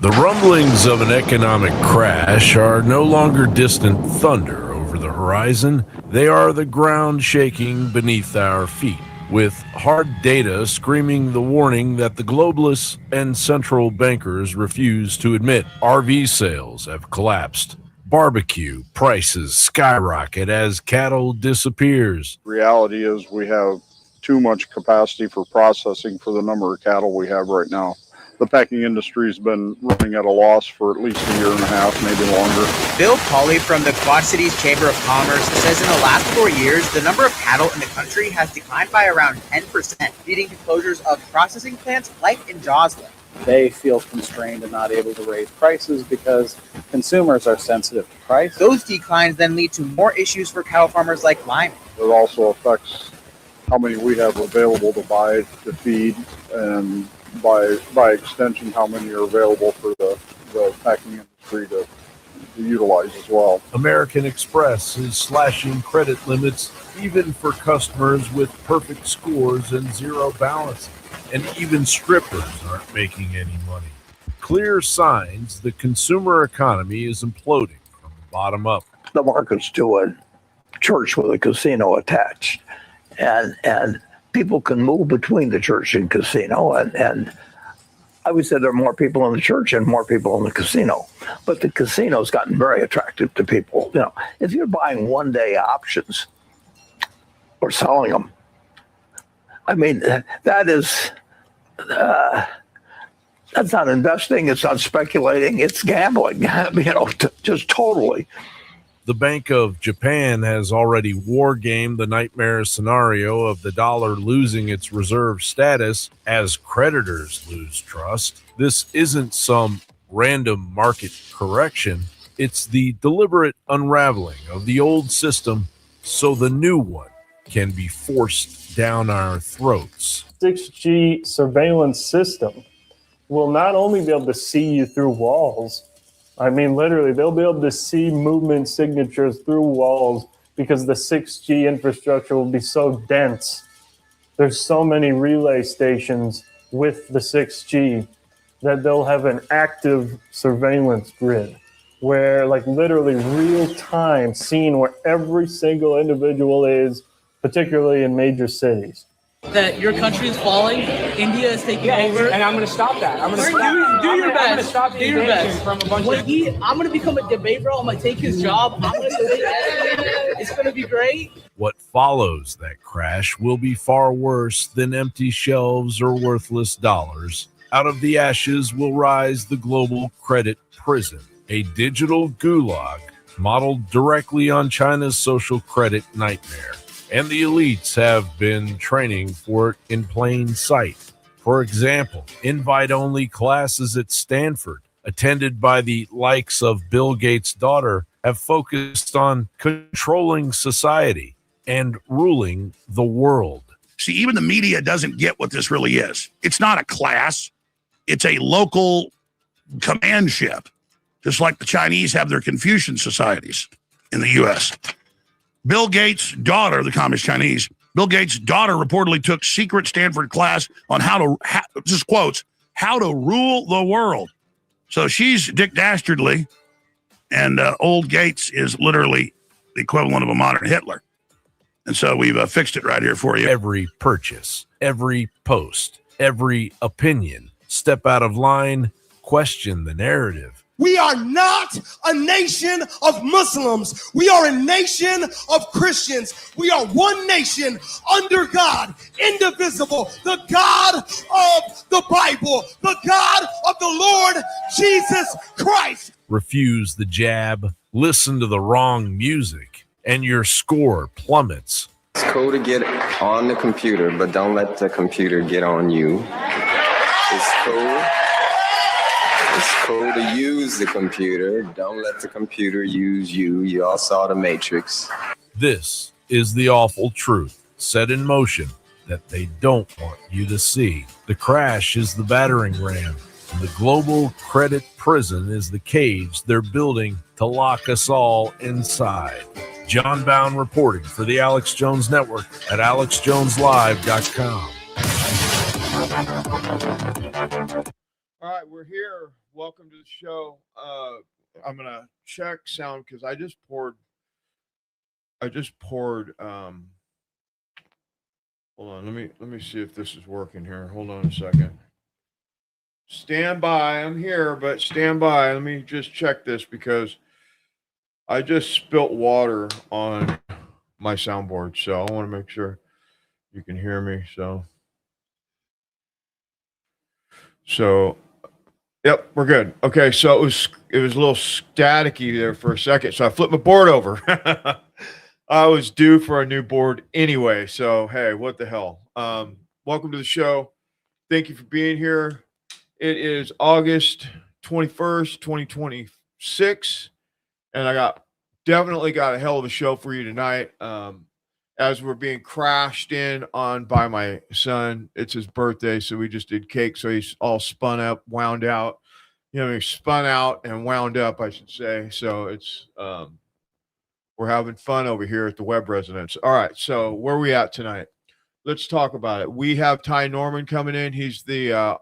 The rumblings of an economic crash are no longer distant thunder over the horizon. They are the ground shaking beneath our feet, with hard data screaming the warning that the globalists and central bankers refuse to admit. RV sales have collapsed. Barbecue prices skyrocket as cattle disappears. Reality is we have too much capacity for processing for the number of cattle we have right now. The packing industry has been running at a loss for at least a year and a half, maybe longer. Bill Pauley from the Quad Cities Chamber of Commerce says in the last 4 years, the number of cattle in the country has declined by around 10%, leading to closures of processing plants like in Joslin. They feel constrained and not able to raise prices because consumers are sensitive to price. Those declines then lead to more issues for cattle farmers like Lyman. It also affects how many we have available to buy, to feed, and by extension, how many are available for the packing industry to utilize as well. American Express is slashing credit limits even for customers with perfect scores and zero balance. And even strippers aren't making any money. Clear signs the consumer economy is imploding from the bottom up. The market's to a church with a casino attached. And people can move between the church and casino. And I would say there are more people in the church and more people in the casino. But the casino's gotten very attractive to people. You know, if you're buying one-day options or selling them, I mean, that is, that's not investing. It's not speculating. It's gambling, just totally. The Bank of Japan has already war-gamed the nightmare scenario of the dollar losing its reserve status as creditors lose trust. This isn't some random market correction. It's the deliberate unraveling of the old system so the new one can be forced down our throats. 6G surveillance system will not only be able to see you through walls, I mean, literally, they'll be able to see movement signatures through walls because the 6G infrastructure will be so dense. There's so many relay stations with the 6G that they'll have an active surveillance grid where, like, literally real time seeing where every single individual is, particularly in major cities. That your country is falling, India is taking over, and I'm going to stop that. I'm going to stop. Do your best. I'm going to stop the invasion from a bunch of. I'm going to become a debater. I'm going to take his job. I'm going to debate. It's going to be great. What follows that crash will be far worse than empty shelves or worthless dollars. Out of the ashes will rise the global credit prison, a digital gulag modeled directly on China's social credit nightmare. And the elites have been training for it in plain sight. For example, invite-only classes at Stanford, attended by the likes of Bill Gates' daughter, have focused on controlling society and ruling the world. See, even the media doesn't get what this really is. It's not a class. It's a local command ship, just like the Chinese have their Confucian societies in the U.S. Bill Gates' daughter, the Communist Chinese, Bill Gates' daughter reportedly took secret Stanford class on how to rule the world. So she's Dick Dastardly, and old Gates is literally the equivalent of a modern Hitler. And so we've fixed it right here for you. Every purchase, every post, every opinion, step out of line, question the narrative. We are not a nation of Muslims. We are a nation of Christians. We are one nation under God, indivisible, the God of the Bible, the God of the Lord Jesus Christ. Refuse the jab, listen to the wrong music, and your score plummets. It's cool to get on the computer, but don't let the computer get on you. It's cool. It's cool to use the computer. Don't let the computer use you. You all saw The Matrix. This is the awful truth set in motion that they don't want you to see. The crash is the battering ram, and the global credit prison is the cage they're building to lock us all inside. John Bound reporting for the Alex Jones Network at alexjoneslive.com. All right, we're here. Welcome to the show. I'm gonna check sound because I just poured. Hold on, let me see if this is working here. Hold on a second. Stand by. I'm here, but stand by. Let me just check this because I just spilt water on my soundboard, so I want to make sure you can hear me. So yep, we're good. Okay, so it was a little staticky there for a second, so I flipped my board over. I was due for a new board anyway, so hey, what the hell? Welcome to the show. Thank you for being here. It is August 21st, 2026, and I definitely got a hell of a show for you tonight. As we're being crashed in on by my son. It's his birthday, so we just did cake. So he's all spun up, wound out. He's spun out and wound up, I should say. So it's we're having fun over here at the Web Residence. All right, so where are we at tonight? Let's talk about it. We have Ty Norman coming in. He's the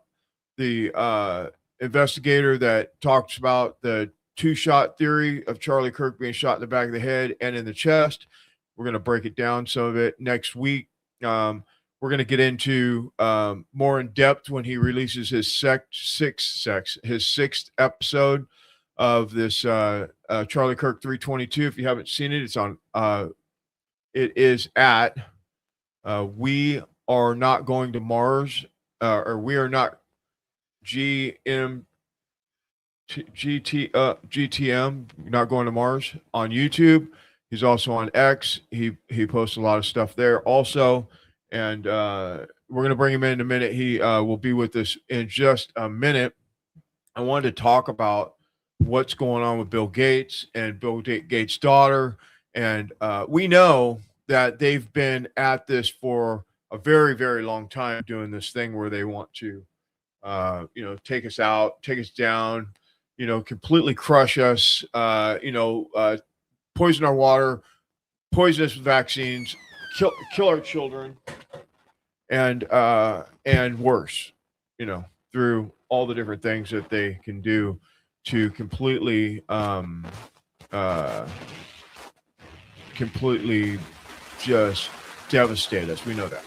investigator that talks about the two-shot theory of Charlie Kirk being shot in the back of the head and in the chest. We're going to break it down some of it next week. We're going to get into more in depth when he releases his sixth episode of this Charlie Kirk 322. If you haven't seen it, it's on. It is at We Are Not Going to Mars, or We Are Not GTM, Not Going to Mars on YouTube. He's also on X. He posts a lot of stuff there also. And we're going to bring him in a minute. He will be with us in just a minute. I wanted to talk about what's going on with Bill Gates and Bill Gates' daughter. And we know that they've been at this for a very, very long time doing this thing where they want to, take us out, take us down, completely crush us, poison our water, poison us with vaccines, kill our children, and worse, through all the different things that they can do to completely just devastate us. We know that.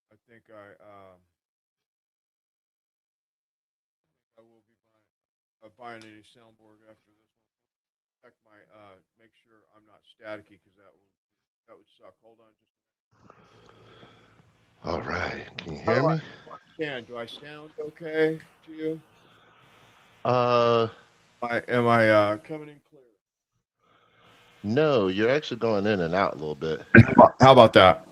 I think I will be buying any soundboard after this one. Check my make sure I'm not staticky because that would suck. Hold on just. All right, can you hear me? Do I sound okay to you? Uh, Am I coming in clear? no, you're actually going in and out a little bit. How about that?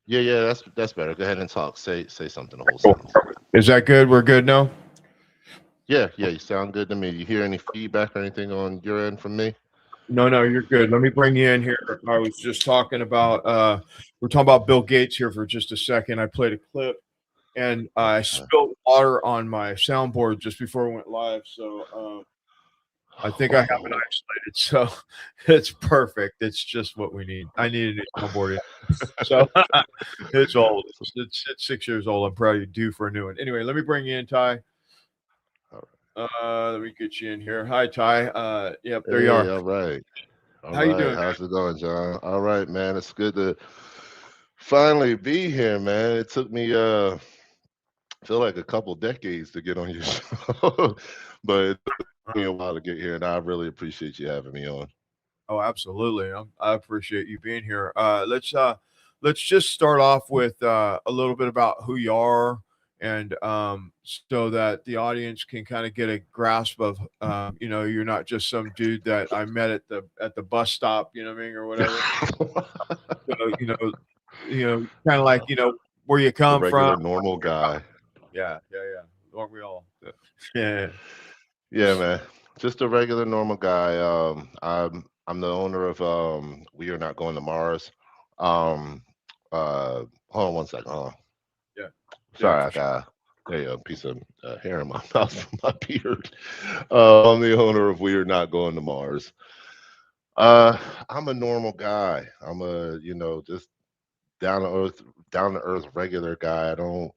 Yeah, that's better. Go ahead and talk. Say something the whole sentence. Is that good? We're good now? Yeah, you sound good to me. You hear any feedback or anything on your end from me? No, you're good. Let me bring you in here. I was just talking about we're talking about Bill Gates here for just a second. I played a clip and I spilled water on my soundboard just before we went live. So I think I have it isolated. So it's perfect. It's just what we need. I need a new soundboard. So it's old. It's 6 years old. I'm probably due for a new one. Anyway, let me bring you in, Ty. Let me get you in here. Hi, Ty. Yep, there you are. All right. How you doing? How's it going, John? All right, man. It's good to finally be here, man. It took me feel like a couple decades to get on your show, but it took me a while to get here, and I really appreciate you having me on. Oh, absolutely. I appreciate you being here. Let's just start off with a little bit about who you are, and so that the audience can kind of get a grasp of, you're not just some dude that I met at the bus stop, you know what I mean, or whatever. So, kind of like, where you come regular, from. Normal guy. Yeah. Aren't we all? Yeah. Yeah, man. Just a regular normal guy. I'm the owner of We Are Not Going to Mars. Um, hold on one second. Hold on. Yeah. Sorry, Yeah, I for sure. got a piece of hair in my mouth from my beard. I'm the owner of We Are Not Going to Mars. I'm a normal guy. I'm a, just down to earth, regular guy. I don't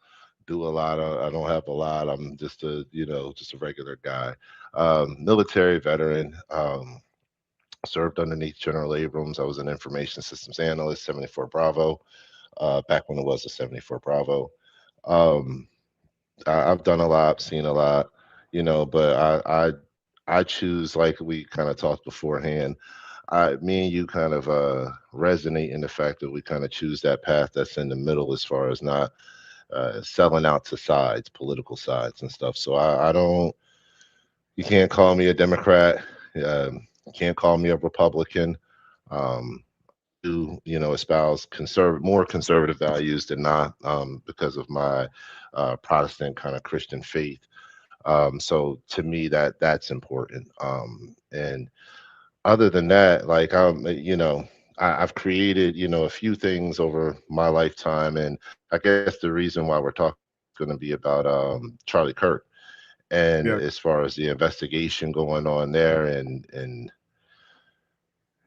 do a lot. I don't have a lot. I'm just just a regular guy. Military veteran. Served underneath General Abrams. I was an information systems analyst, 74 Bravo, back when it was a 74 Bravo. I've done a lot, seen a lot, but I choose, like we kind of talked beforehand. Me and you kind of resonate in the fact that we kind of choose that path that's in the middle as far as not selling out to sides, political sides and stuff. So I don't. You can't call me a Democrat. You can't call me a Republican. Um, espouse more conservative values than not, because of my Protestant kind of Christian faith. So to me, that's important. And other than that, like I've created a few things over my lifetime, and I guess the reason why we're talking is going to be about Charlie Kirk, and Yeah. as far as the investigation going on there, and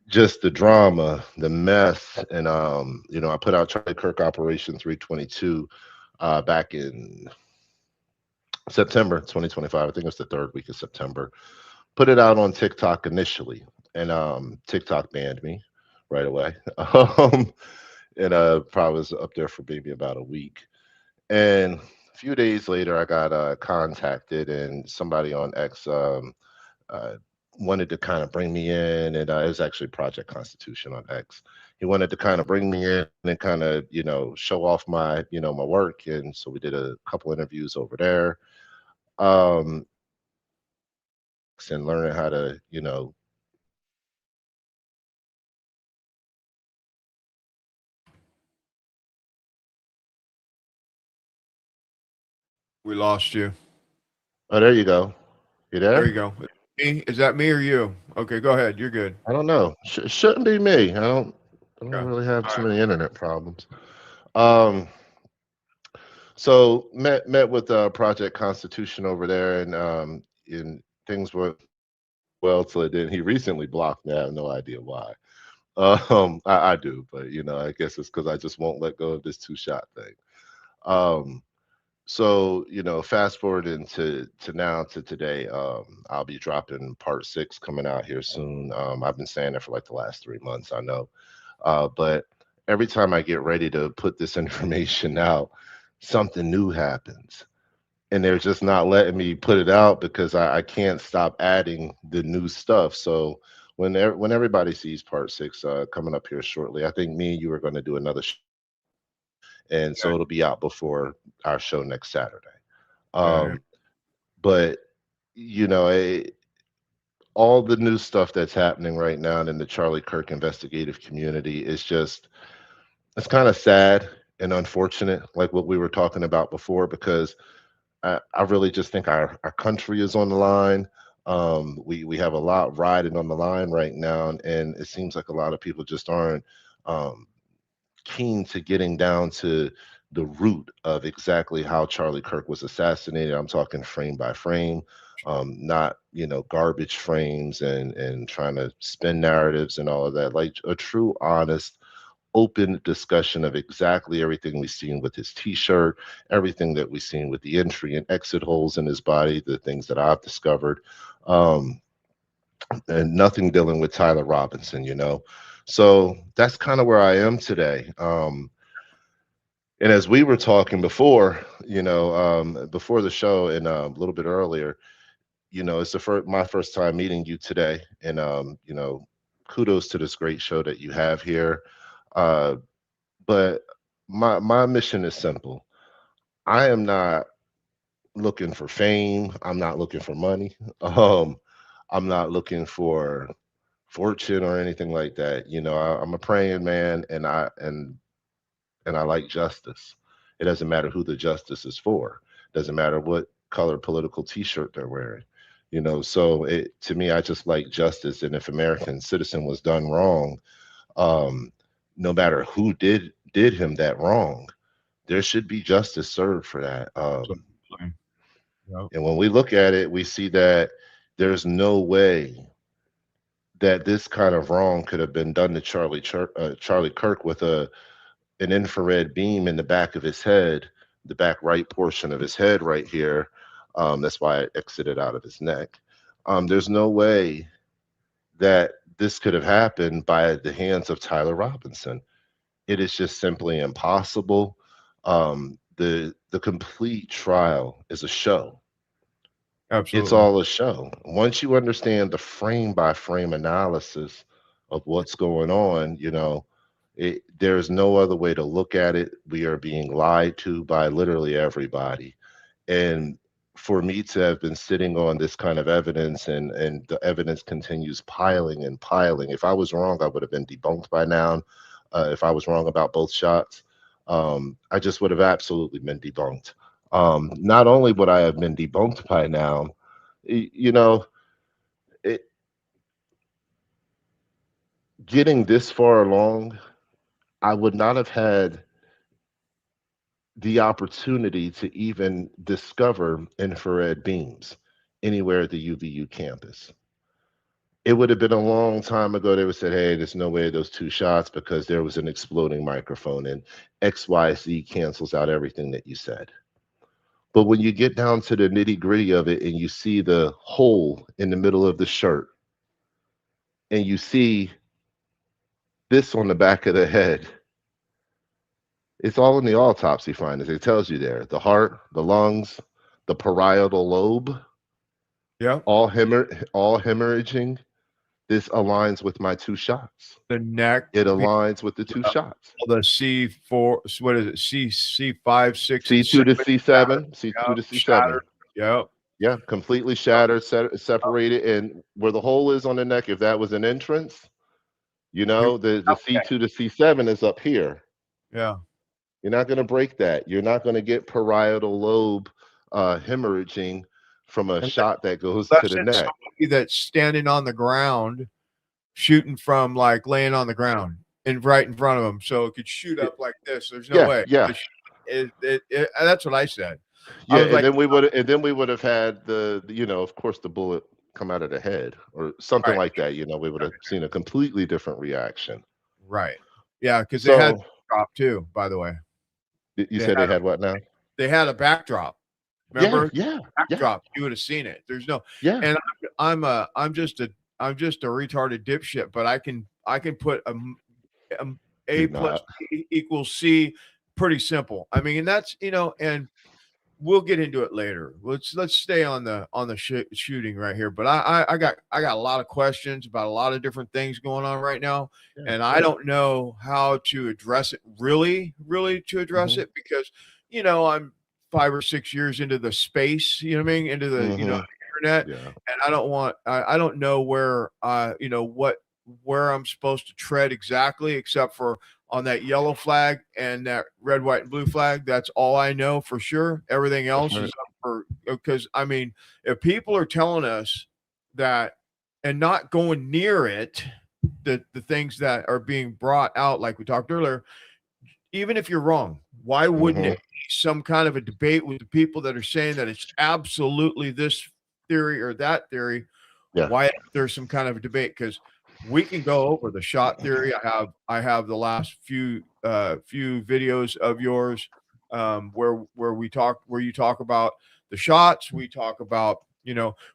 just the drama, the mess, and I put out Charlie Kirk Operation 322 back in September 2025. I think it was the third week of September. Put it out on TikTok initially, and TikTok banned me right away. And probably was up there for maybe about a week. And a few days later, I got contacted, and somebody on X uh, wanted to kind of bring me in, and it was actually Project Constitution on X. He wanted to kind of bring me in and kind of show off my work, and so we did a couple interviews over there, and learning how to We lost you. Oh, there you go. You There you there? go. Me? Is that me or you? Okay, go ahead. You're good. I don't know. Shouldn't be me. I don't Okay. really have All too right. many internet problems. Um, so met with Project Constitution over there, and things went well till it didn't. He recently blocked me. I have no idea why. I do, but I guess it's because I just won't let go of this two-shot thing. Um, so fast forward into now to today. I'll be dropping part 6 coming out here soon. I've been saying that for like the last 3 months, I know. But every time I get ready to put this information out, something new happens. And they're just not letting me put it out because I can't stop adding the new stuff. So when everybody sees part 6 coming up here shortly, I think me and you are going to do another and so it'll be out before our show next Saturday. Yeah. But you know, eh, all the new stuff that's happening right now in the Charlie Kirk investigative community is just it's kind of sad and unfortunate, like what we were talking about before, because I really just think our country is on the line. We have a lot riding on the line right now, and it seems like a lot of people just aren't um, keen to getting down to the root of exactly how Charlie Kirk was assassinated. I'm talking frame by frame, not garbage frames and trying to spin narratives and all of that. Like a true, honest, open discussion of exactly everything we've seen with his T-shirt, everything that we've seen with the entry and exit holes in his body, the things that I've discovered. Um, and nothing dealing with Tyler Robinson. So that's kind of where I am today. And as we were talking before, before the show and a little bit earlier, it's my first time meeting you today, and kudos to this great show that you have here. Uh, but my mission is simple. I am not looking for fame. I'm not looking for money. I'm not looking for fortune or anything like that. I'm a praying man, and I like justice. It doesn't matter who the justice is for. It doesn't matter what color political T-shirt they're wearing. So to me, I just like justice. And if American citizen was done wrong, no matter who did him that wrong, there should be justice served for that. Yep. And when we look at it, we see that there's no way that this kind of wrong could have been done to Charlie Kirk with an infrared beam in the back of his head, the back right portion of his head right here. That's why it exited out of his neck. There's no way that this could have happened by the hands of Tyler Robinson. It is just simply impossible. The complete trial is a show. Absolutely. It's all a show. Once you understand the frame by frame analysis of what's going on, there's no other way to look at it. We are being lied to by literally everybody. And for me to have been sitting on this kind of evidence and the evidence continues piling and piling. If I was wrong, I would have been debunked by now. If I was wrong about both shots, I just would have absolutely been debunked. Not only would I have been debunked by now, getting this far along, I would not have had the opportunity to even discover infrared beams anywhere at the UVU campus. It would have been a long time ago. They would have said, hey, there's no way those two shots because there was an exploding microphone and XYZ cancels out everything that you said. But when you get down to the nitty gritty of it and you see the hole in the middle of the shirt and you see this on the back of the head, it's all in the autopsy findings. It tells you there, the heart, the lungs, the parietal lobe, all hemorrhaging. This aligns with my two shots. The neck. It aligns with the two shots. The C4, what is it? C5, 6, C2 to C7, C2 to C7. Yep. Yeah, completely shattered, separated, and where the hole is on the neck, if that was an entrance, the C2 to C7 is up here. Yeah. You're not going to break that. You're not going to get parietal lobe hemorrhaging from a shot that goes to the neck. Somebody that's standing on the ground, shooting from like laying on the ground and right in front of him, so it could shoot up like this. There's no way. Yeah, that's what I said. Yeah, and then we would have had the of course the bullet come out of the head or something like that. We would have seen a completely different reaction. Right. Yeah, because they had a backdrop too. By the way, you said they had what now? They had a backdrop. Remember? Yeah. Backdrop. You would have seen it. There's no. Yeah. And I'm just a retarded dipshit, but I can put A plus B equals C. Pretty simple. I mean, and that's and we'll get into it later. Let's stay on the shooting right here. But I got a lot of questions about a lot of different things going on right now, and I don't know how to address it really to address it because I'm 5 or 6 years into the space, into the internet, and I don't know where where I'm supposed to tread exactly, except for on that yellow flag and that red, white, and blue flag. That's all I know for sure. Everything else is up for, because I mean, if people are telling us that and not going near it, the things that are being brought out, like we talked earlier, even if you're wrong, why wouldn't it be some kind of a debate with the people that are saying that it's absolutely this theory or that theory? Why there's some kind of a debate? Because we can go over the shot theory. I have the last few videos of yours where you talk about the shots. We talk about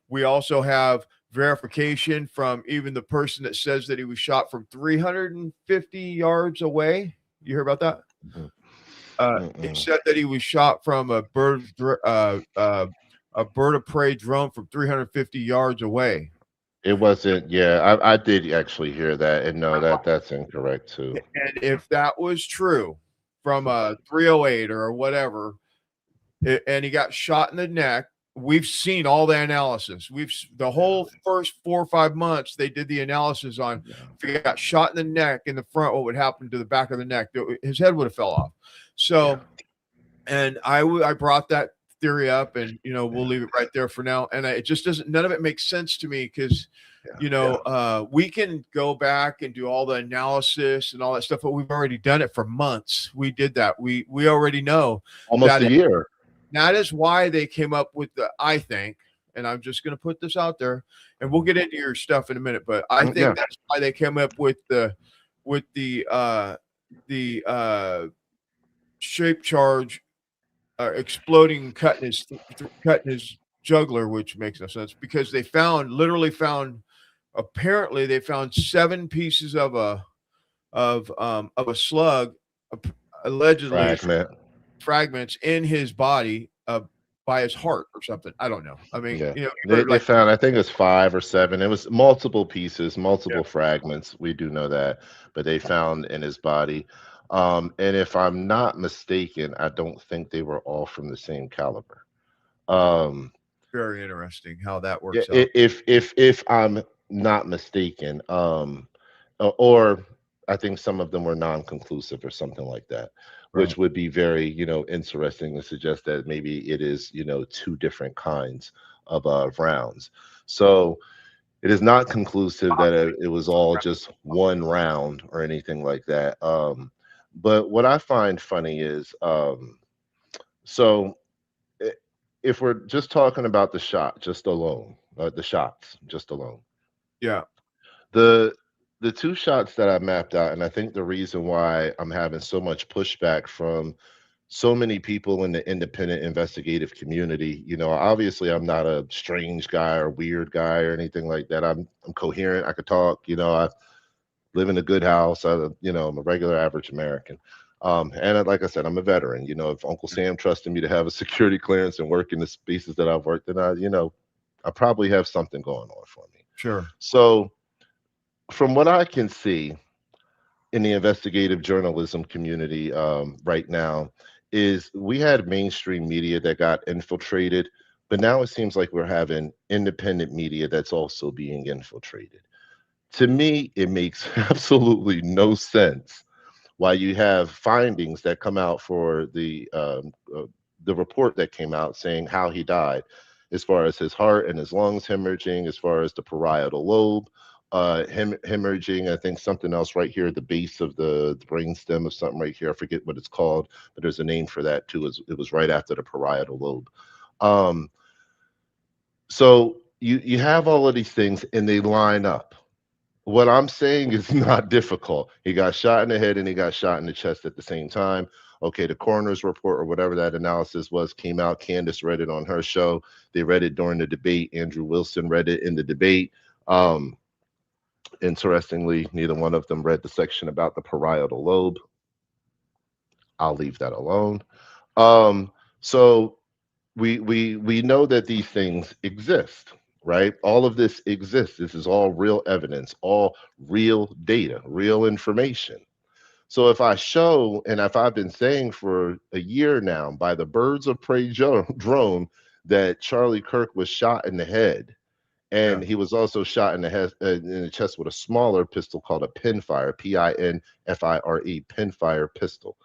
we also have verification from even the person that says that he was shot from 350 yards away. You hear about that? He said that he was shot from a bird of prey drone from 350 yards away. It wasn't. Yeah, I did actually hear that, and no, that's incorrect too. And if that was true, from a 308 or whatever, and he got shot in the neck, we've seen all the analysis. The whole first 4 or 5 months they did the analysis on if he got shot in the neck in the front, what would happen to the back of the neck? His head would have fell off. So, and I brought that theory up, and we'll leave it right there for now. And it just doesn't. None of it makes sense to me because we can go back and do all the analysis and all that stuff, but we've already done it for months. We did that. We already know Almost a year. That is why they came up with I think, and I'm just going to put this out there, and we'll get into your stuff in a minute, but I think that's why they came up with the shape charge exploding, cutting his jugular, which makes no sense because they apparently they found 7 pieces of a slug, allegedly fragments in his body by his heart or something. I don't know. I mean, they found, I think it's 5 or 7. It was multiple pieces, multiple fragments. We do know that, but they found in his body. And if I'm not mistaken, I don't think they were all from the same caliber. Very interesting how that works out. If I'm not mistaken, or I think some of them were non-conclusive or something like that, which would be very, interesting to suggest that maybe it is, 2 different kinds of rounds. So it is not conclusive that it was all just one round or anything like that. But what I find funny is, so if we're just talking about the shot just alone, the shots just alone. Yeah. The 2 shots that I mapped out, and I think the reason why I'm having so much pushback from so many people in the independent investigative community, obviously I'm not a strange guy or weird guy or anything like that. I'm coherent. I could talk, I live in a good house. I'm a regular average American. And like I said, I'm a veteran. If Uncle Sam trusted me to have a security clearance and work in the spaces that I've worked in, I probably have something going on for me. Sure. So from what I can see in the investigative journalism community right now is we had mainstream media that got infiltrated, but now it seems like we're having independent media that's also being infiltrated. To me, it makes absolutely no sense why you have findings that come out for the report that came out saying how he died, as far as his heart and his lungs hemorrhaging, as far as the parietal lobe hemorrhaging. I think something else right here at the base of the brain stem of something right here. I forget what it's called, but there's a name for that too. It was right after the parietal lobe. So you have all of these things and they line up. What I'm saying is not difficult. He got shot in the head and he got shot in the chest at the same time. Okay, the coroner's report or whatever that analysis was came out. Candace read it on her show. They read it during the debate. Andrew Wilson read it in the debate. Interestingly, neither one of them read the section about the parietal lobe. I'll leave that alone. So we know that these things exist, right? All of this exists. This is all real evidence, all real data, real information. So if I show, and if I've been saying for a year now by the birds of prey drone that Charlie Kirk was shot in the head, and he was also shot in the head, in the chest with a smaller pistol called a pinfire, P-I-N-F-I-R-E, pinfire pistol.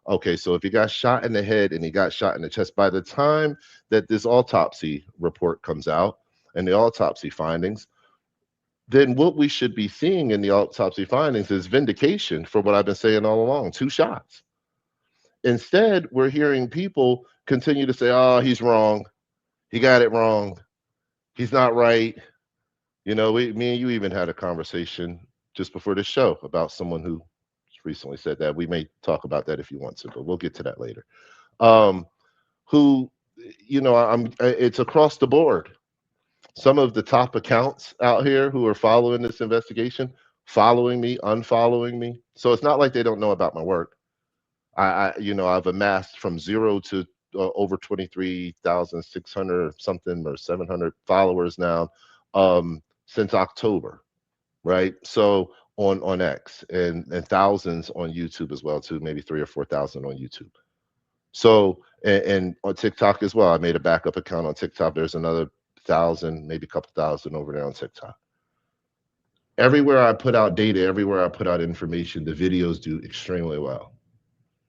Okay, so if he got shot in the head and he got shot in the chest, by the time that this autopsy report comes out and the autopsy findings, then what we should be seeing in the autopsy findings is vindication for what I've been saying all along, 2 shots. Instead, we're hearing people continue to say, oh, he's wrong. He got it wrong. He's not right. Me and you even had a conversation just before the show about someone who recently said that. We may talk about that if you want to, but we'll get to that later. It's across the board. Some of the top accounts out here who are following this investigation, following me, unfollowing me. So it's not like they don't know about my work. I've amassed from 0 to over 23,600 something or 700 followers now since October, right? So on X and thousands on YouTube as well too, maybe 3,000 or 4,000 on YouTube. So and on TikTok as well. I made a backup account on TikTok. There's another 1,000, maybe a couple thousand over there on TikTok. Everywhere I put out data, everywhere I put out information, the videos do extremely well.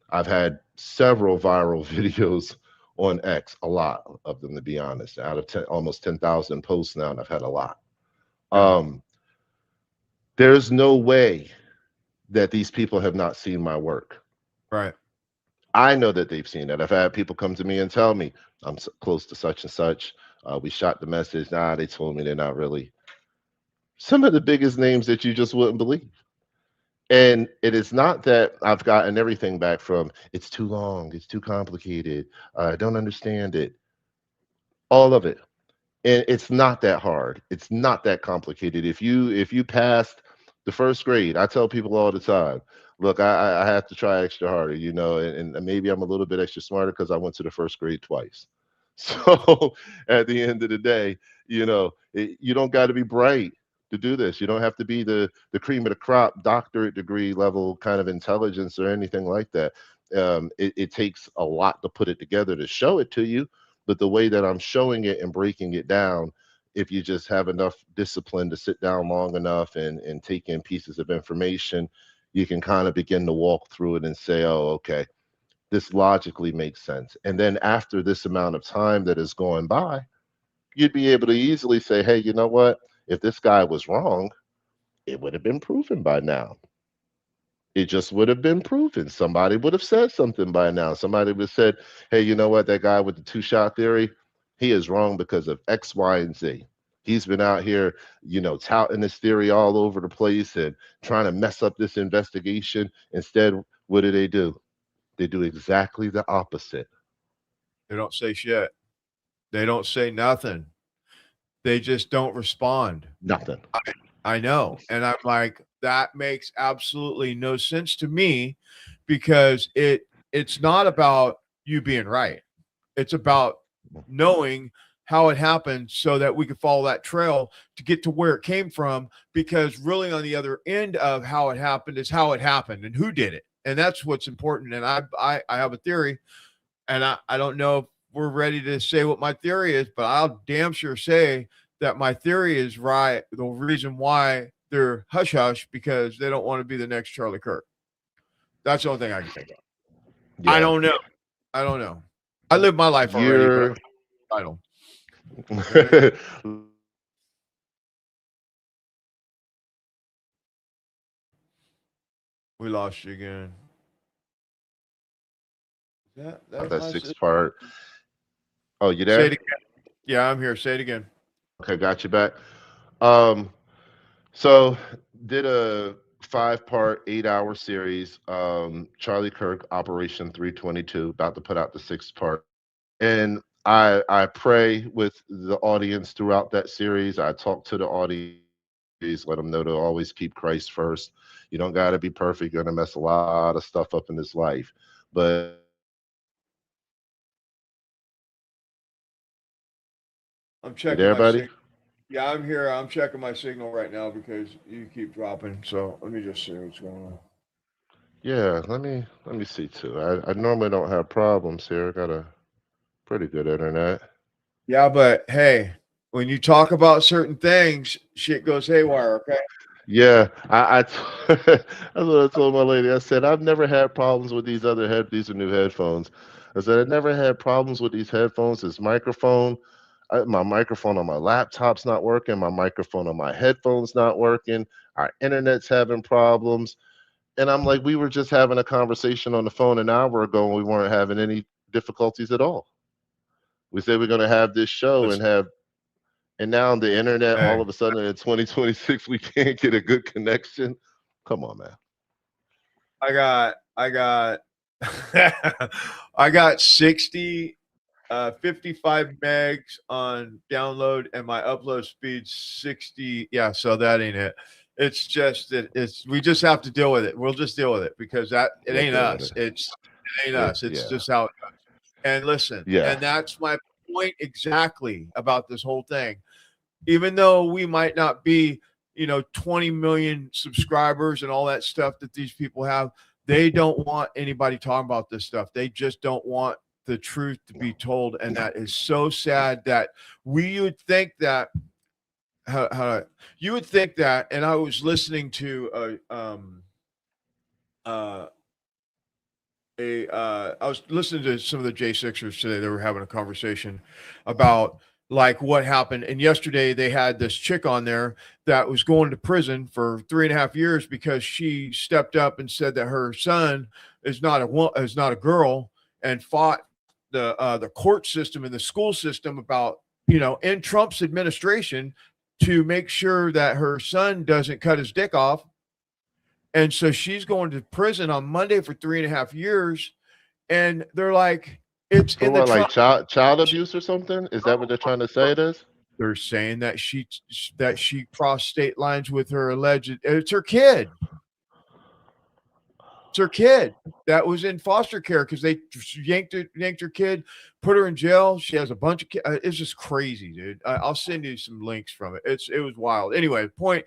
I've had several viral videos on X, a lot of them, to be honest. Out of 10, almost 10,000 posts now, and I've had a lot. There's no way that these people have not seen my work. Right. I know that they've seen it. I've had people come to me and tell me I'm close to such and such. We shot the message. Nah, they told me they're not really. Some of the biggest names that you just wouldn't believe. And it is not that I've gotten everything back from it's too long, it's too complicated, I don't understand it. All of it. And it's not that hard. It's not that complicated. If you passed the first grade, I tell people all the time, look, I have to try extra harder, you know, and maybe I'm a little bit extra smarter because I went to the first grade twice. So at the end of the day, you know, you don't got to be bright to do this. You don't have to be the cream of the crop doctorate degree level kind of intelligence or anything like that. It takes a lot to put it together to show it to you, but the way that I'm showing it and breaking it down, if you just have enough discipline to sit down long enough and take in pieces of information, you can kind of begin to walk through it and say, oh, okay, this logically makes sense. And then after this amount of time that is going by, you'd be able to easily say, hey, you know what? If this guy was wrong, it would have been proven by now. It just would have been proven. Somebody would have said something by now. Somebody would have said, hey, you know what? That guy with the two-shot theory, he is wrong because of X, Y, and Z. He's been out here, you know, touting this theory all over the place and trying to mess up this investigation. Instead, what do? They do exactly the opposite. They don't say shit. They don't say nothing. They just don't respond. Nothing. I know. And I'm like, that makes absolutely no sense to me because it's not about you being right. It's about knowing how it happened so that we could follow that trail to get to where it came from, because really on the other end of how it happened is how it happened and who did it. And that's what's important. And I have a theory, and I don't know if we're ready to say what my theory is, but I'll damn sure say that my theory is right. The reason why they're hush hush because they don't want to be the next Charlie Kirk. That's the only thing I can think of. Yeah. I don't know. I lived my life already, but I don't. We lost you again. That sixth part. Oh, you there? Say it again. Yeah, I'm here. Say it again. Okay, got you back. So did a 5-part, 8-hour series. Charlie Kirk, Operation 322, about to put out the 6th part. And I pray with the audience throughout that series. I talk to the audience, let them know to always keep Christ first. You don't got to be perfect. You're going to mess a lot of stuff up in this life. But I'm checking there, buddy? Yeah, I'm here. I'm checking my signal right now because you keep dropping. So let me just see what's going on. Yeah, let me see too. I normally don't have problems here. I got a pretty good internet. Yeah, but hey, when you talk about certain things, shit goes haywire, okay? Yeah, that's what I told my lady. I said, I've never had problems with these these are new headphones. I said, I never had problems with these headphones. This microphone, my microphone on my laptop's not working. My microphone on my headphone's not working. Our internet's having problems. And I'm like, we were just having a conversation on the phone an hour ago and we weren't having any difficulties at all. We said we're going to have this show and now on the internet, all of a sudden in 2026, we can't get a good connection. Come on, man. I got I got 60 55 megs on download and my upload speed 60. Yeah, so that ain't it. It's just that we just have to deal with it. We'll just deal with it because it ain't us. It ain't us. It's just how it goes. And listen, and that's my point exactly about this whole thing. Even though we might not be, 20 million subscribers and all that stuff that these people have, they don't want anybody talking about this stuff. They just don't want the truth to be told. And that is so sad that we would think that you would think that. And I was listening to I was listening to some of the J6ers today. They were having a conversation about like what happened. And yesterday they had this chick on there that was going to prison for 3.5 years because she stepped up and said that her son is not a girl, and fought the court system and the school system about, in Trump's administration, to make sure that her son doesn't cut his dick off. And so she's going to prison on Monday for 3.5 years. And they're like, it's For in the what, like Trump. child abuse or something? Is that what they're trying to say it is? They're saying that she crossed state lines with her alleged. It's her kid. It's her kid that was in foster care because they yanked her kid, put her in jail. She has a bunch of kids. It's just crazy, dude. I'll send you some links from it. It was wild. Anyway, point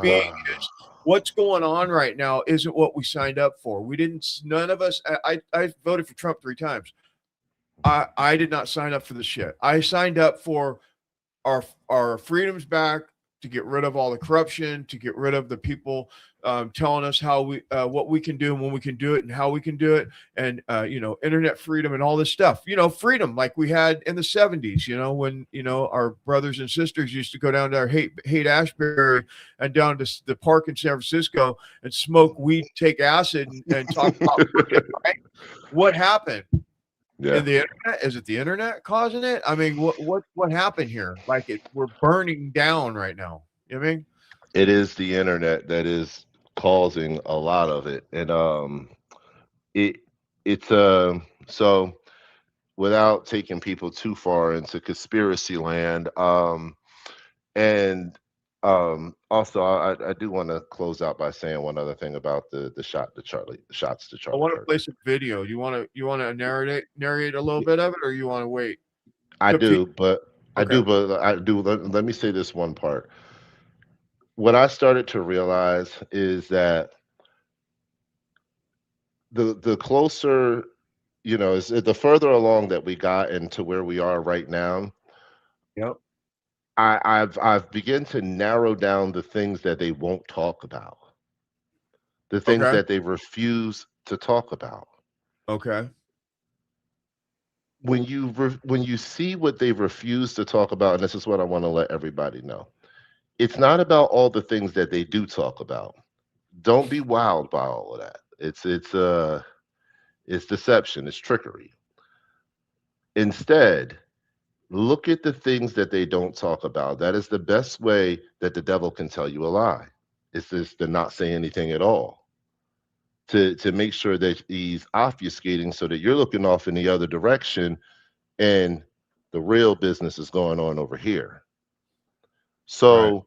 being is, what's going on right now isn't what we signed up for. We didn't. None of us. I voted for Trump 3 times. I did not sign up for this shit. I signed up for our freedoms back, to get rid of all the corruption, to get rid of the people telling us how what we can do and when we can do it and how we can do it, and internet freedom and all this stuff. Freedom like we had in the 70s. When our brothers and sisters used to go down to our hate Ashbury and down to the park in San Francisco and smoke weed, take acid, and talk about right? What happened? Yeah. And the internet, is it the internet causing it? I mean, what happened here? Like we're burning down right now. You know what I mean? It is the internet that is causing a lot of it. And it's so without taking people too far into conspiracy land, and also I do want to close out by saying one other thing about the shots to Charlie. I want to play some video. You want to narrate a little bit of it, or you want to wait? I do, but Okay. Let me say this one part. What I started to realize is that the closer, the further along that we got into where we are right now. Yep. I've begun to narrow down the things that they won't talk about, the things that they refuse to talk about. Okay. When you see what they refuse to talk about, and this is what I want to let everybody know, it's not about all the things that they do talk about. Don't be wowed by all of that. It's deception, it's trickery. Instead, look at the things that they don't talk about. That is the best way that the devil can tell you a lie. It's just to not say anything at all. To make sure that he's obfuscating so that you're looking off in the other direction and the real business is going on over here. So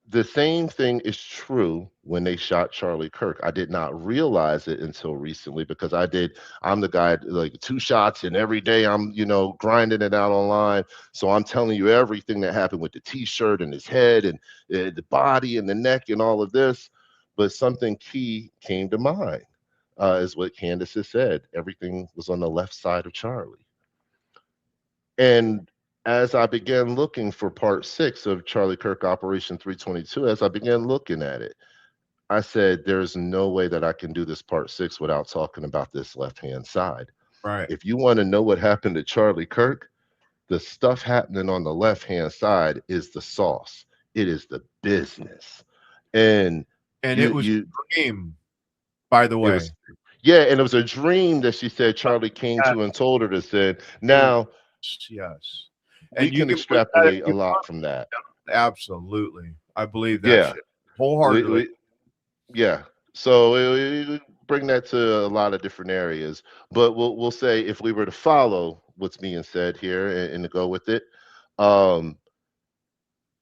the same thing is true when they shot Charlie Kirk. I did not realize it until recently because I'm the guy, like 2 shots, and every day I'm, grinding it out online. So I'm telling you everything that happened with the t-shirt and his head and the body and the neck and all of this. But something key came to mind, is what Candace has said. Everything was on the left side of Charlie. And as I began looking for part 6 of Charlie Kirk Operation 322, as I began looking at it, I said, there's no way that I can do this part 6 without talking about this left-hand side. Right. If you want to know what happened to Charlie Kirk, the stuff happening on the left-hand side is the sauce. It is the business. And it was a dream, by the way. And it was a dream that she said Charlie came to and told her to say. Now, yes. And you can extrapolate a lot from that. Absolutely. I believe that shit wholeheartedly. So we bring that to a lot of different areas. But we'll say, if we were to follow what's being said here and to go with it,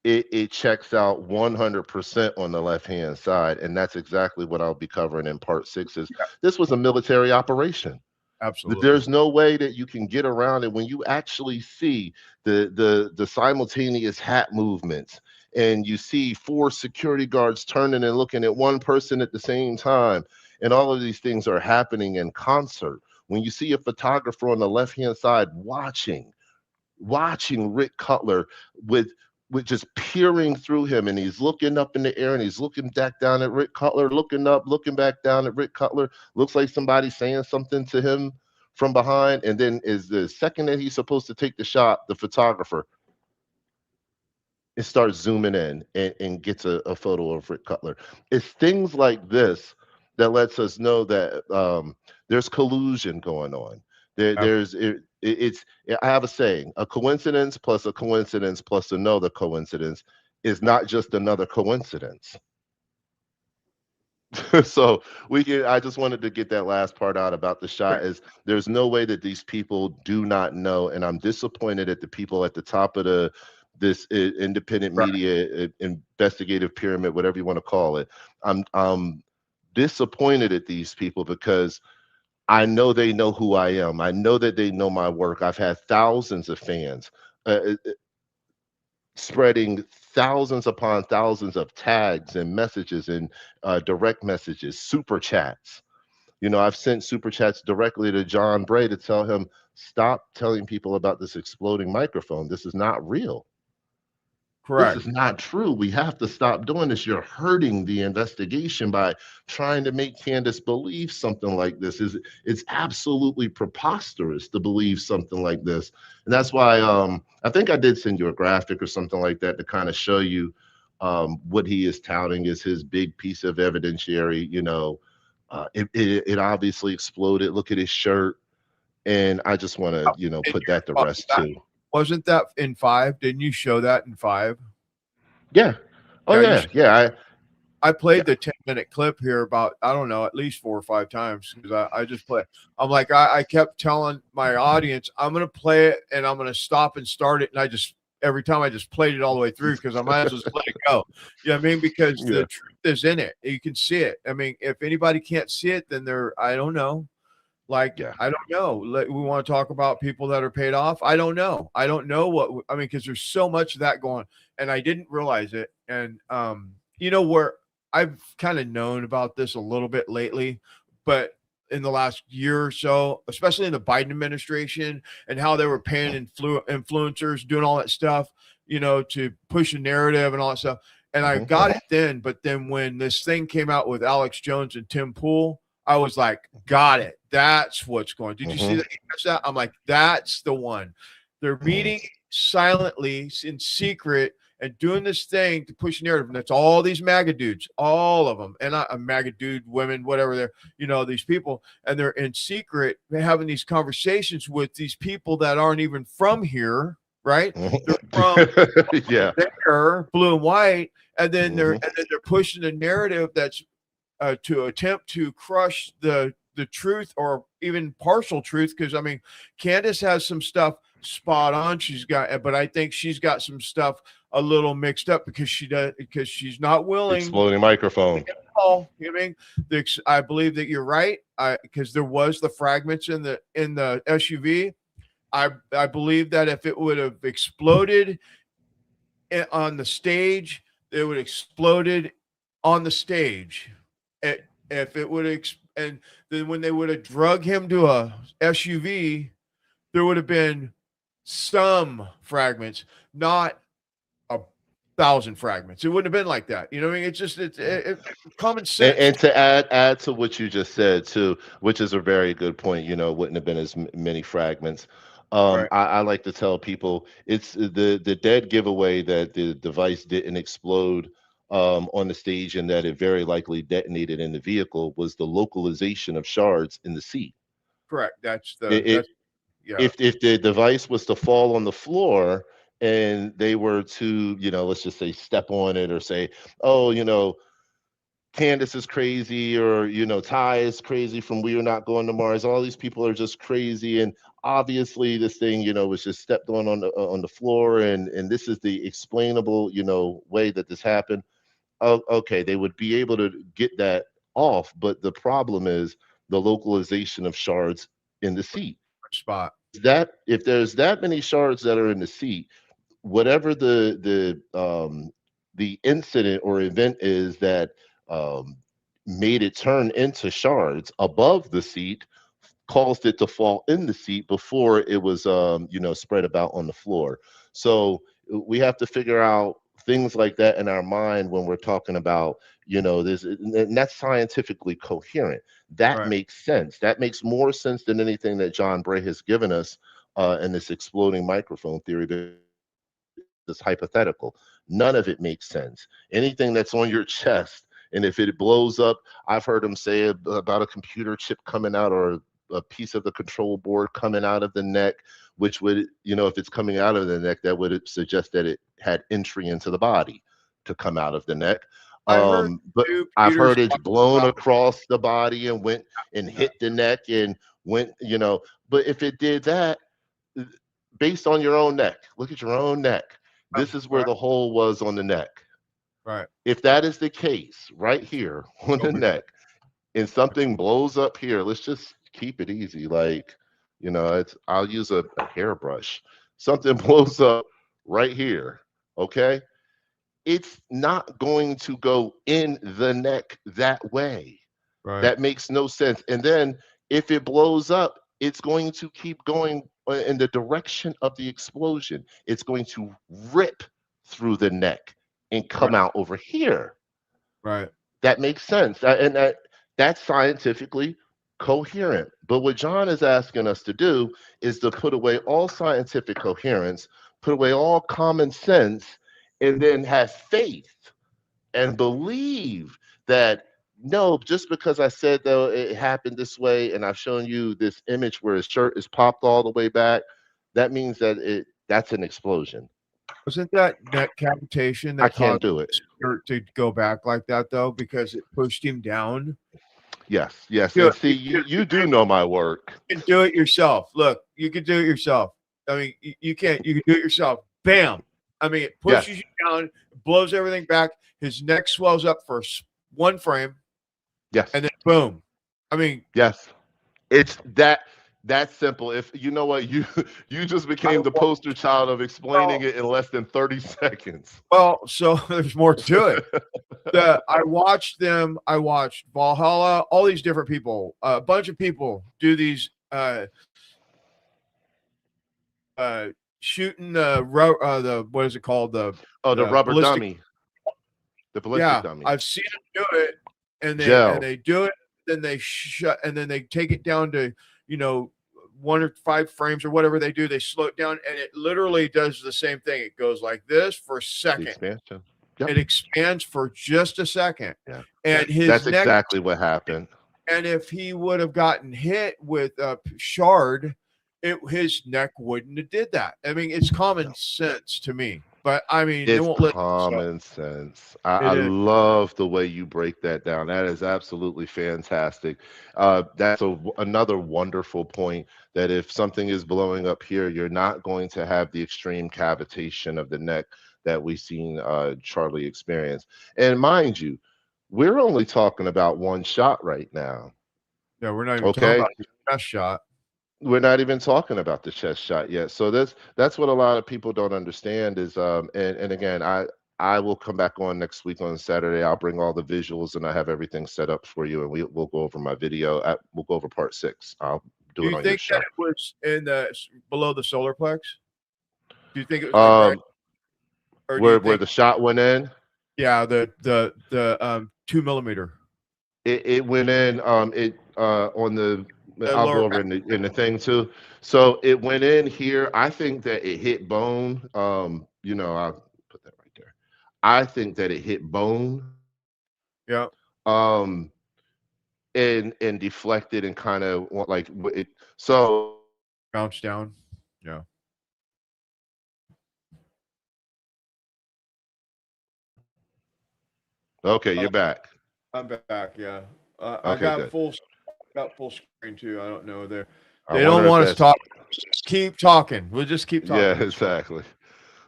it checks out 100% on the left-hand side. And that's exactly what I'll be covering in part 6 is this was a military operation. Absolutely. There's no way that you can get around it when you actually see the simultaneous hat movements, and you see 4 security guards turning and looking at one person at the same time, and all of these things are happening in concert. When you see a photographer on the left-hand side watching Rick Cutler with with just peering through him, and he's looking up in the air and he's looking back down at Rick Cutler, looking up, looking back down at Rick Cutler. Looks like somebody saying something to him from behind. And then is the second that he's supposed to take the shot, the photographer, it starts zooming in and gets a photo of Rick Cutler. It's things like this that lets us know that there's collusion going on. I have a saying: a coincidence plus another coincidence is not just another coincidence. So I just wanted to get that last part out about the shot. Is there's no way that these people do not know, and I'm disappointed at the people at the top of this independent media investigative pyramid, whatever you want to call it. I'm disappointed at these people because I know they know who I am. I know that they know my work. I've had thousands of fans spreading thousands upon thousands of tags and messages and direct messages, super chats. I've sent super chats directly to John Bray to tell him, stop telling people about this exploding microphone. This is not real. Correct. This is not true. We have to stop doing this. You're hurting the investigation by trying to make Candace believe something like this. It's absolutely preposterous to believe something like this. And that's why I think I did send you a graphic or something like that to kind of show you what he is touting as his big piece of evidentiary. It obviously exploded. Look at his shirt. And I just want to, put that to rest too. Wasn't that in 5? Didn't you show that in 5? Yeah. Oh yeah. I played the 10-minute clip here about, I don't know, at least 4 or 5 times because I just play. I'm like, I kept telling my audience, I'm going to play it and I'm going to stop and start it. And every time I just played it all the way through because I might as well just let it go. You know what I mean? Because the truth is in it. You can see it. I mean, if anybody can't see it, then I don't know. I don't know. We want to talk about people that are paid off. I don't know. I don't know because there's so much of that going, and I didn't realize it. And where I've kind of known about this a little bit lately, but in the last year or so, especially in the Biden administration and how they were paying influencers, doing all that stuff, to push a narrative and all that stuff. And I got it then, but then when this thing came out with Alex Jones and Tim Pool, I was like, got it. That's what's going. Did you see that? I'm like, that's the one. They're meeting silently in secret and doing this thing to push narrative. And that's all these MAGA dudes, all of them. And MAGA dude, women, whatever they're, these people. And they're in secret having these conversations with these people that aren't even from here, right? They're from there, blue and white. And then they're pushing a narrative that's to attempt to crush the truth or even partial truth. Because Candace has some stuff spot on. But I think she's got some stuff a little mixed up because she's not willing. Exploding microphone. You know what I mean? I believe that you're right. Because there was the fragments in the SUV. I believe that if it would have exploded on the stage, it would have exploded on the stage. If it would and then when they would have drug him to a SUV, there would have been some fragments, not 1,000 fragments. It wouldn't have been like that. You know what I mean? It's just it's common sense. And to add to what you just said too, which is a very good point. Wouldn't have been as many fragments. Right. I like to tell people it's the dead giveaway that the device didn't explode on the stage and that it very likely detonated in the vehicle was the localization of shards in the seat. Correct. If the device was to fall on the floor and they were to, let's just say step on it or say, oh, Candace is crazy or, Ty is crazy from We Are Not Going to Mars. All these people are just crazy. And obviously this thing, was just stepped on the floor. And this is the explainable, way that this happened. Okay, they would be able to get that off, but the problem is the localization of shards in the seat spot. That if there's that many shards that are in the seat, whatever the incident or event is that made it turn into shards above the seat, caused it to fall in the seat before it was spread about on the floor. So We have to figure out things like that in our mind when we're talking about, this, and that's scientifically coherent. That Right. makes sense. That makes more sense than anything that John Bray has given us in this exploding microphone theory. This hypothetical. None of it makes sense. Anything that's on your chest, and if it blows up, I've heard him say about a computer chip coming out or a piece of the control board coming out of the neck, which would, if it's coming out of the neck, that would suggest that it had entry into the body to come out of the neck. But I've heard it's blown across the body and went and hit the neck and went, but if it did that, based on your own neck, look at your own neck. This is where the hole was on the neck. Right. If that is the case, right here on the neck, and something blows up here, let's just keep it easy. Like, I'll use a hairbrush. Something blows up right here, okay? It's not going to go in the neck that way. Right. That makes no sense. And then if it blows up, it's going to keep going in the direction of the explosion. It's going to rip through the neck and come out over here. Right. That makes sense. And that's scientifically coherent. But what John is asking us to do is to put away all scientific coherence, put away all common sense, and then have faith and believe that, no, just because I said though it happened this way and I've shown you this image where his shirt is popped all the way back, that means that that's an explosion. Wasn't that neck cavitation that I can't caused do it. his shirt to go back like that though, because it pushed him down? Yes. Yeah, And see, you do know my work. You can do it yourself. Look, you can do it yourself. I mean, you can do it yourself. Bam. I mean, it pushes you down, blows everything back. His neck swells up for one frame. Yes. And then boom. I mean, yes. It's that simple. If you know what, you just became the poster child of explaining it in less than 30 seconds. Well, so there's more to it. I watched Valhalla, all these different people, a bunch of people do these shooting the what is it called? The rubber ballistic dummy. The ballistic dummy. I've seen them do it, and they do it, then they shut, and then they take it down to 1 or 5 frames or whatever they do. They slow it down, and it literally does the same thing. It goes like this for a second. Expansion. Yep. It expands for just a second. Yeah. And that's neck, exactly what happened. And if he would have gotten hit with a shard, his neck wouldn't have did that. I mean, it's common sense to me. But I mean, it's common sense. I love the way you break that down. That is absolutely fantastic. That's another wonderful point, that if something is blowing up here, you're not going to have the extreme cavitation of the neck that we've seen Charlie experience. And mind you, we're only talking about one shot right now. Yeah, we're not even talking about the chest shot. We're not even talking about the chest shot yet. So that's what a lot of people don't understand is and again, I will come back on next week on Saturday. I'll bring all the visuals and I have everything set up for you, and we'll go over my video. We'll go over part 6. I'll do it on your show. Do you think that it was below the solar plex? Do you think it was where the shot went in? Yeah, the 2 millimeter. It went in on the I'll go over in the thing too. So it went in here. I think that it hit bone. I'll put that right there. I think that it hit bone. Yeah. And deflected and kind of like it. So bounced down. Yeah. Okay, you're back. I'm back. Yeah. I Okay, got good. full screen too. I don't know. They don't want us to talk. Just keep talking. We'll just keep talking. Yeah, exactly.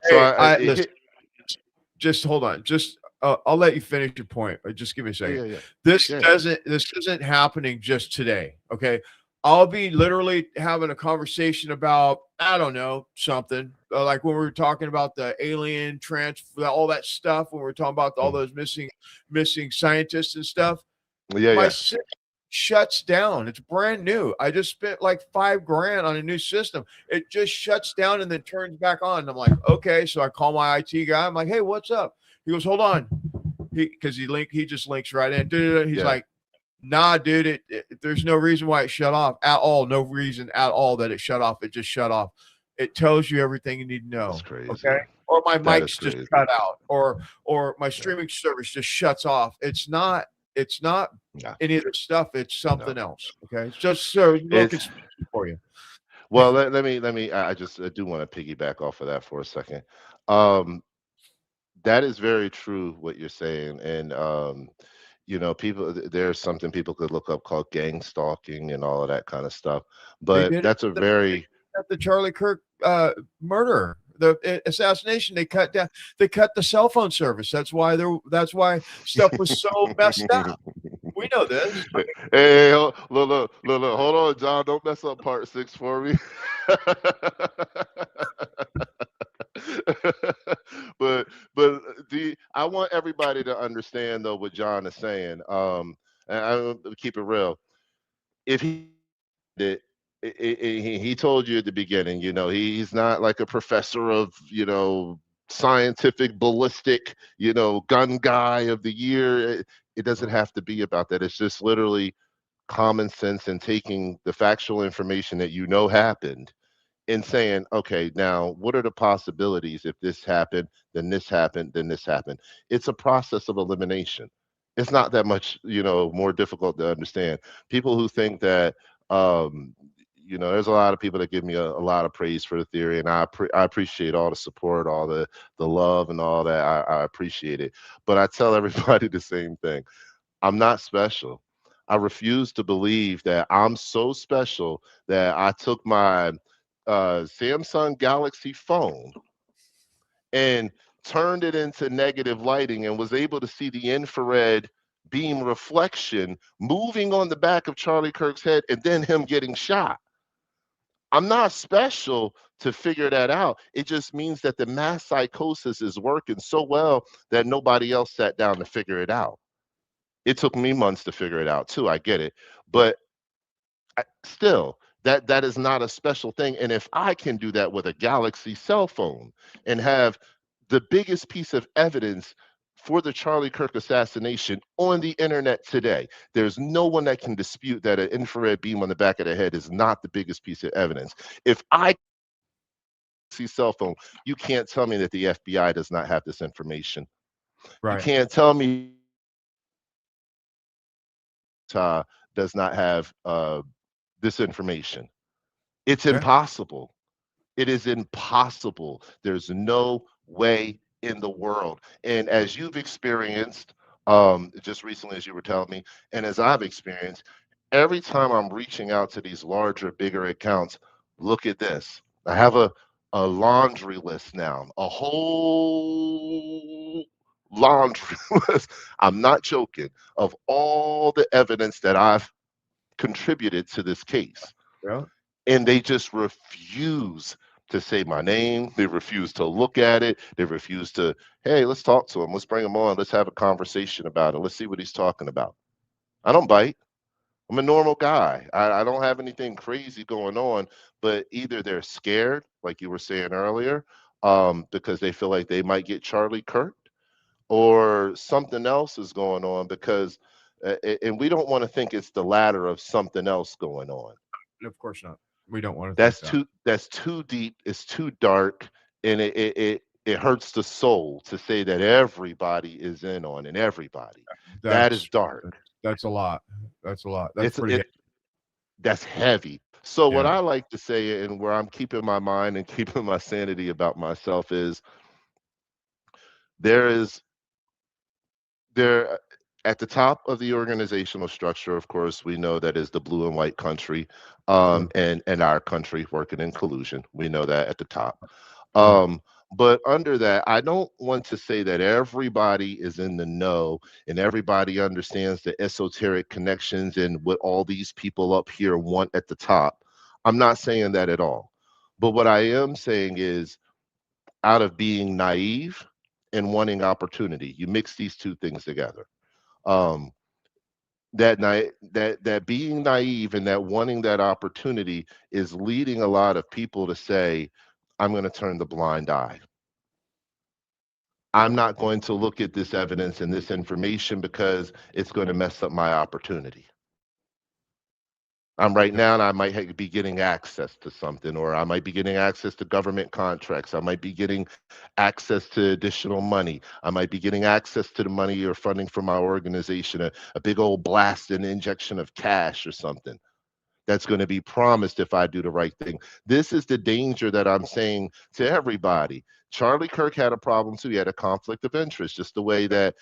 Hey, listen, just hold on. Just I'll let you finish your point. But just give me a second. Yeah. This isn't happening just today. Okay. I'll be literally having a conversation about, I don't know, something like when we were talking about the alien all that stuff, when we were talking about all those missing scientists and stuff. My sister, shuts down. It's brand new. I just spent like $5,000 on a new system. It just shuts down and then turns back on. And I'm like, okay. So I call my IT guy. I'm like, hey, what's up? He goes, hold on. He just links right in. He's like, nah, dude, there's no reason why it shut off at all. No reason at all that it shut off. It just shut off. It tells you everything you need to know. That's crazy. Okay. Or my That mic's is just crazy. cut out, or my streaming service just shuts off. It's not any of the stuff. It's something else. Okay. It's just so look, it's for you. Well, let me. I do want to piggyback off of that for a second. That is very true what you're saying, and people. There's something people could look up called gang stalking and all of that kind of stuff. They But did that's a very the Charlie Kirk murder, the assassination. They cut the cell phone service. That's why stuff was so messed up. We know this. Hey, look, hold on, John. Don't mess up part 6 for me. but I want everybody to understand though what John is saying. And I keep it real. If he did, he told you at the beginning, he's not like a professor of, scientific ballistic, gun guy of the year. It doesn't have to be about that. It's just literally common sense and taking the factual information that happened and saying, okay, now what are the possibilities? If this happened, then this happened, then this happened. It's a process of elimination. It's not that much, more difficult to understand. People who think that, there's a lot of people that give me a lot of praise for the theory, and I appreciate all the support, all the love and all that. I appreciate it. But I tell everybody the same thing. I'm not special. I refuse to believe that I'm so special that I took my Samsung Galaxy phone and turned it into negative lighting and was able to see the infrared beam reflection moving on the back of Charlie Kirk's head and then him getting shot. I'm not special to figure that out. It just means that the mass psychosis is working so well that nobody else sat down to figure it out. It took me months to figure it out too. I get it. But still, that is not a special thing. And if I can do that with a Galaxy cell phone and have the biggest piece of evidence for the Charlie Kirk assassination on the internet today, there's no one that can dispute that an infrared beam on the back of the head is not the biggest piece of evidence. If I see cell phone, you can't tell me that the FBI does not have this information. Right. You can't tell me does not have this information. It's impossible. It is impossible. There's no way in the world. And as you've experienced, just recently, as you were telling me, and as I've experienced, every time I'm reaching out to these larger, bigger accounts, look at this. I have a laundry list now, a whole laundry list. I'm not joking, of all the evidence that I've contributed to this case. Yeah. And they just refuse to say my name. They refuse to look at it. They refuse to, hey, let's talk to him. Let's bring him on. Let's have a conversation about it. Let's see what he's talking about. I don't bite. I'm a normal guy. I don't have anything crazy going on, but either they're scared, like you were saying earlier, because they feel like they might get Charlie Kirk, or something else is going on because, and we don't want to think it's the latter of something else going on. Of course not. We don't want to. That's too deep. It's too dark, and it hurts the soul to say that everybody is in on it. Everybody. That is dark. That's a lot. That's a lot. That's pretty. That's heavy. So what I like to say, and where I'm keeping my mind and keeping my sanity about myself, is there at the top of the organizational structure, of course, we know that is the blue and white country, and our country working in collusion. We know that at the top. But under that, I don't want to say that everybody is in the know and everybody understands the esoteric connections and what all these people up here want at the top. I'm not saying that at all. But what I am saying is, out of being naive and wanting opportunity, you mix these two things together. that being naive and that wanting that opportunity is leading a lot of people to say, I'm going to turn the blind eye. I'm not going to look at this evidence and this information because it's going to mess up my opportunity. I'm right now, and I might be getting access to something, or I might be getting access to government contracts. I might be getting access to additional money. I might be getting access to the money or funding from my organization, a big old blast, an injection of cash or something that's going to be promised if I do the right thing. This is the danger that I'm saying to everybody. Charlie Kirk had a problem too. He had a conflict of interest, just the way that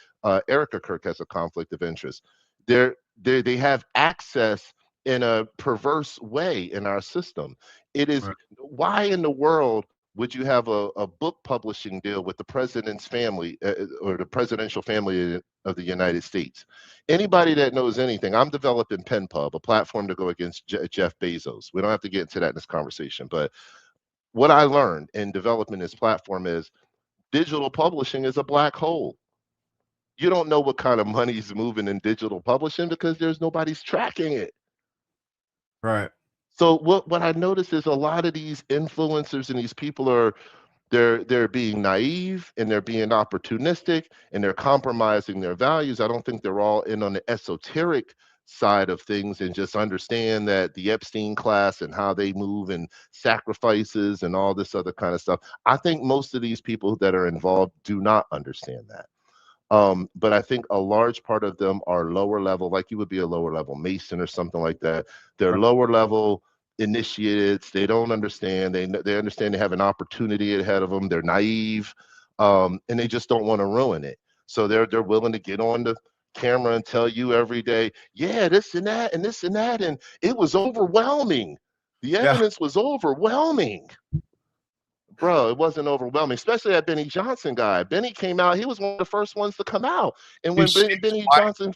Erica Kirk has a conflict of interest. They have access in a perverse way in our system. It is why in the world would you have a book publishing deal with the president's family or the presidential family of the United States? Anybody that knows anything, I'm developing PenPub, a platform to go against Jeff Bezos. We don't have to get into that in this conversation, but what I learned in developing this platform is digital publishing is a black hole. You don't know what kind of money is moving in digital publishing because there's nobody's tracking it. Right. So what I notice is a lot of these influencers and these people are they're being naive and they're being opportunistic and they're compromising their values. I don't think they're all in on the esoteric side of things and just understand that the Epstein class and how they move and sacrifices and all this other kind of stuff. I think most of these people that are involved do not understand that. But I think a large part of them are lower level, like you would be a lower level Mason or something like that. They're lower level initiates. They don't understand. They understand they have an opportunity ahead of them. They're naive, and they just don't want to ruin it. So they're willing to get on the camera and tell you every day, yeah, this and that and this and that, and it was overwhelming. The evidence was overwhelming. Bro, it wasn't overwhelming, especially that Benny Johnson guy. Benny came out, he was one of the first ones to come out. And when Benny Johnson.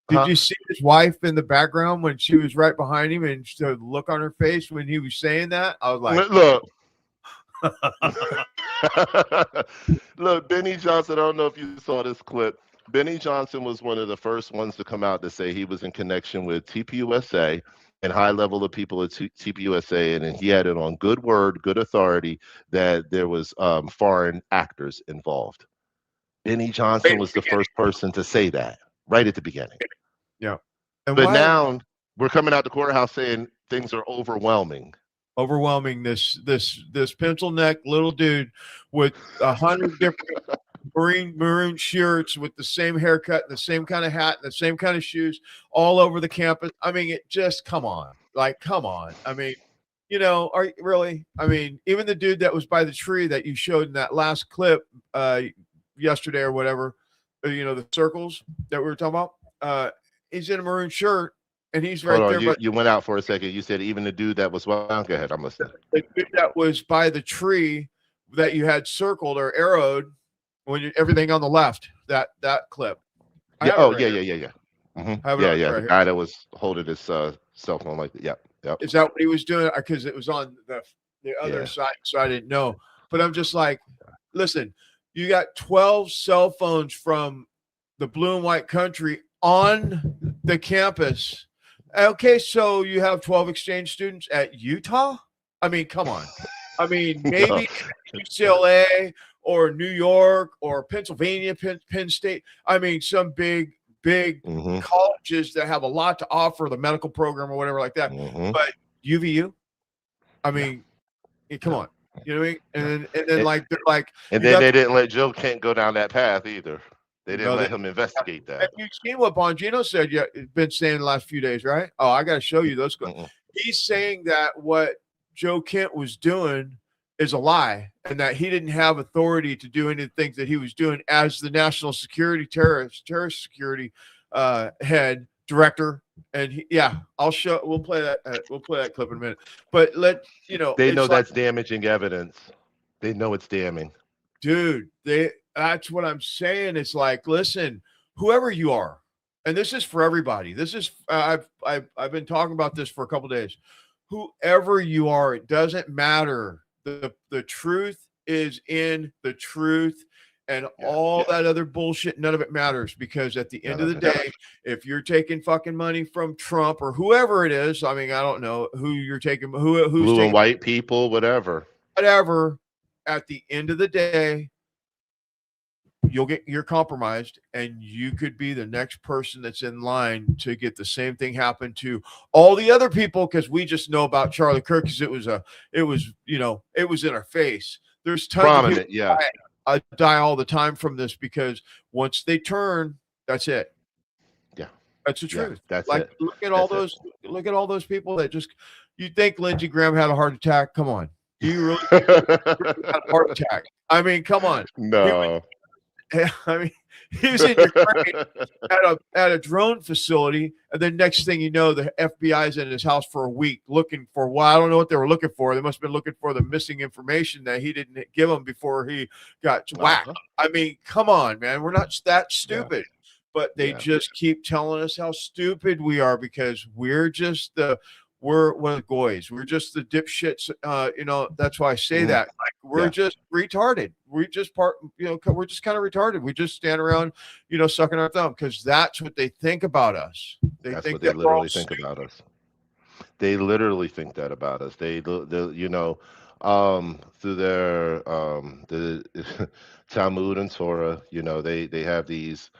Did you see his wife in the background when she was right behind him and the look on her face when he was saying that? I was like, Look, Benny Johnson, I don't know if you saw this clip. Benny Johnson was one of the first ones to come out to say he was in connection with TPUSA and high level of people at TPUSA, and he had it on good word, good authority that there was foreign actors involved. Benny Johnson was the first person to say that right at the beginning. Yeah. But now we're coming out the courthouse saying things are overwhelming. Overwhelming. This pencil neck little dude with 100 different maroon shirts with the same haircut and the same kind of hat and the same kind of shoes all over the campus. I mean, it just come on. I mean, are you really? I mean, even the dude that was by the tree that you showed in that last clip yesterday or whatever, the circles that we were talking about, he's in a maroon shirt and he's right there. But you went out for a second. You said even the dude that was go ahead. I'm listening. The dude that was by the tree that you had circled or arrowed when everything on the left, that clip. Yeah. Oh, yeah. Mm-hmm. The guy that was holding his cell phone like that. Yep. Is that what he was doing? Because it was on the other side, so I didn't know. But I'm just like, listen, you got 12 cell phones from the blue and white country on the campus. Okay, so you have 12 exchange students at Utah? I mean, come on. I mean, maybe UCLA or New York or Pennsylvania, Penn State. I mean, some big colleges that have a lot to offer, the medical program or whatever like that. But UVU, I mean, come on. You know what I mean? And then like they're like, and then they didn't let Joe Kent go down that path either. They didn't let him investigate that. Have you seen what Bongino said? Yeah, been saying the last few days, right? Oh, I got to show you those. He's saying that what Joe Kent was doing is a lie, and that he didn't have authority to do any of the things that he was doing as the national security terrorist security head director. And I'll show. We'll play that. We'll play that clip in a minute. But they know that's damaging evidence. They know it's damning, dude. That's what I'm saying. It's like, listen, whoever you are, and this is for everybody. This is I've been talking about this for a couple of days. Whoever you are, it doesn't matter. The truth is in the truth, And all that other bullshit, none of it matters, because at the end of the day, if you're taking fucking money from Trump or whoever it is, I mean, I don't know who you're taking, who's blue taking and white people, whatever. At the end of the day, you're compromised, and you could be the next person that's in line to get the same thing happen to all the other people, because we just know about Charlie Kirk because it was in our face. There's tons Prominent, of people die all the time from this, because once they turn, that's it. Yeah, that's the truth. That's like, it. Look at all those people that just. You think Lindsey Graham had a heart attack? Come on. Do you really think he had a heart attack? I mean, come on. No. He was in Ukraine at a drone facility, and then next thing you know, the FBI's in his house for a week looking for. Well, I don't know what they were looking for. They must have been looking for the missing information that he didn't give them before he got whacked. I mean, come on, man. We're not that stupid. But they just keep telling us how stupid we are, because we're just we're the goys. We're just the dipshits. That's why I say that. Like, we're just retarded. We're just we're just kind of retarded. We just stand around, sucking our thumb, because that's what they think about us. That's what they literally think about us. They literally think that about us. They through their the Talmud and Torah, they have these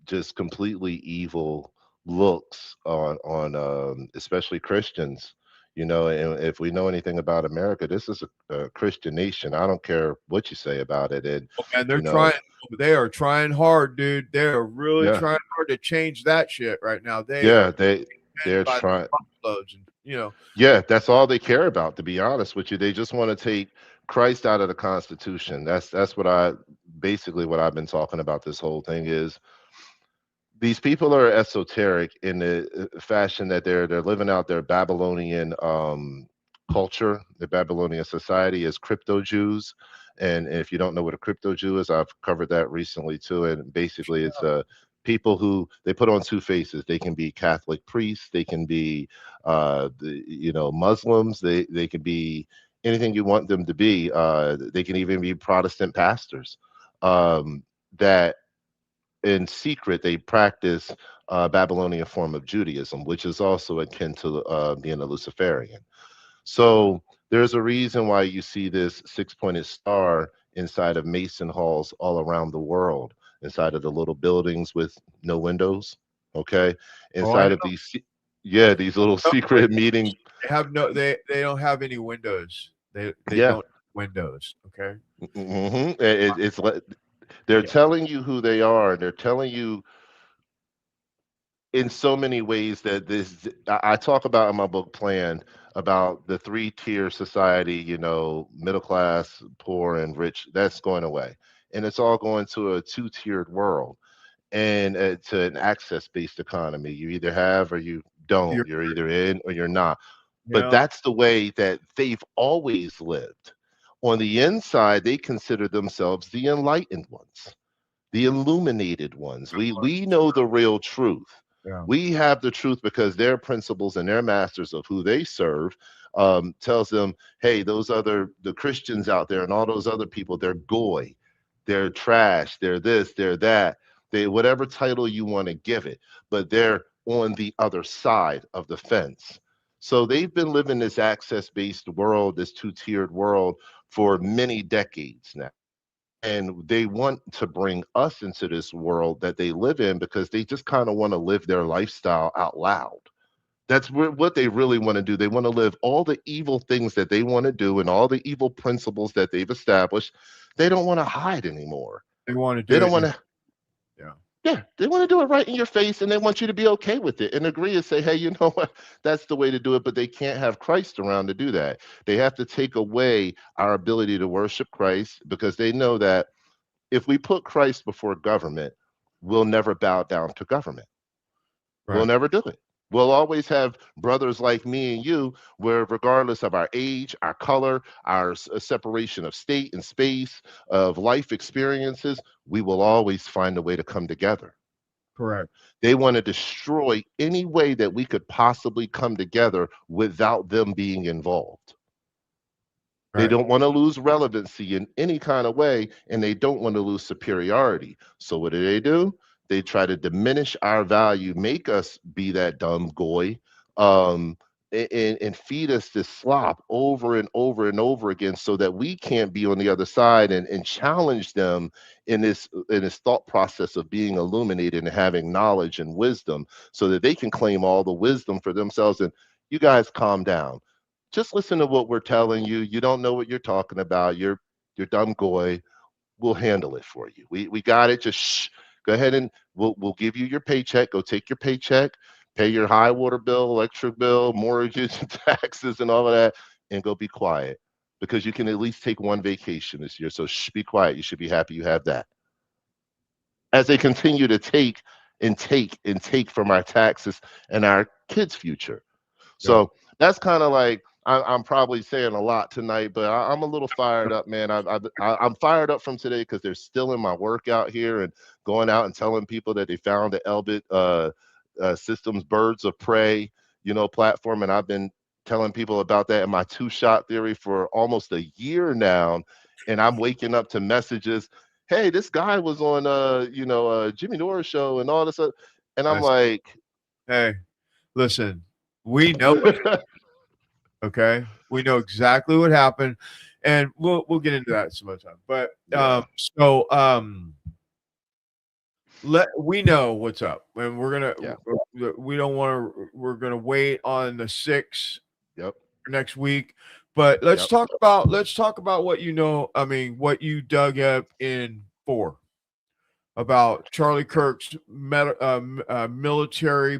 just completely evil looks on especially Christians, and if we know anything about America, this is a Christian nation. I don't care what you say about it. And they're trying. They are trying hard, dude. They are really trying hard to change that shit right now. They're trying. And, that's all they care about. To be honest with you, they just want to take Christ out of the Constitution. That's what I've been talking about. This whole thing is, these people are esoteric in the fashion that they're living out their Babylonian culture, the Babylonian society, as crypto Jews. And if you don't know what a crypto Jew is, I've covered that recently too. And basically, it's people who they put on two faces. They can be Catholic priests, they can be Muslims, they can be anything you want them to be. They can even be Protestant pastors that in secret they practice Babylonian form of Judaism, which is also akin to being a Luciferian. So there's a reason why you see this six-pointed star inside of Mason halls all around the world, inside of the little buildings with no windows. Okay, inside of these little secret meetings. They don't have any windows. They don't have windows. Okay. It's they're telling you who they are. They're telling you in so many ways that I talk about in my book Plan about the 3-tier society, middle class, poor, and rich. That's going away. And it's all going to a 2-tiered world, and to an access-based economy. You either have or you don't. You're either in or you're not. But that's the way that they've always lived. On the inside, they consider themselves the enlightened ones, the illuminated ones. We know the real truth. We have the truth because their principles and their masters of who they serve tells them, hey, the Christians out there and all those other people, they're goy, they're trash, they're this, they're that, whatever title you want to give it, but they're on the other side of the fence. So they've been living this access-based world, this 2-tiered world, for many decades now. And they want to bring us into this world that they live in because they just kind of want to live their lifestyle out loud. That's what they really want to do. They want to live all the evil things that they want to do and all the evil principles that they've established. They don't want to hide anymore. They want to do They don't want to. Yeah, they want to do it right in your face, and they want you to be okay with it and agree and say, hey, you know what? That's the way to do it, but they can't have Christ around to do that. They have to take away our ability to worship Christ because they know that if we put Christ before government, we'll never bow down to government. We'll never do it. We'll always have brothers like me and you where regardless of our age, our color, our separation of state and space, of life experiences, we will always find a way to come together. Correct. They want to destroy any way that we could possibly come together without them being involved. They Right. don't want to lose relevancy in any kind of way, and they don't want to lose superiority. So what do? They try to diminish our value, make us be that dumb goy, and feed us this slop over and over and over again, so that we can't be on the other side and challenge them in this thought process of being illuminated and having knowledge and wisdom, so that they can claim all the wisdom for themselves. And you guys calm down. Just listen to what we're telling you. You don't know what you're talking about. You're dumb goy. We'll handle it for you. We got it. Just shh. Go ahead and we'll give you your paycheck. Go take your paycheck, pay your high water bill, electric bill, mortgages, taxes, and all of that, and go be quiet, because you can at least take one vacation this year. So shh, be quiet. You should be happy you have that. As they continue to take and take and take from our taxes and our kids' future. So that's kind of like, I'm probably saying a lot tonight, but I'm a little fired up, man. I'm fired up from today because they're still in my workout here and going out and telling people that they found the Elbit Systems Birds of Prey, platform. And I've been telling people about that in my two-shot theory for almost a year now. And I'm waking up to messages. Hey, this guy was on, Jimmy Dore's show and all this stuff. And I'm like, hey, listen, we know it. Okay, we know exactly what happened, and we'll get into that some other time. But we know what's up, and we're gonna we're gonna wait on the 6th next week. But let's talk about what what you dug up in 4 about Charlie Kirk's military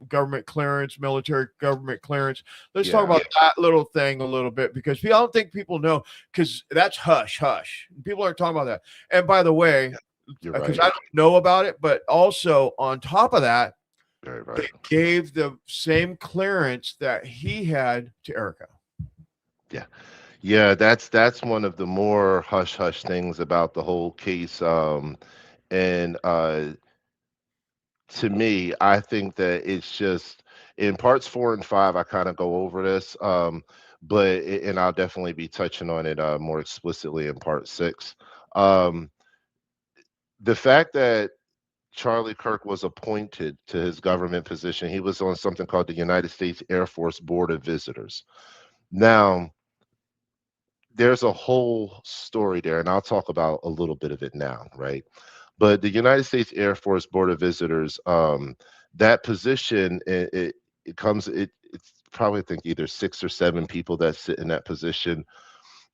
government clearance, military government clearance. Let's talk about that little thing a little bit, because I don't think people know, because that's hush. People aren't talking about that. And by the way, because I don't know about it, but also on top of that, they gave the same clearance that he had to Erica. Yeah, that's one of the more hush things about the whole case. And to me, I think that it's just in parts 4 and 5, I kind of go over this, and I'll definitely be touching on it more explicitly in part 6. The fact that Charlie Kirk was appointed to his government position, he was on something called the United States Air Force Board of Visitors. Now, there's a whole story there, and I'll talk about a little bit of it now, right? But the United States Air Force Board of Visitors, that position, it's probably, I think, either 6 or 7 people that sit in that position,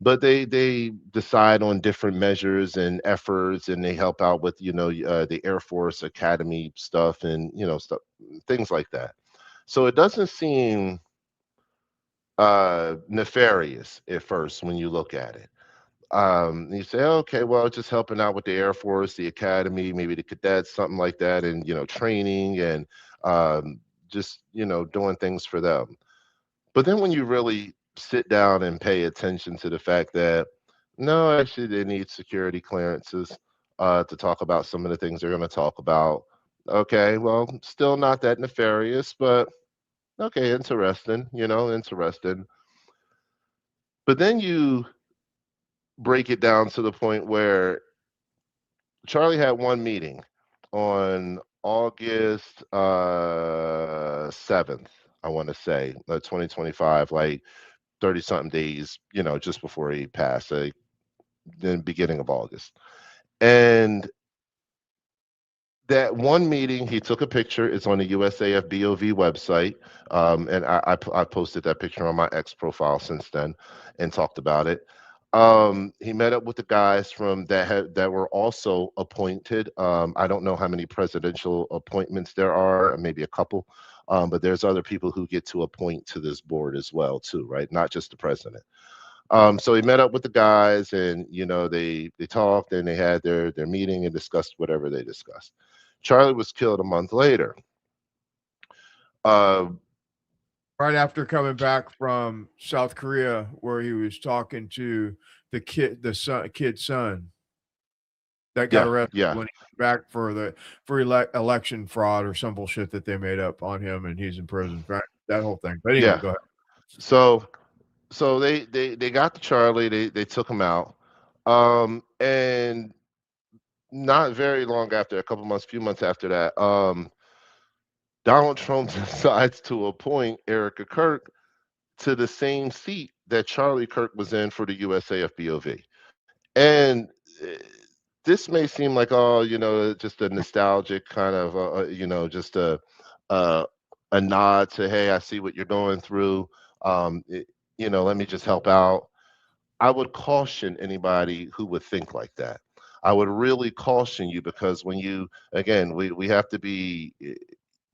but they decide on different measures and efforts, and they help out with the Air Force Academy stuff and stuff, things like that. So it doesn't seem nefarious at first when you look at it. You say, okay, well, just helping out with the Air Force, the Academy, maybe the cadets, something like that, and training and just doing things for them. But then when you really sit down and pay attention to the fact that no, actually they need security clearances to talk about some of the things they're going to talk about. Okay, well, still not that nefarious, but okay, interesting, interesting. But then you break it down to the point where Charlie had one meeting on August 7th, I want to say, 2025, like 30 something days, just before he passed, the beginning of August. And that one meeting, he took a picture. It's on the USAF BOV website. And I posted that picture on my X profile since then and talked about it. He met up with the guys from that were also appointed. I don't know how many presidential appointments there are, maybe a couple. But there's other people who get to appoint to this board as well, too, right? Not just the president. So he met up with the guys, and they talked, and they had their meeting and discussed whatever they discussed. Charlie was killed a month later. Right after coming back from South Korea, where he was talking to the kid's son that got arrested when he came back for election fraud or some bullshit that they made up on him, and he's in prison. Right? That whole thing. But anyway, go ahead. So they got to Charlie. They took him out. And not very long after, a couple months, few months after that, Donald Trump decides to appoint Erica Kirk to the same seat that Charlie Kirk was in for the USAFBOV. And this may seem like, oh, just a nostalgic kind of, just uh, a nod to, hey, I see what you're going through. Let me just help out. I would caution anybody who would think like that. I would really caution you, because when you, again, we have to be,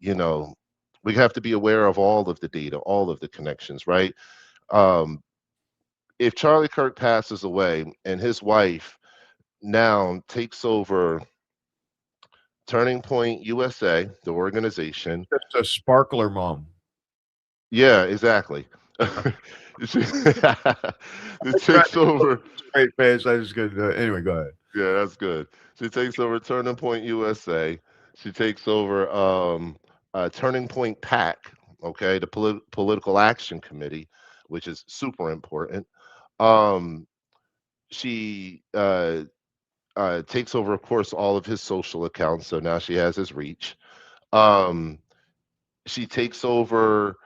we have to be aware of all of the data, all of the connections, right? If Charlie Kirk passes away and his wife now takes over Turning Point USA, the organization. Just a sparkler mom. Yeah, exactly. It takes over. Straight face. I just good. Anyway, go ahead. Yeah, that's good. She takes over Turning Point USA. She takes over Turning Point PAC, okay, the Political Action Committee, which is super important. She takes over, of course, all of his social accounts. So now she has his reach. She takes over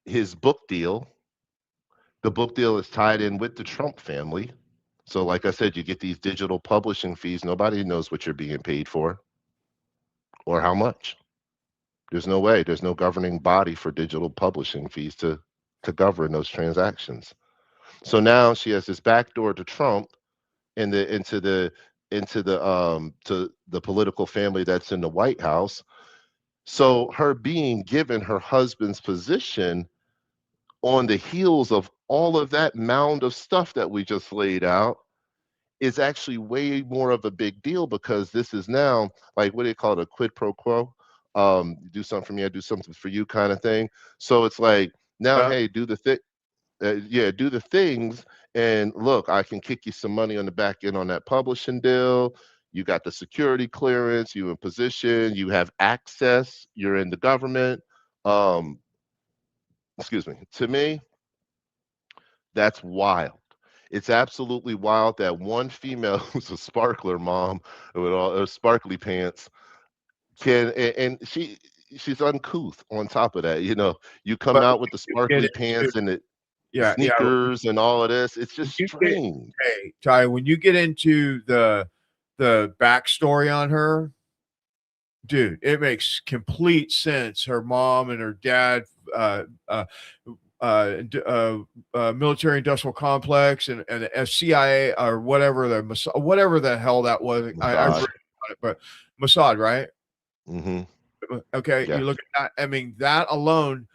his book deal. The book deal is tied in with the Trump family. So, like I said, you get these digital publishing fees. Nobody knows what you're being paid for or how much. There's no way. There's no governing body for digital publishing fees to govern those transactions. So now she has this backdoor to Trump into the to the political family that's in the White House. So her being given her husband's position on the heels of all of that mound of stuff that we just laid out is actually way more of a big deal, because this is now, like, what do you call it, a quid pro quo? You do something for me, I do something for you kind of thing. So it's like, now, hey, do the thing. Do the things, and look, I can kick you some money on the back end on that publishing deal. You got the security clearance, you in position, you have access, you're in the government. Excuse me. To me, that's wild. It's absolutely wild that one female who's a sparkler mom with all her sparkly pants can, and she's uncouth on top of that. You come out with the sparkly pants and the sneakers and all of this. It's just strange. Hey, Ty, when you get into the backstory on her, dude, it makes complete sense. Her mom and her dad, military industrial complex and the CIA or whatever the hell that was. I read about it, but Mossad, right? Mm-hmm. Okay, yeah. You look at that. I mean, that alone.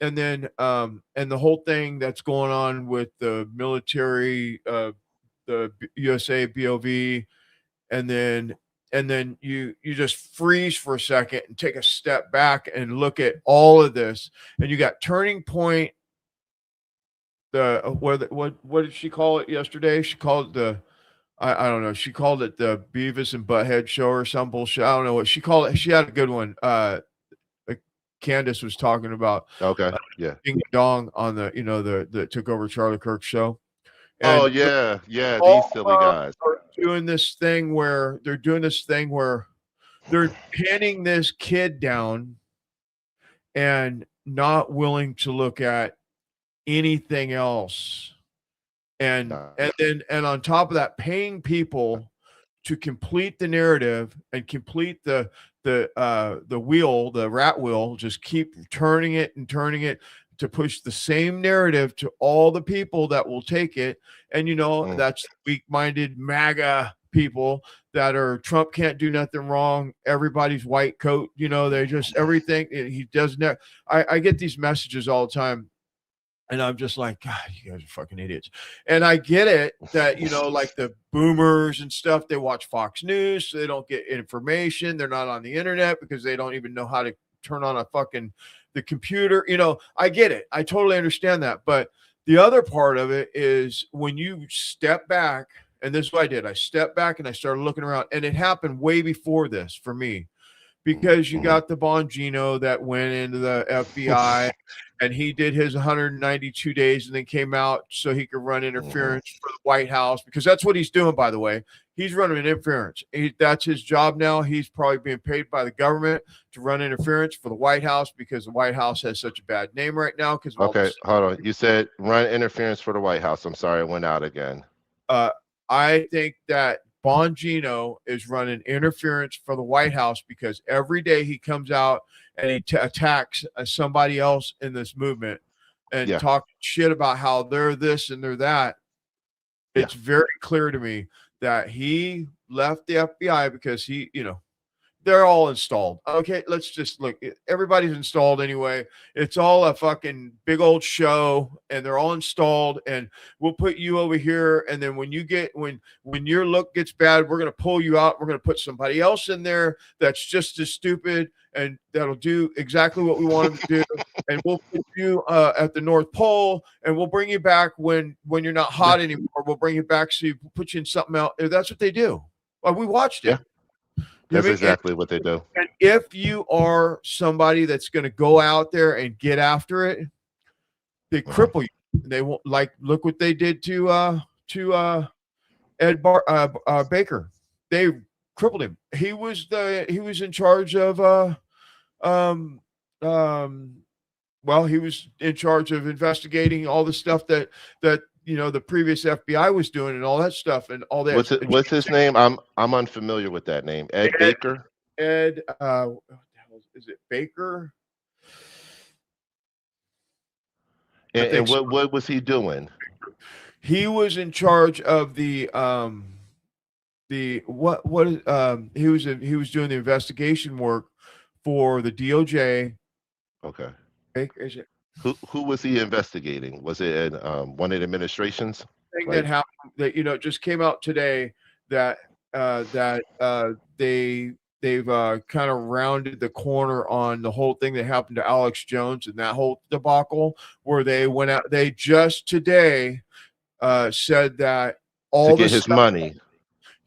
And then and the whole thing that's going on with the military, the USA BOV, and then you just freeze for a second and take a step back and look at all of this. And you got Turning Point. What did she call it yesterday? She called it the I don't know. She called it the Beavis and Butthead show or some bullshit. I don't know what she called it. She had a good one. Candace was talking about Ding Dong on the took over Charlie Kirk's show. And yeah, these silly guys are doing this thing where they're pinning this kid down and not willing to look at anything else, and on top of that, paying people to complete the narrative and complete the wheel, the rat wheel, just keep turning it to push the same narrative to all the people that will take it. And that's weak-minded MAGA people that are Trump can't do nothing wrong, everybody's white coat, they just everything he does. I get these messages all the time. And I'm just like, God, you guys are fucking idiots. And I get it that, like the boomers and stuff, they watch Fox News, so they don't get information. They're not on the internet because they don't even know how to turn on the computer. I get it. I totally understand that. But the other part of it is when you step back, and this is what I did. I stepped back and I started looking around, and it happened way before this for me, because you got the Bongino that went into the FBI and he did his 192 days and then came out so he could run interference for the White House, because that's what he's doing, by the way. He's running interference. That's his job now. He's probably being paid by the government to run interference for the White House because the White House has such a bad name right now. Because Okay, hold on. You said run interference for the White House. I'm sorry, it went out again. I think that Bongino is running interference for the White House because every day he comes out and he attacks somebody else in this movement and talking shit about how they're this and they're that. It's very clear to me that he left the FBI because he, they're all installed. Okay, let's just look. Everybody's installed anyway. It's all a fucking big old show, and they're all installed. And we'll put you over here, and then when your look gets bad, we're gonna pull you out. We're gonna put somebody else in there that's just as stupid, and that'll do exactly what we want them to do. And we'll put you at the North Pole, and we'll bring you back when you're not hot anymore. We'll bring you back so you put you in something else. That's what they do. We watched it. That's exactly what they do. And if you are somebody that's going to go out there and get after it, they cripple you. They won't look what they did to Ed Baker. They crippled him. He was in charge of he was in charge of investigating all the stuff that the previous FBI was doing and all that stuff and all that. What's his name? I'm unfamiliar with that name. Ed Baker. Ed, what the hell is it? Baker. And what was he doing? He was in charge of he was doing the investigation work for the DOJ. Okay. Is it? Who was he investigating? Was it in one of the administrations? Thing that happened that just came out today that they've kind of rounded the corner on the whole thing that happened to Alex Jones and that whole debacle where they went out. They just today said that all to get his money.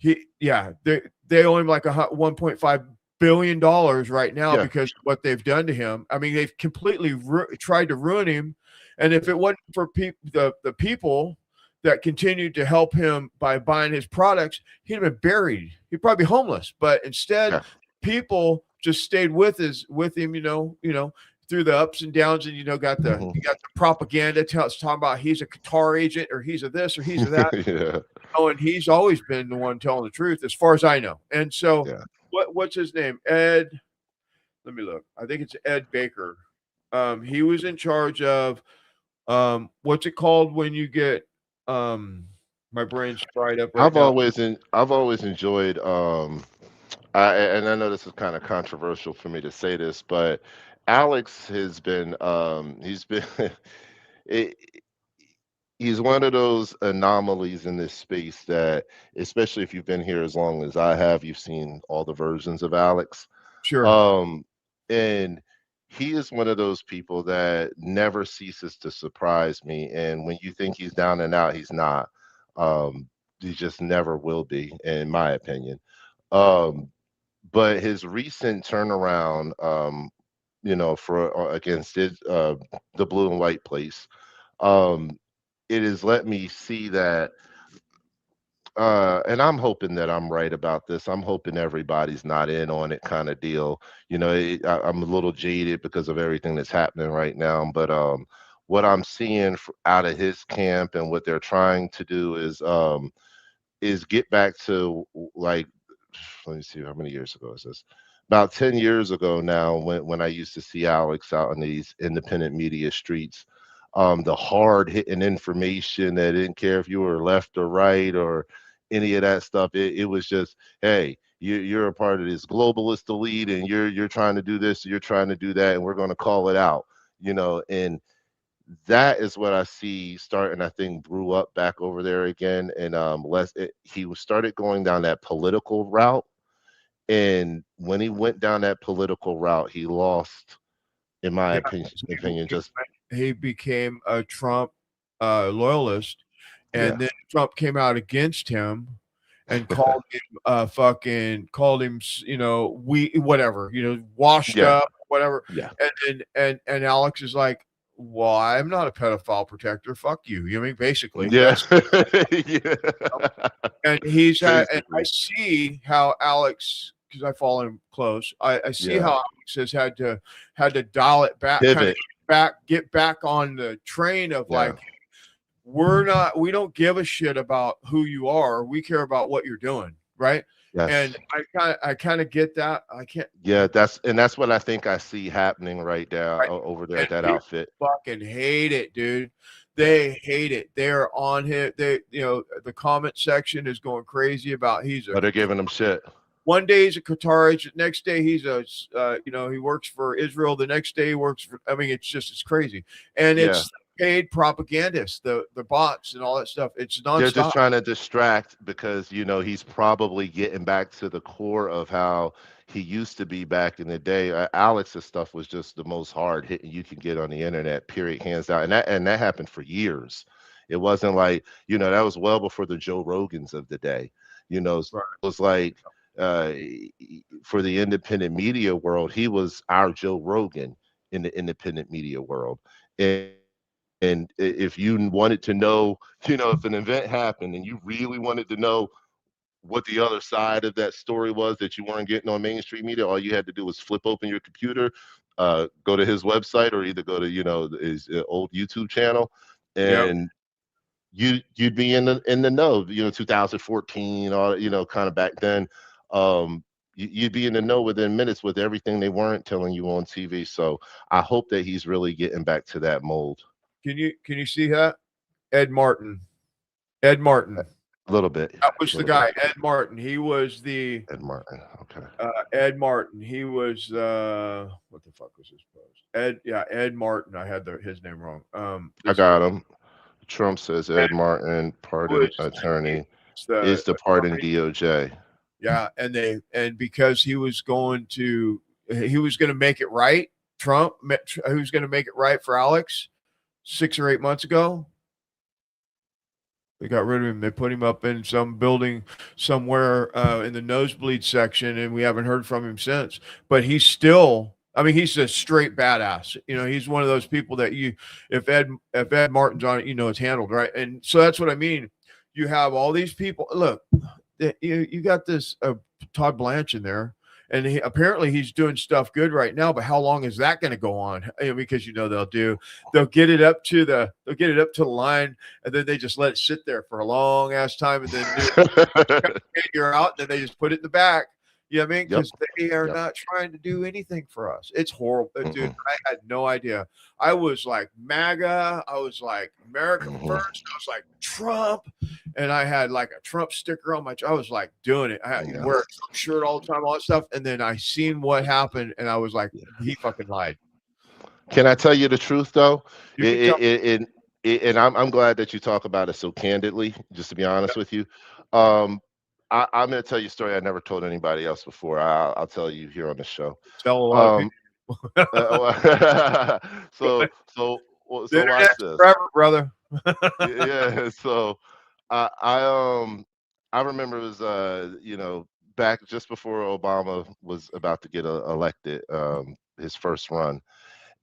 They owe him like $1.5 billion right now because of what they've done to him. I mean, they've completely tried to ruin him. And if it wasn't for the people that continued to help him by buying his products, he'd have been buried. He'd probably be homeless. But instead, people just stayed with him, through the ups and downs, and you got the propaganda talking about he's a Qatar agent or he's a this or he's a that. And he's always been the one telling the truth, as far as I know. And so. What's his name? Ed. Let me look. I think it's Ed Baker. He was in charge of what's it called when you get my brain's fried up. I've always enjoyed and I know this is kind of controversial for me to say this, but Alex has been he's one of those anomalies in this space that, especially if you've been here as long as I have, you've seen all the versions of Alex. Sure. And he is one of those people that never ceases to surprise me. And when you think he's down and out, he's not. He just never will be, in my opinion. But his recent turnaround, against the blue and white place, it has let me see that, and I'm hoping that I'm right about this. I'm hoping everybody's not in on it kind of deal. I'm a little jaded because of everything that's happening right now. But what I'm seeing out of his camp and what they're trying to do is get back to, let me see, how many years ago is this? About 10 years ago now, when I used to see Alex out in these independent media streets. The hard hitting information that didn't care if you were left or right or any of that stuff. It was just, hey, you're a part of this globalist elite and you're trying to do this, you're trying to do that, and we're going to call it out, and that is what I see starting, I think, brew up back over there again. And he started going down that political route. And when he went down that political route, he lost, in my opinion, just he became a Trump loyalist, and then Trump came out against him, and called him whatever, washed Yeah. up, whatever. Yeah. And Alex is like, well, I'm not a pedophile protector. Fuck you. You know what I mean? Basically, Yeah. yeah. And and I Basically. see how Alex, because I follow him close, I see Yeah. how Alex has had to dial it back, kind of Pivot. get back on the train of Yeah. like, we don't give a shit about who you are. We care about what you're doing, right? Yes. And I kind of get that. I can't. Yeah, that's what I think I see happening right now over there at that People outfit. fucking hate it, dude. They hate it. They're on him. The comment section is going crazy about But they're giving them shit. One day he's a Qatarite, the next day he's he works for Israel. The next day he works for. I mean, it's crazy, and it's paid propagandists, the bots and all that stuff. It's nonstop. They're just trying to distract because he's probably getting back to the core of how he used to be back in the day. Alex's stuff was just the most hard hitting you can get on the internet. Period, hands down, and that happened for years. It wasn't like that was well before the Joe Rogans of the day. It was like. For the independent media world, he was our Joe Rogan in the independent media world. And if you wanted to know, if an event happened and you really wanted to know what the other side of that story was that you weren't getting on mainstream media, all you had to do was flip open your computer, go to his website, or either go to his old YouTube channel, and you'd be in the know. 2014, or kind of back then. You'd be in the know within minutes with everything they weren't telling you on TV. So I hope that he's really getting back to that mold. Can you see that? Ed Martin. A little bit. That was the guy, Ed Martin. He was the Ed Martin. Okay. Ed Martin. He was what the fuck was his post? Ed Martin. I had his name wrong. I got him. Trump says Ed Martin, pardon attorney, is the pardon DOJ. Yeah, and because he was going to make it right, Trump, he was going to make it right for Alex 6 or 8 months ago. They got rid of him. They put him up in some building somewhere in the nosebleed section, and we haven't heard from him since. But he's still, he's a straight badass. He's one of those people that if Ed Martin's on it, it's handled, right? And so that's what I mean. You have all these people. Look, you got this Todd Blanche in there, and apparently he's doing stuff good right now. But how long is that going to go on? Because they'll get it up to the line, and then they just let it sit there for a long ass time, and then you're out, and then they just put it in the back. You know what I mean? Because they are not trying to do anything for us. It's horrible. Dude, I had no idea. I was like MAGA. I was like America First. I was like Trump. And I had like a Trump sticker on I was like doing it. I had to wear a Trump shirt all the time, all that stuff. And then I seen what happened, and I was like, he fucking lied. Can I tell you the truth, though? And I'm glad that you talk about it so candidly, just to be honest with you. I'm going to tell you a story I never told anybody else before. I'll tell you here on the show. Tell a lot of people. So watch this. Forever, brother. Yeah. So I remember it was back just before Obama was about to get elected, his first run.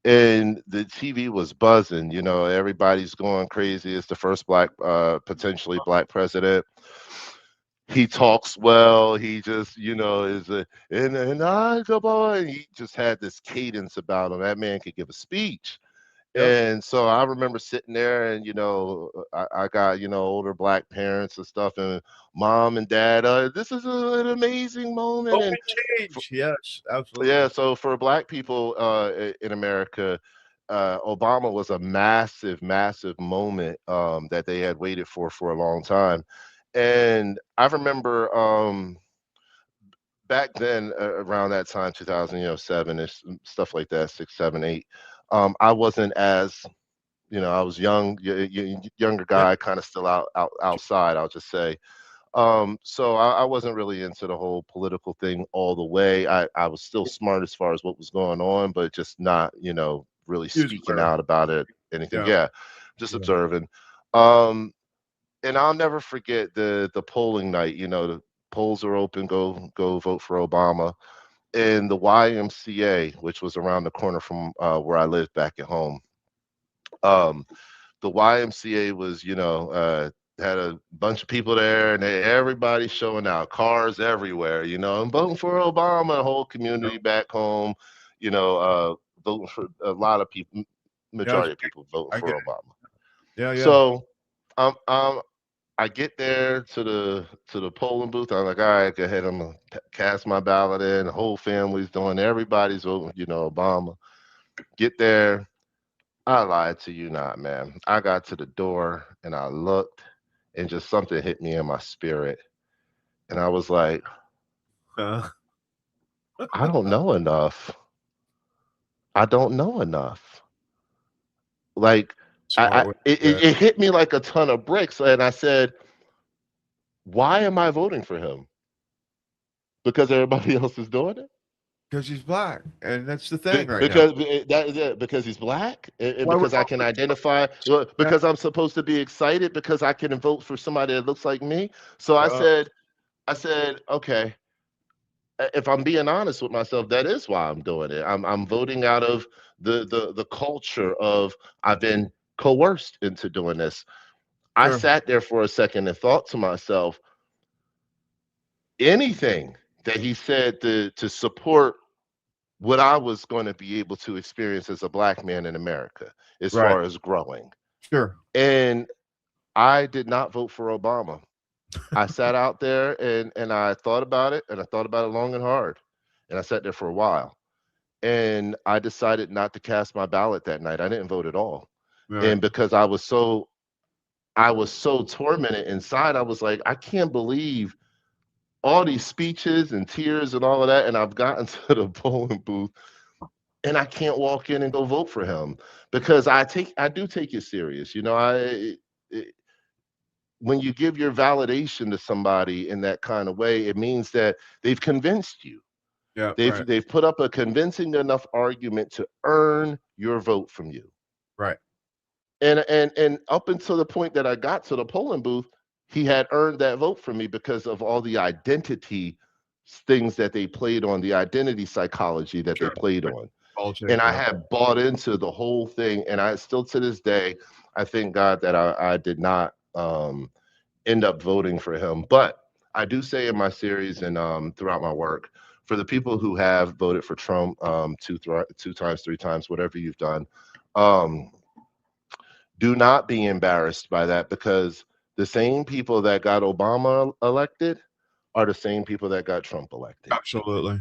And the TV was buzzing, everybody's going crazy. It's the first potentially black president. He talks well. He just, is and he just had this cadence about him. That man could give a speech. And so I remember sitting there, and I got older black parents and stuff, and mom and dad. This is an amazing moment. And change, yes, absolutely. Yeah. So for black people in America, Obama was a massive, massive moment that they had waited for a long time. And I remember back then, around that time, 2007-ish, stuff like that, 6, 7, 8. I wasn't as, I was younger guy, kind of still outside, I'll just say. So I wasn't really into the whole political thing all the way. I was still smart as far as what was going on, but just not, really speaking out about it, anything. Yeah, just observing. and I'll never forget the polling night. The polls are open. Go vote for Obama. And the YMCA, which was around the corner from where I lived back at home, the YMCA was, had a bunch of people there, and everybody showing out, cars everywhere, and voting for Obama. The whole community back home, voting for a lot of people. Majority of people voting for Obama. Yeah. So, I get there to the polling booth. I'm like, all right, go ahead. I'm gonna cast my ballot in. The whole family's doing. Everybody's voting. Obama. Get there. I lied to you not, man. I got to the door and I looked, and just something hit me in my spirit, and I was like, I don't know enough. I don't know enough. Like, it hit me like a ton of bricks, and I said, why am I voting for him? Because everybody else is doing it? Because he's black, and that's the thing Because he's black, and because I can identify, because I'm supposed to be excited because I can vote for somebody that looks like me. So I said, okay, if I'm being honest with myself, that is why I'm doing it. I'm voting out of the culture of I've been coerced into doing this. I sat there for a second and thought to myself, anything that he said to support what I was going to be able to experience as a black man in America, as far as growing. Sure. And I did not vote for Obama. I sat out there and I thought about it, and I thought about it long and hard. And I sat there for a while. And I decided not to cast my ballot that night. I didn't vote at all. Right. And because I was so tormented inside, I was like, I can't believe all these speeches and tears and all of that, and I've gotten to the polling booth and I can't walk in and go vote for him, because I do take it serious. When you give your validation to somebody in that kind of way, it means that they've convinced you. Yeah, they've put up a convincing enough argument to earn your vote from you. Right. And up until the point that I got to the polling booth, he had earned that vote from me because of all the identity things that they played on, the identity psychology that they played on. And I had bought into the whole thing. And I still, to this day, I thank God that I did not end up voting for him. But I do say in my series and throughout my work, for the people who have voted for Trump 2 times, 3 times, whatever you've done, do not be embarrassed by that, because the same people that got Obama elected are the same people that got Trump elected. Absolutely.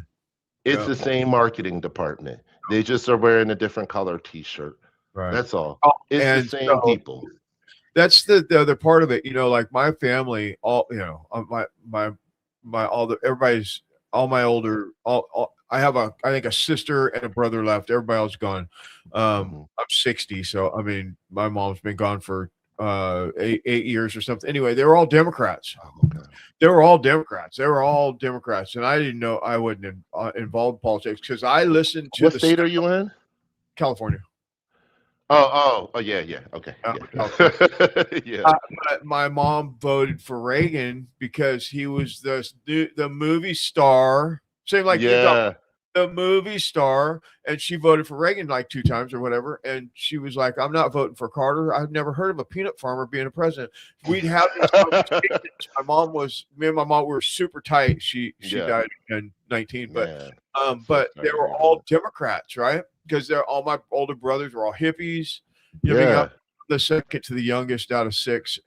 It's the same marketing department. They just are wearing a different color T-shirt. Right. That's all. It's the same people. That's the other part of it. Like my family, all I have I think a sister and a brother left. Everybody else gone. I'm 60, so I mean, my mom's been gone for 8 years or something. Anyway, they were all Democrats. They were all Democrats. And I didn't know. I wasn't involved in politics because I listened to. What state are you in? California. Oh, yeah. Okay. Yeah. My mom voted for Reagan because he was the movie star. Same like the movie star, and she voted for Reagan like 2 times or whatever. And she was like, "I'm not voting for Carter. I've never heard of a peanut farmer being a president." We'd have these conversations. Me and my mom were super tight. She died in 19, but they were all Democrats, right? Because all my older brothers were all hippies. I'm the second to the youngest out of 6,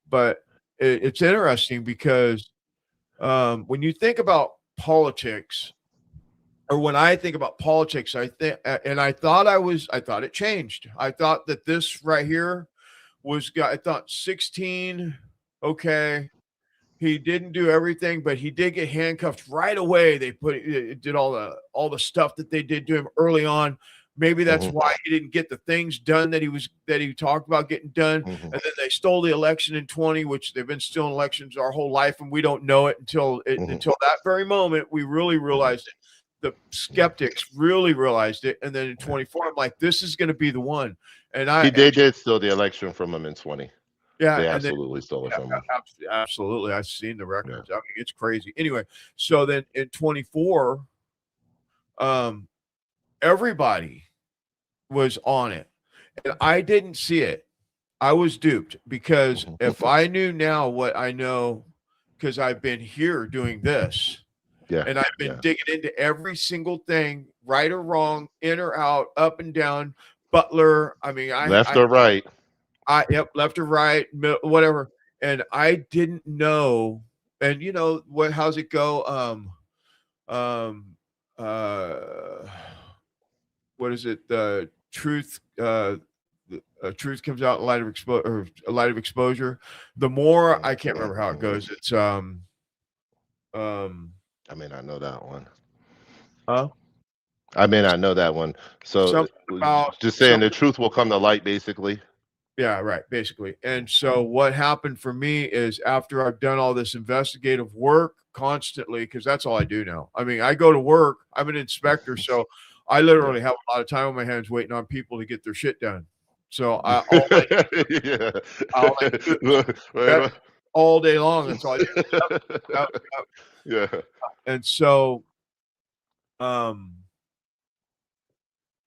but it's interesting because when you think about politics, or when I think about politics, I thought it changed. I thought that this right here I thought 16, okay. He didn't do everything, but he did get handcuffed right away. They did all the stuff that they did to him early on. Maybe that's why he didn't get the things done that he talked about getting done. And then they stole the election in 20, which they've been stealing elections our whole life, and we don't know it until that very moment we really realized it. the skeptics really realized it, and then in 24, I'm like, this is going to be the one. And they did steal the election from him in 20. Yeah, They and then, absolutely stole it from him. absolutely. I've seen the records. I mean, it's crazy. Anyway, so then in 24, everybody was on it, and I didn't see it. I was duped because if I knew now what I know, because I've been here doing this, and I've been digging into every single thing, right or wrong, in or out, up and down, Butler. I mean, left or right. Left or right, whatever. And I didn't know. And you know what? How's it go? What is it? The truth. Truth comes out in light of exposure. The more I can't remember how it goes. It's I mean, I know that one. Huh? I mean, I know that one. So just saying the truth will come to light, basically. Yeah, right, basically. And so what happened for me is after I've done all this investigative work constantly, because that's all I do now. I mean, I go to work, I'm an inspector, so I literally have a lot of time on my hands waiting on people to get their shit done. So all day long, that's all I do. Yeah. And so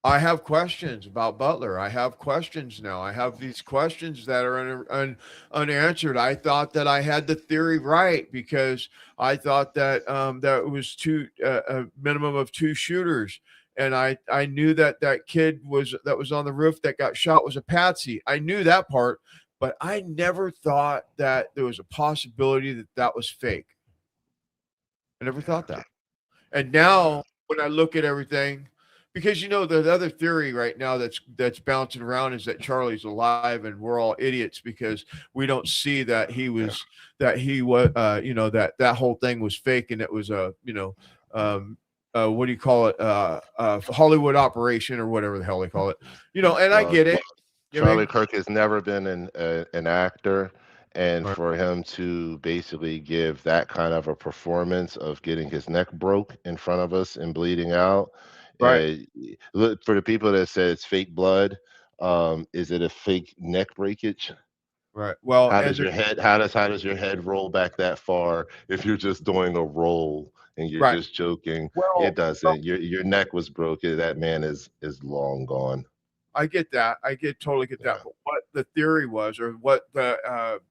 I have questions about Butler. I have questions now. I have these questions that are unanswered. I thought that I had the theory right because I thought that that it was a minimum of 2 shooters, and I knew that kid that was on the roof that got shot was a patsy. I knew that part, but I never thought that there was a possibility that that was fake. I never thought that. And now when I look at everything. Because you know the other theory right now that's bouncing around is that Charlie's alive and we're all idiots because we don't see that he was that whole thing was fake and it was a what do you call it Hollywood operation or whatever the hell they call it, and I get it. Charlie Kirk has never been an actor, and for him to basically give that kind of a performance of getting his neck broke in front of us and bleeding out. Right. For the people that say it's fake blood, is it a fake neck breakage? Right. Well, how does your head roll back that far if you're just doing a roll and you're just joking? Well, it doesn't. Your neck was broken. That man is long gone. I get that. Totally get that. But what the theory was, or what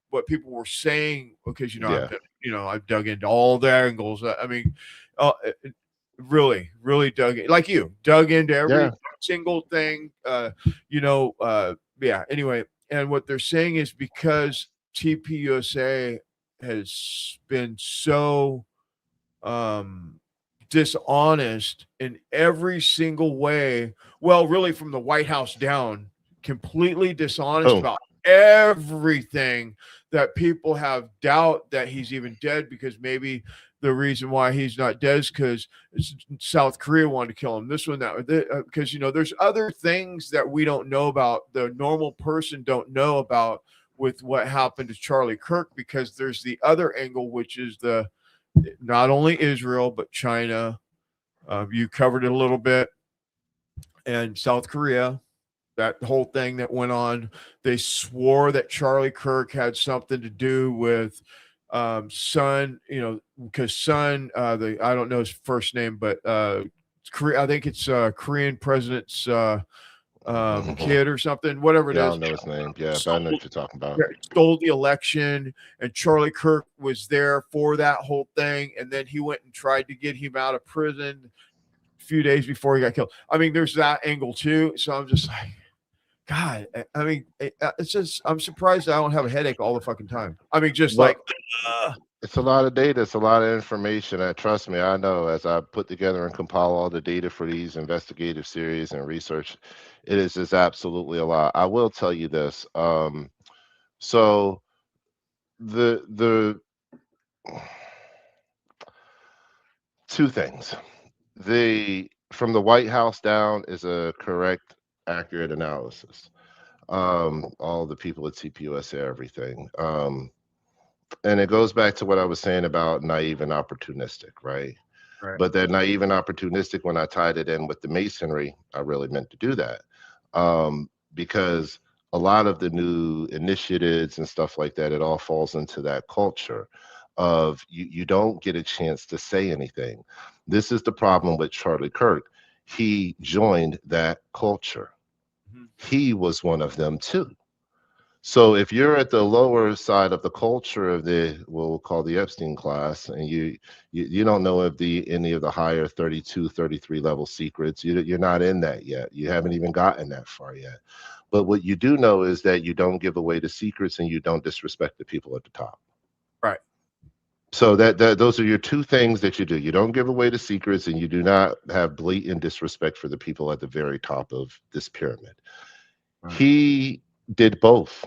what people were saying, because I've dug into all the angles. I mean, really dug in, like you dug into every single thing. Anyway, and what they're saying is because TPUSA has been so dishonest in every single way. Well, really from the White House down, completely dishonest about everything, that people have doubt that he's even dead, because maybe the reason why he's not dead is because South Korea wanted to kill him. This one, that, because there's other things that we don't know about. The normal person don't know about with what happened to Charlie Kirk, because there's the other angle, which is not only Israel but China. You covered it a little bit, and South Korea. That whole thing that went on. They swore that Charlie Kirk had something to do with Sun, because Sun, I don't know his first name, but I think it's Korean president's kid or something, whatever it is. I don't know his name. Yeah, but I know what you're talking about. Stole the election, and Charlie Kirk was there for that whole thing, and then he went and tried to get him out of prison a few days before he got killed. I mean, there's that angle too. So I'm just like, God, I mean, it's just, I'm surprised I don't have a headache all the fucking time. I mean, just it's a lot of data. It's a lot of information. And trust me, I know as I put together and compile all the data for these investigative series and research, it is just absolutely a lot. I will tell you this. So the two things. From the White House down is a correct, accurate analysis. All the people at TPUSA, everything. And it goes back to what I was saying about naive and opportunistic, right? But they're naive and opportunistic. When I tied it in with the masonry, I really meant to do that, because a lot of the new initiatives and stuff like that, it all falls into that culture of you don't get a chance to say anything. This is the problem with Charlie Kirk. He joined that culture. He was one of them too. So if you're at the lower side of the culture of the, we'll call the Epstein class, and you don't know of any of the higher 32, 33 level secrets, you're not in that yet. You haven't even gotten that far yet. But what you do know is that you don't give away the secrets and you don't disrespect the people at the top. Right. So that those are your two things that you do. You don't give away the secrets and you do not have blatant disrespect for the people at the very top of this pyramid. Right. He did both.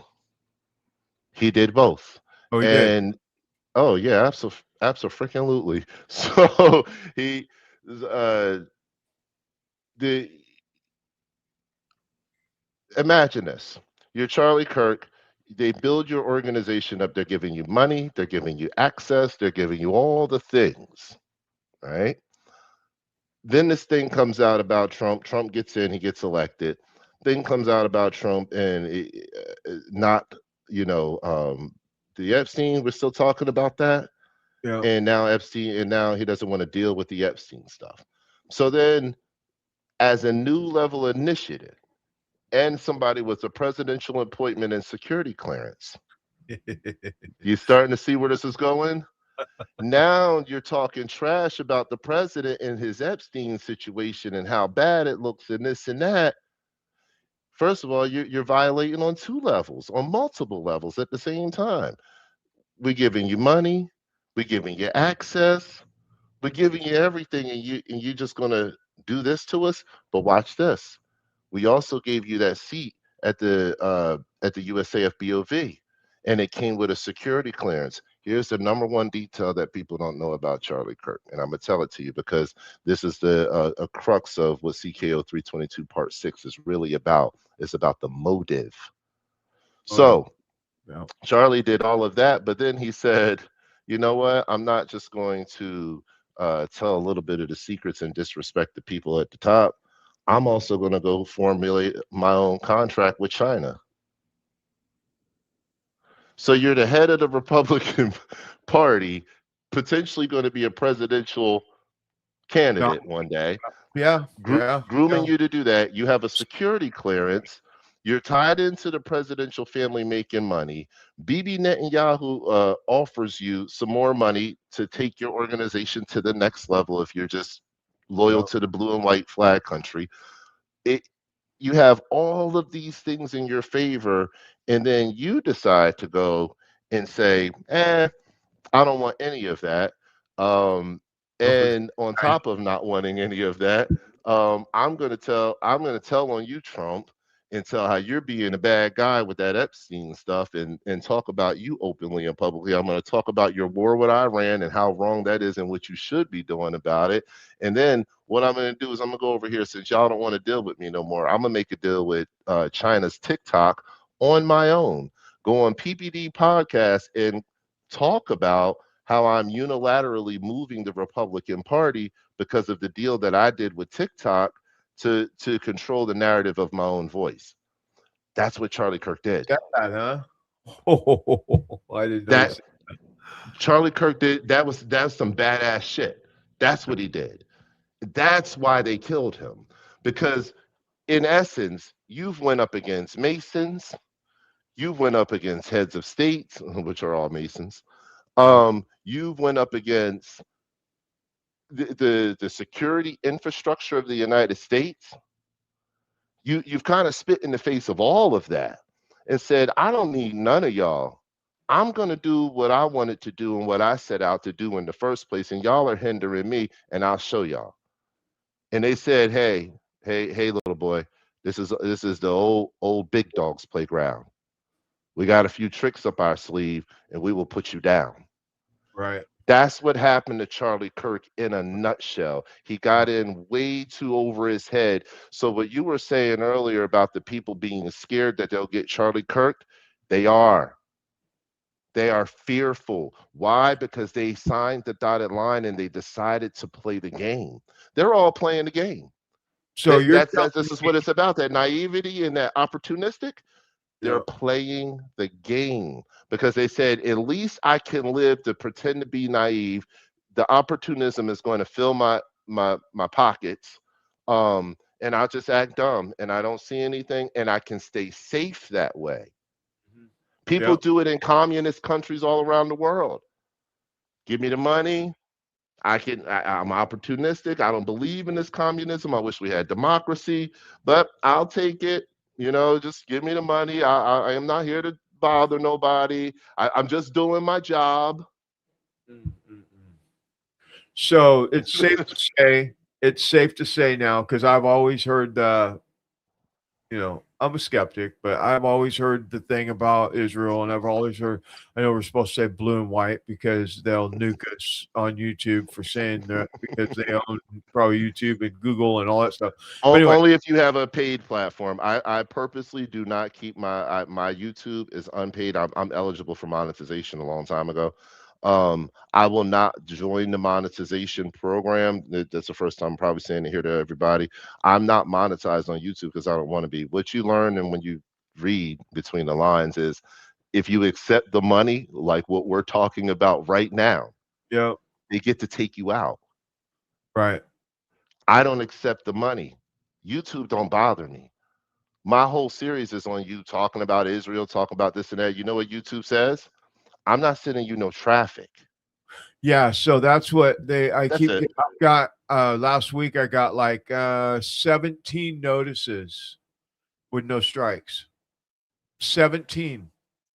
He did both. Oh, he and did. Oh yeah, absolutely. So he the imagine this. You're Charlie Kirk. They build your organization up. They're giving you money. They're giving you access. They're giving you all the things, right? Then this thing comes out about Trump. Trump gets in. He gets elected. Thing comes out about Trump and not, the Epstein. We're still talking about that. Yeah. And now Epstein, and now he doesn't want to deal with the Epstein stuff. So then, as a new level initiative, and somebody with a presidential appointment and security clearance, you starting to see where this is going? Now you're talking trash about the president and his Epstein situation and how bad it looks and this and that. First of all, you're violating on two levels, on multiple levels at the same time. We're giving you money, we're giving you access, we're giving you everything, and you're just gonna do this to us. But watch this. We also gave you that seat at the USAFBOV, and it came with a security clearance. Here's the number one detail that people don't know about Charlie Kirk, and I'm gonna tell it to you because this is the a crux of what CKO 322 Part 6 is really about. It's about the motive. So Charlie did all of that, but then he said, you know what? I'm not just going to tell a little bit of the secrets and disrespect the people at the top. I'm also going to go formulate my own contract with China. So you're the head of the Republican Party, potentially going to be a presidential candidate one day. Grooming you to do that. You have a security clearance. You're tied into the presidential family making money. Bibi Netanyahu offers you some more money to take your organization to the next level if you're just loyal to the blue and white flag country. You have all of these things in your favor, and then you decide to go and say, I don't want any of that. And on top of not wanting any of that, I'm gonna tell on you, Trump, and tell how you're being a bad guy with that Epstein stuff, and talk about you openly and publicly. I'm gonna talk about your war with Iran and how wrong that is and what you should be doing about it. And then what I'm gonna do is I'm gonna go over here, since y'all don't want to deal with me no more. I'm gonna make a deal with China's TikTok on my own. Go on PPD podcast and talk about how I'm unilaterally moving the Republican Party because of the deal that I did with TikTok to control the narrative of my own voice. That's what Charlie Kirk did. Got that, huh? Oh, I didn't know that. Charlie Kirk did. That's some badass shit. That's what he did. That's why they killed him. Because in essence, you've went up against Masons. You've went up against heads of states, which are all Masons. You've went up against the security infrastructure of the United States. You've kind of spit in the face of all of that and said, I don't need none of y'all. I'm going to do what I wanted to do and what I set out to do in the first place, and y'all are hindering me, and I'll show y'all. And they said, hey, little boy, this is the old big dog's playground. We got a few tricks up our sleeve, and we will put you down. Right. That's what happened to Charlie Kirk in a nutshell. He got in way too over his head. So what you were saying earlier about the people being scared that they'll get Charlie Kirk, they are. They are fearful. Why? Because they signed the dotted line and they decided to play the game. They're all playing the game. So This is what it's about. That naivety and that opportunistic. They're playing the game because they said, at least I can live to pretend to be naive. The opportunism is going to fill my pockets. And I'll just act dumb and I don't see anything and I can stay safe that way. People do it in communist countries all around the world. Give me the money. I'm opportunistic. I don't believe in this communism. I wish we had democracy, but I'll take it. You know, just give me the money. I am not here to bother nobody. I'm just doing my job. So it's safe to say now, because I've always heard you know, I'm a skeptic, but I've always heard the thing about Israel, and I've always heard, I know we're supposed to say blue and white because they'll nuke us on YouTube for saying that because they own probably YouTube and Google and all that stuff. But anyway, only if you have a paid platform. I purposely do not keep my YouTube is unpaid. I'm eligible for monetization a long time ago. I will not join the monetization program. That's the first time I'm probably saying it here to everybody. I'm not monetized on YouTube because I don't want to be. What you learn and when you read between the lines is if you accept the money, like what we're talking about right now, they get to take you out. Right. I don't accept the money. YouTube don't bother me. My whole series is on you talking about Israel, talking about this and that. You know what YouTube says? I'm not sending you no traffic. Yeah, so that's what I got last week I got like 17 notices with no strikes. 17.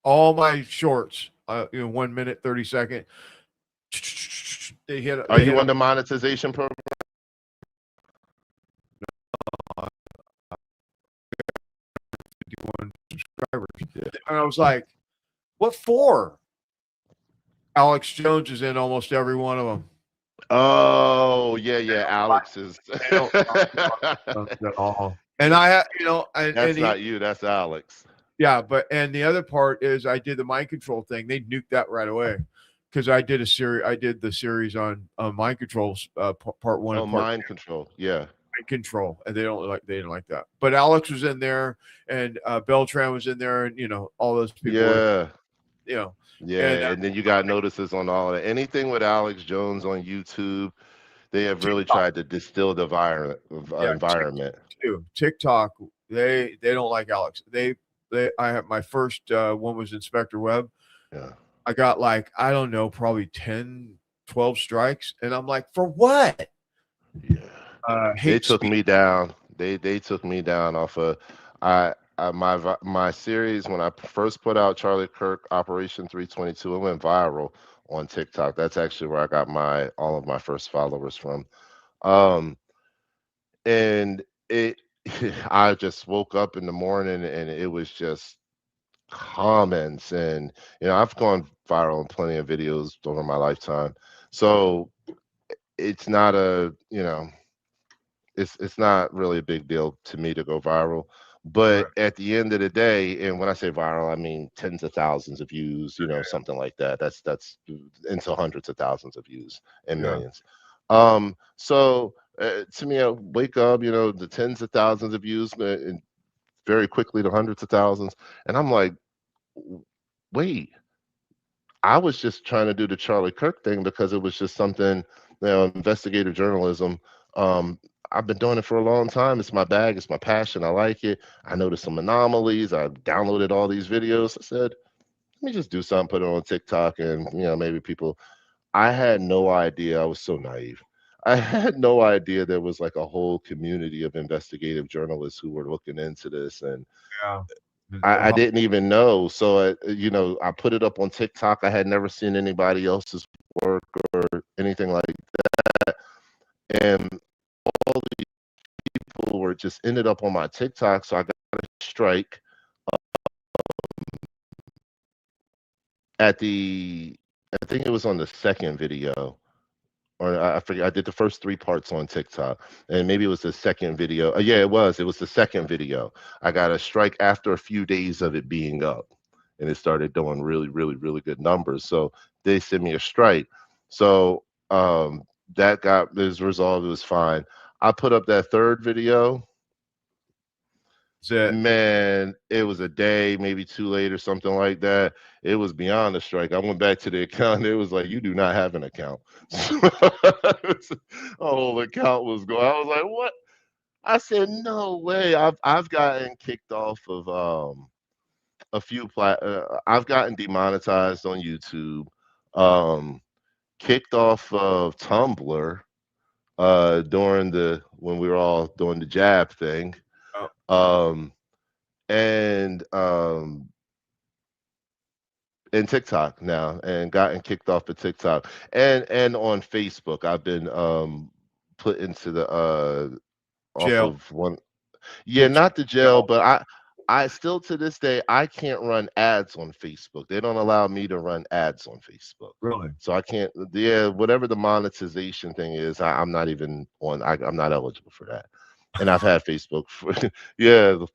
All my shorts, 1 minute, 30 second. They hit. Are you on the monetization program? Subscribers. And I was like, what for? Alex Jones is in almost every one of them. Oh, yeah. Alex is. And I, that's not you. That's Alex. Yeah, and the other part is I did the mind control thing. They nuked that right away because I did the series on mind control, part 1 and part mind 2. Control. Yeah. Mind control, and they didn't like that. But Alex was in there, and Beltran was in there, and all those people. Yeah. Yeah, and then you got notices on all of that. Anything with Alex Jones on YouTube, they have really tried to distill the environment. TikTok, they don't like Alex. I have my first one was Inspector Webb. Yeah. I got like, I don't know, probably 10, 12 strikes. And I'm like, for what? Yeah. They took me down. They took me down off of my series when I first put out Charlie Kirk Operation 322. It went viral on TikTok. That's actually where I got all of my first followers from. And I just woke up in the morning and it was just comments, and I've gone viral in plenty of videos over my lifetime. So it's not it's not really a big deal to me to go viral. But at the end of the day, and when I say viral, I mean tens of thousands of views, something like that. That's into hundreds of thousands of views and millions. So to me, I wake up, the tens of thousands of views and very quickly to hundreds of thousands. And I'm like, wait, I was just trying to do the Charlie Kirk thing because it was just something, investigative journalism. I've been doing it for a long time. It's my bag. It's my passion. I like it. I noticed some anomalies. I downloaded all these videos. I said, let me just do something, put it on TikTok, and maybe people. I had no idea. I was so naive. I had no idea there was like a whole community of investigative journalists who were looking into this, and I didn't even know. So I put it up on TikTok. I had never seen anybody else's work or anything like that, and all these people were just ended up on my TikTok. So I got a strike I think it was on the second video, or I forget. I did the first 3 parts on TikTok, and maybe it was the second video. Yeah, it was the second video. I got a strike after a few days of it being up, and it started doing really, really, really good numbers. So they sent me a strike. So that got this resolved. It was fine. I put up that third video. Man, it was a day, maybe two later, something like that. It was beyond a strike. I went back to the account. It was like, you do not have an account. A whole account was going. I was like, what? I said, no way. I've gotten kicked off of a few I've gotten demonetized on YouTube, kicked off of Tumblr during when we were all doing the jab thing. And TikTok now, and gotten kicked off of TikTok, and on Facebook I've been put into the off jail. of one. Yeah, not the jail, but I still to this day I can't run ads on Facebook. They don't allow me to run ads on Facebook. Really? So I can't. Yeah, whatever the monetization thing is, I'm not even on. I'm not eligible for that. And I've had Facebook for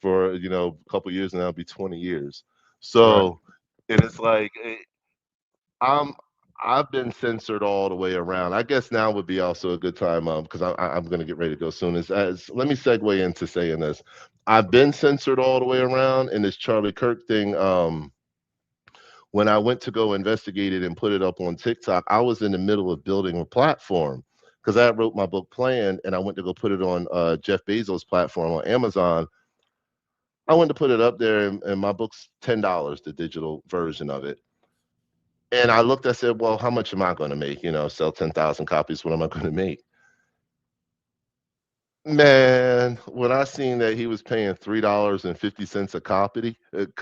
for a couple years now. It'll be 20 years. So and it's like I've been censored all the way around. I guess now would be also a good time because I'm going to get ready to go soon. As let me segue into saying this. I've been censored all the way around, and this Charlie Kirk thing. When I went to go investigate it and put it up on TikTok, I was in the middle of building a platform because I wrote my book Plan, and I went to go put it on Jeff Bezos' platform on Amazon. I went to put it up there, and my book's $10, the digital version of it. And I looked, I said, well, how much am I going to make? Sell 10,000 copies. What am I going to make? Man, when I seen that he was paying $3.50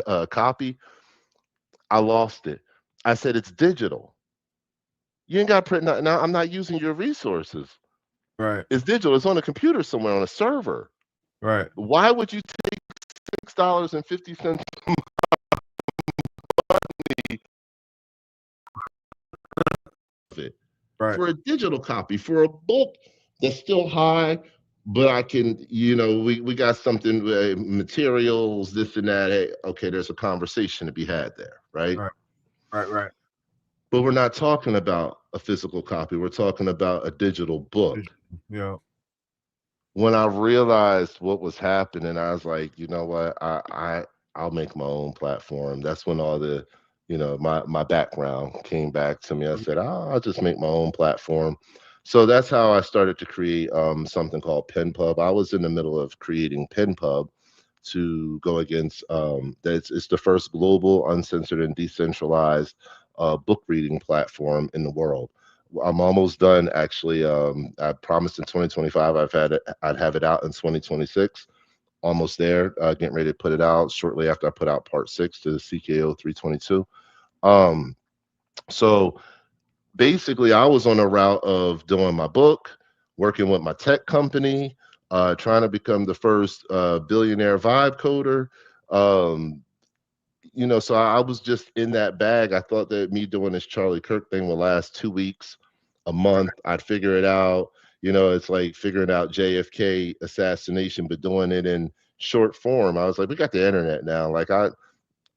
a copy, I lost it. I said, it's digital. You ain't got to print. Now I'm not using your resources. Right. It's digital. It's on a computer somewhere on a server. Right. Why would you take $6.50 for a digital copy for a book that's still high, but I can, we got something, materials, this and that. Hey, okay, there's a conversation to be had there, right? Right. But we're not talking about a physical copy. We're talking about a digital book. Yeah. When I realized what was happening, I was like, you know what? I'll make my own platform. That's when all the, my background came back to me. I said, I'll just make my own platform. So that's how I started to create something called PenPub. I was in the middle of creating PenPub to go against, it's the first global, uncensored, and decentralized book reading platform in the world. I'm almost done, actually. I promised in 2025 I'd have it out in 2026. Almost there, getting ready to put it out shortly after I put out part 6 to the CKO 322. So basically, I was on a route of doing my book, working with my tech company, trying to become the first billionaire vibe coder. So I was just in that bag. I thought that me doing this Charlie Kirk thing would last 2 weeks, a month. I'd figure it out. It's like figuring out JFK assassination, but doing it in short form. I was like, we got the internet now. Like I'm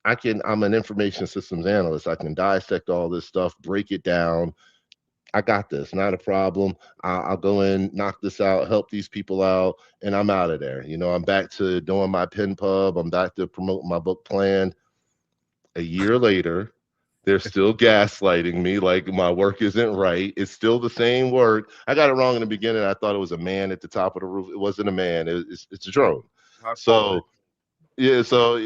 an information systems analyst. I can dissect all this stuff, break it down. I got this, not a problem. I'll go in, knock this out, help these people out, and I'm out of there. I'm back to doing my PenPub. I'm back to promoting my book Plan. A year later, they're still gaslighting me like my work isn't right. It's still the same work. I got it wrong in the beginning. I thought it was a man at the top of the roof. It wasn't a man. It's a drone. So, yeah. So,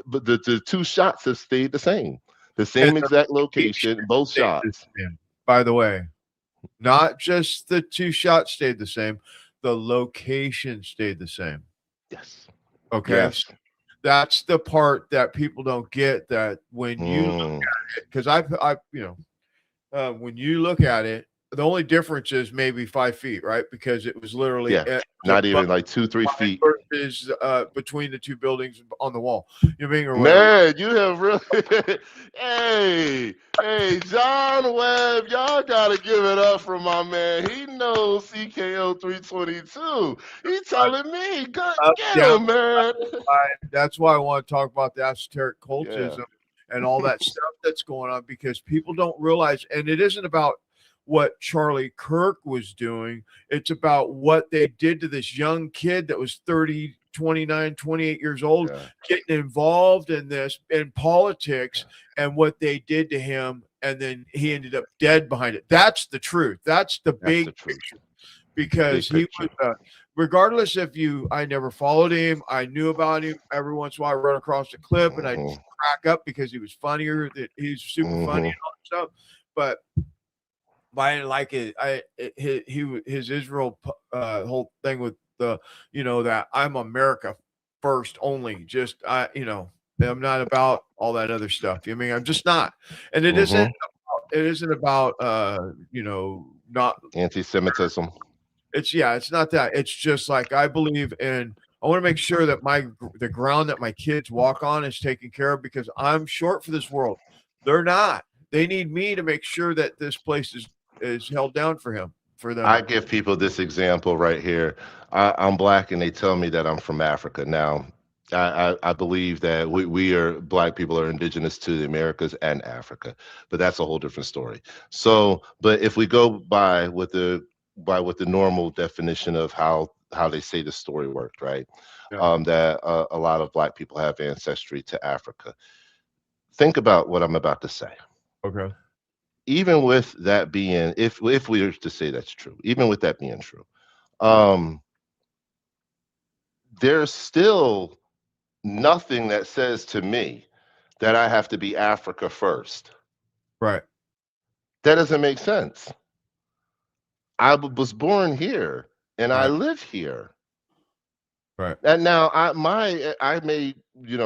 but the two shots have stayed the same. The same exact location, both shots. By the way, not just the two shots stayed the same. The location stayed the same. Yes. Okay. Yes. That's the part that people don't get, that when you look at it, because when you look at it, The only difference is maybe 5 feet, right? Because it was literally Yeah, not even like 2-3 feet. versus between the two buildings on the wall. You mean or whatever. Man, you have really hey, John Webb, y'all gotta give it up for my man. He knows CKO 322. He's telling me, get him, man. That's why I want to talk about the esoteric cultism and all that stuff that's going on, because people don't realize, and it isn't about what Charlie Kirk was doing. It's about what they did to this young kid that was 30, 29, 28 years old, getting involved in this, in politics, and what they did to him. And then he ended up dead behind it. That's the truth. That's the big picture. Because he was, regardless if I never followed him, I knew about him. Every once in a while I run across a clip and I crack up because he was funnier, that he's super funny and all that stuff. But I didn't like it. His Israel whole thing with the, that I'm America first only. Just I'm not about all that other stuff. I mean, I'm just not. And it isn't about not anti-Semitism. It's not that. It's just like, I believe in, I want to make sure that the ground that my kids walk on is taken care of, because I'm short for this world. They're not. They need me to make sure that this place is held down for them. I give people this example right here. I'm Black and they tell me that I'm from Africa. Now, I believe that we are, Black people are indigenous to the Americas and Africa, but that's a whole different story. So, but if we go by what the normal definition of how they say the story worked, right? That a lot of Black people have ancestry to Africa. Think about what I'm about to say. Okay. Even with that being, if we were to say that's true, even with that being true, there's still nothing that says to me that I have to be Africa first. Right. That doesn't make sense. I was born here and I live here. Right. And now I may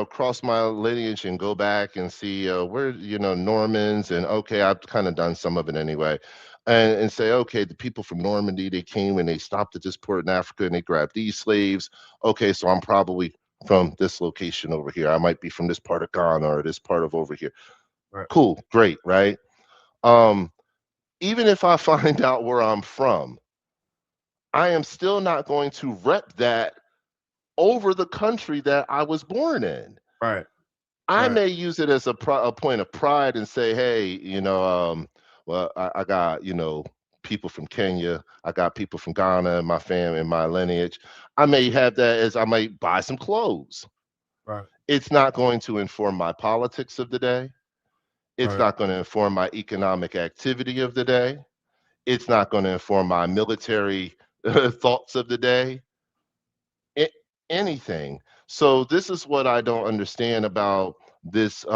cross my lineage and go back and see where Normans, and okay, I've kind of done some of it anyway, and say, okay, the people from Normandy, they came and they stopped at this port in Africa and they grabbed these slaves. Okay, so I'm probably from this location over here. I might be from this part of Ghana or this part of over here. Right. Cool, great, right? Even if I find out where I'm from, I am still not going to rep that over the country that I was born in. Right. I may use it as a point of pride and say, hey, well, I got, people from Kenya. I got people from Ghana in my family, in my lineage. I may have that as I might buy some clothes. Right. It's not going to inform my politics of the day. It's not going to inform my economic activity of the day. It's not going to inform my military thoughts of the day. Anything. So this is what I don't understand about this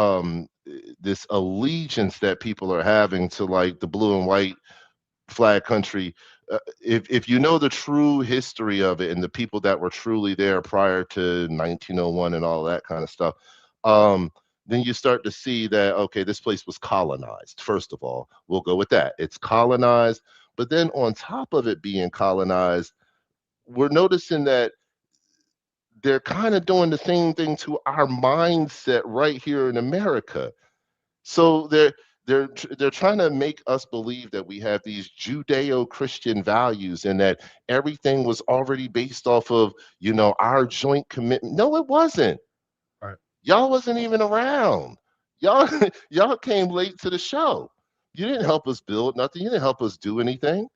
this allegiance that people are having to like the blue and white flag country. If you know the true history of it and the people that were truly there prior to 1901 and all that kind of stuff, then you start to see that, okay, this place was colonized. First of all, we'll go with that. It's colonized, but then on top of it being colonized, we're noticing that they're kind of doing the same thing to our mindset right here in America. So they're trying to make us believe that we have these Judeo-Christian values and that everything was already based off of, our joint commitment. No, it wasn't. Right. Y'all wasn't even around. Y'all came late to the show. You didn't help us build nothing. You didn't help us do anything.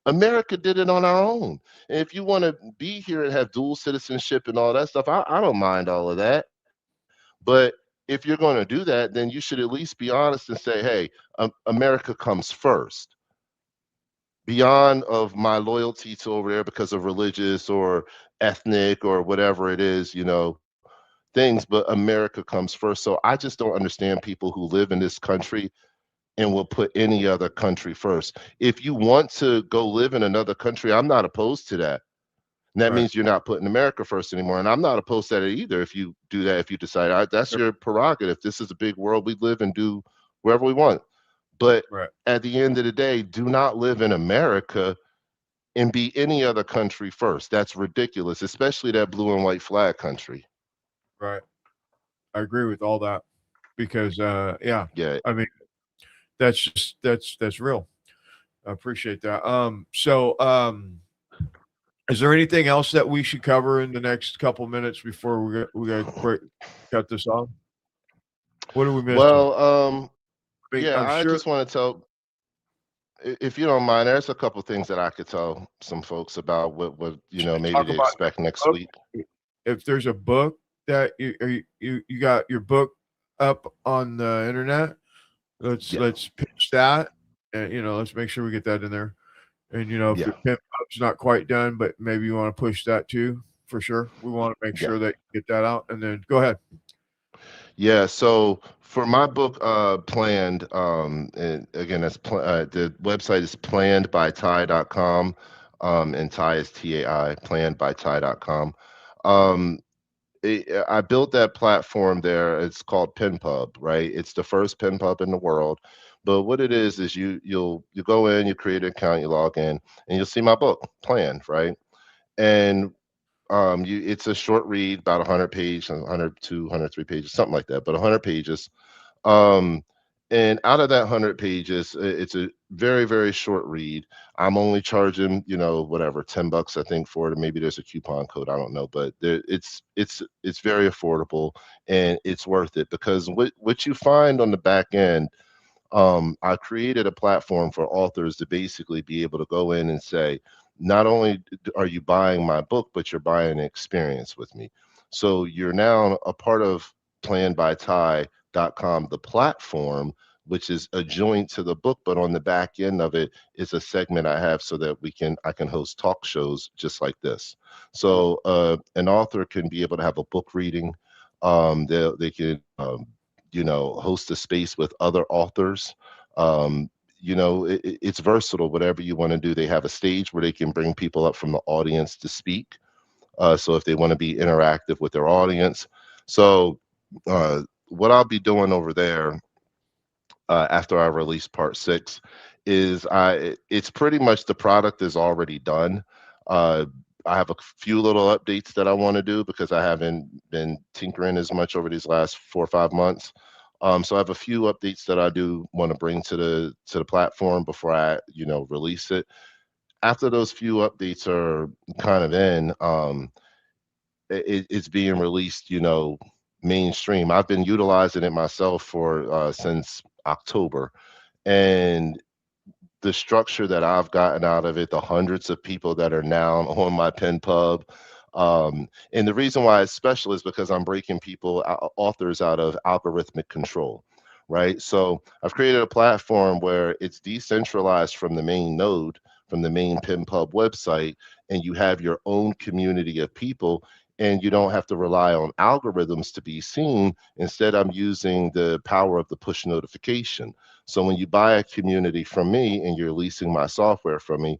America did it on our own. And if you want to be here and have dual citizenship and all that stuff, I don't mind all of that. But if you're going to do that, then you should at least be honest and say, hey, America comes first. Beyond of my loyalty to over there because of religious or ethnic or whatever it is, things, but America comes first. So I just don't understand people who live in this country and will put any other country first. If you want to go live in another country, I'm not opposed to that. And that means you're not putting America first anymore. And I'm not opposed to that either. If you do that, if you decide that's your prerogative, this is a big world we live and do wherever we want. But Right. at the end of the day, do not live in America and be any other country first. That's ridiculous, especially that blue and white flag country. Right. I agree with all that because, yeah, Yeah. I mean, that's just that's real. I appreciate that. Is there anything else that we should cover in the next couple minutes before we got cut this off? What are we missing? Well, I mean, yeah, I'm I sure. just want to tell, if you don't mind, there's a couple things that I could tell some folks about what maybe Talk to about expect next book. week. If there's a book that you got your book up on the internet, Yeah. let's pitch that, and let's make sure we get that in there. And if Yeah. your pimp up's not quite done, but maybe you want to push that too, for sure. We want to make Yeah. sure that you get that out. And then go ahead. Yeah, so for my book, Planned, and again, the website is plannedbyty.com, and Ty is TAI, plannedbyty.com. I built that platform there. It's called PenPub, right? It's the first PenPub in the world. But what it is you go in, you create an account, you log in, and you'll see my book, Planned, right? And it's a short read, about 100 pages, 102, 103 pages, something like that, but 100 pages. And out of that 100 pages, it's a very, very short read. I'm only charging, whatever, $10, I think, for it. Maybe there's a coupon code, I don't know, but it's very affordable, and it's worth it, because what you find on the back end, I created a platform for authors to basically be able to go in and say, not only are you buying my book, but you're buying an experience with me. So you're now a part of plannedbyty.com, the platform, which is adjoined to the book, but on the back end of it is a segment I have so that I can host talk shows just like this. So an author can be able to have a book reading. They can host a space with other authors. It's versatile, whatever you want to do. They have a stage where they can bring people up from the audience to speak. So if they want to be interactive with their audience. So what I'll be doing over there after I release part 6 is it's pretty much the product is already done. I have a few little updates that I want to do because I haven't been tinkering as much over these last 4 or 5 months. So I have a few updates that I do want to bring to the platform before I, release it. After those few updates are kind of in, it's being released, mainstream. I've been utilizing it myself for since October, and the structure that I've gotten out of it, the hundreds of people that are now on my PenPub. And the reason why it's special is because I'm breaking authors out of algorithmic control, right? So I've created a platform where it's decentralized from the main node, from the main PenPub website, and you have your own community of people, and you don't have to rely on algorithms to be seen. Instead, I'm using the power of the push notification. So when you buy a community from me and you're leasing my software from me,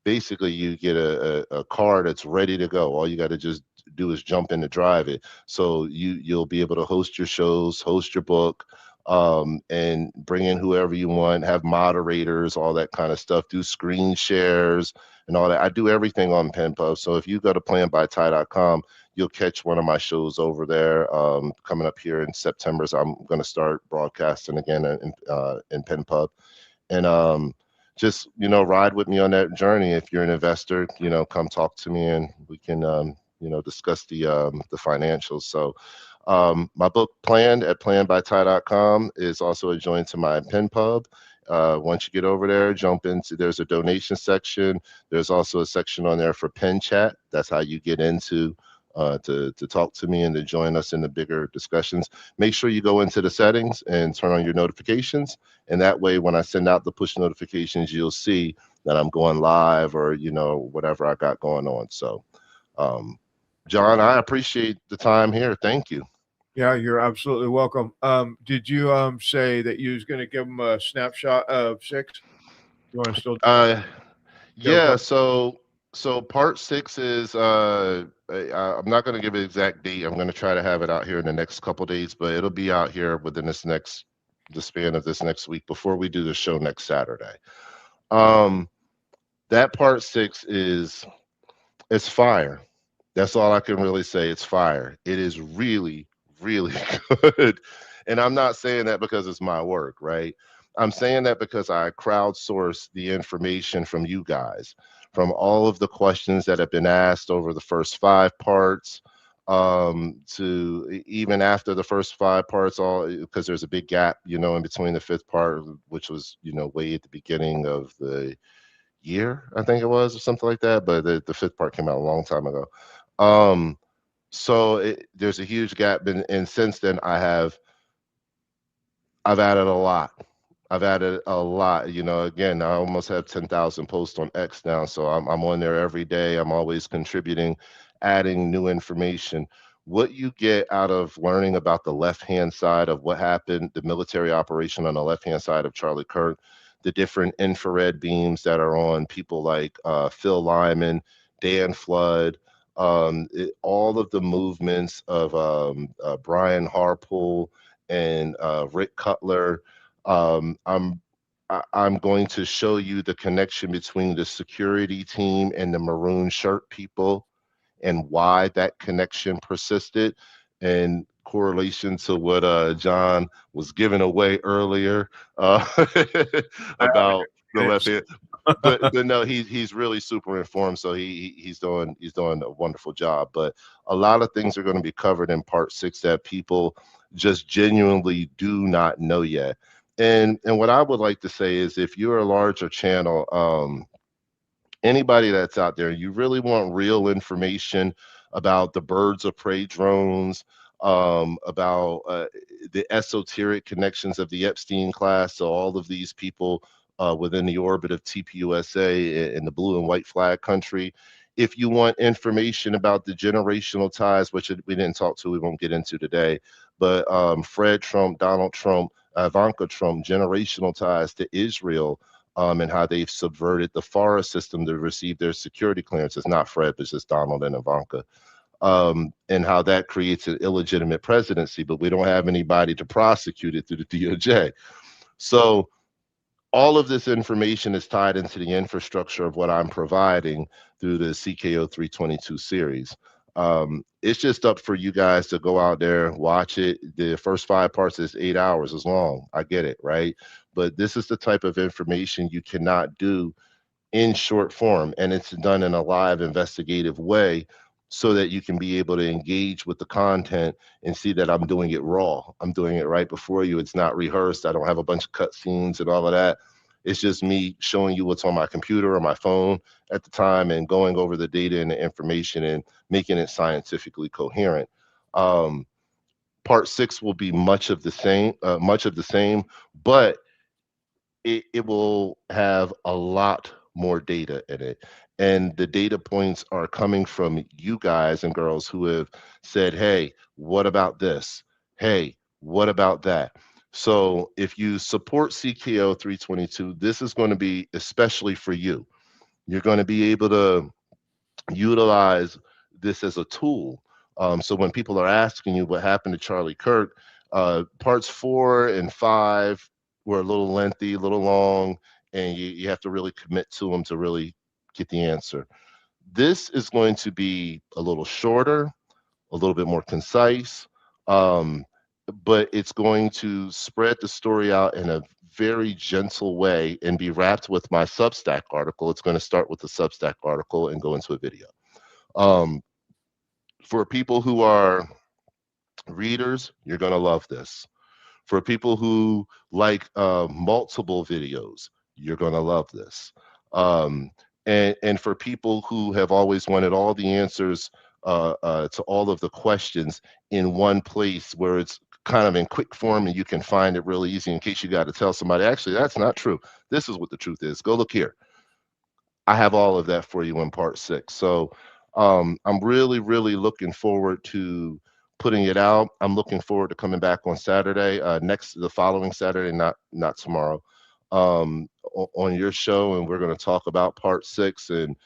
basically you get a car that's ready to go. All you got to just do is jump in to drive it. So you'll be able to host your shows, host your book, and bring in whoever you want, have moderators, all that kind of stuff, do screen shares and all that. I do everything on PenPub. So if you go to plannedbyty.com, you'll catch one of my shows over there coming up here in September. So I'm going to start broadcasting again in PenPub. And just, ride with me on that journey. If you're an investor, come talk to me and we can, discuss the financials. So my book Planned at plannedbyty.com is also adjoined to my PenPub. Once you get over there, there's a donation section. There's also a section on there for Pen Chat. That's how you get into to talk to me and to join us in the bigger discussions. Make sure you go into the settings and turn on your notifications. And that way, when I send out the push notifications, you'll see that I'm going live or, whatever I got going on. So, John, I appreciate the time here. Thank you. Yeah, you're absolutely welcome. Did you say that you was going to give them a snapshot of 6? You want to still? Yeah. So part 6 is I'm not going to give an exact date. I'm going to try to have it out here in the next couple of days, but it'll be out here within this next the span of this next week before we do the show next Saturday. That part 6 it's fire. That's all I can really say. It's fire. It is really, really good. And I'm not saying that because it's my work, right? I'm saying that because I crowdsourced the information from you guys, from all of the questions that have been asked over the first 5 parts, to even after the first 5 parts, all because there's a big gap, in between the 5th part, which was, way at the beginning of the year, I think it was, or something like that. But the 5th part came out a long time ago. So there's a huge gap, and since then I've added a lot. Again, I almost have 10,000 posts on X now, so I'm on there every day. I'm always contributing, adding new information. What you get out of learning about the left-hand side of what happened, the military operation on the left-hand side of Charlie Kirk, the different infrared beams that are on people like Phil Lyman, Dan Flood, all of the movements of Brian Harpool and Rick Cutler. I'm going to show you the connection between the security team and the maroon shirt people and why that connection persisted, and correlation to what John was giving away earlier about the left hand. But no, he's really super informed, so he's doing a wonderful job. But a lot of things are going to be covered in part 6 that people just genuinely do not know yet. And what I would like to say is, if you're a larger channel, anybody that's out there, you really want real information about the birds of prey drones, about the esoteric connections of the Epstein class, so all of these people within the orbit of TPUSA in the blue and white flag country. If you want information about the generational ties, which we didn't talk to, we won't get into today, but Fred Trump, Donald Trump, Ivanka Trump, generational ties to Israel, and how they've subverted the FARA system to receive their security clearances. Not Fred, but just Donald and Ivanka. And how that creates an illegitimate presidency, but we don't have anybody to prosecute it through the DOJ. So all of this information is tied into the infrastructure of what I'm providing through the CKO 322 series. It's just up for you guys to go out there, watch it. The first 5 parts is 8 hours is long. I get it, right? But this is the type of information you cannot do in short form, and it's done in a live investigative way so that you can be able to engage with the content and see that I'm doing it raw. I'm doing it right before you. It's not rehearsed. I don't have a bunch of cut scenes and all of that. It's just me showing you what's on my computer or my phone at the time and going over the data and the information and making it scientifically coherent. Part 6 will be much of the same, but it will have a lot more data in it. And the data points are coming from you guys and girls who have said, hey, what about this? Hey, what about that? So if you support CKO 322, this is going to be especially for you. You're going to be able to utilize this as a tool. So when people are asking you what happened to Charlie Kirk, parts 4 and 5 were a little lengthy, a little long, and you have to really commit to them to really get the answer. This is going to be a little shorter, a little bit more concise, but it's going to spread the story out in a very gentle way and be wrapped with my Substack article. It's going to start with the Substack article and go into a video. For people who are readers, you're going to love this. For people who like multiple videos, you're going to love this. And for people who have always wanted all the answers to all of the questions in one place where it's kind of in quick form and you can find it really easy in case you got to tell somebody, actually, that's not true. This is what the truth is. Go look here. I have all of that for you in part 6. So I'm really, really looking forward to putting it out. I'm looking forward to coming back on Saturday, the following Saturday, not tomorrow, on your show, and we're going to talk about part 6 and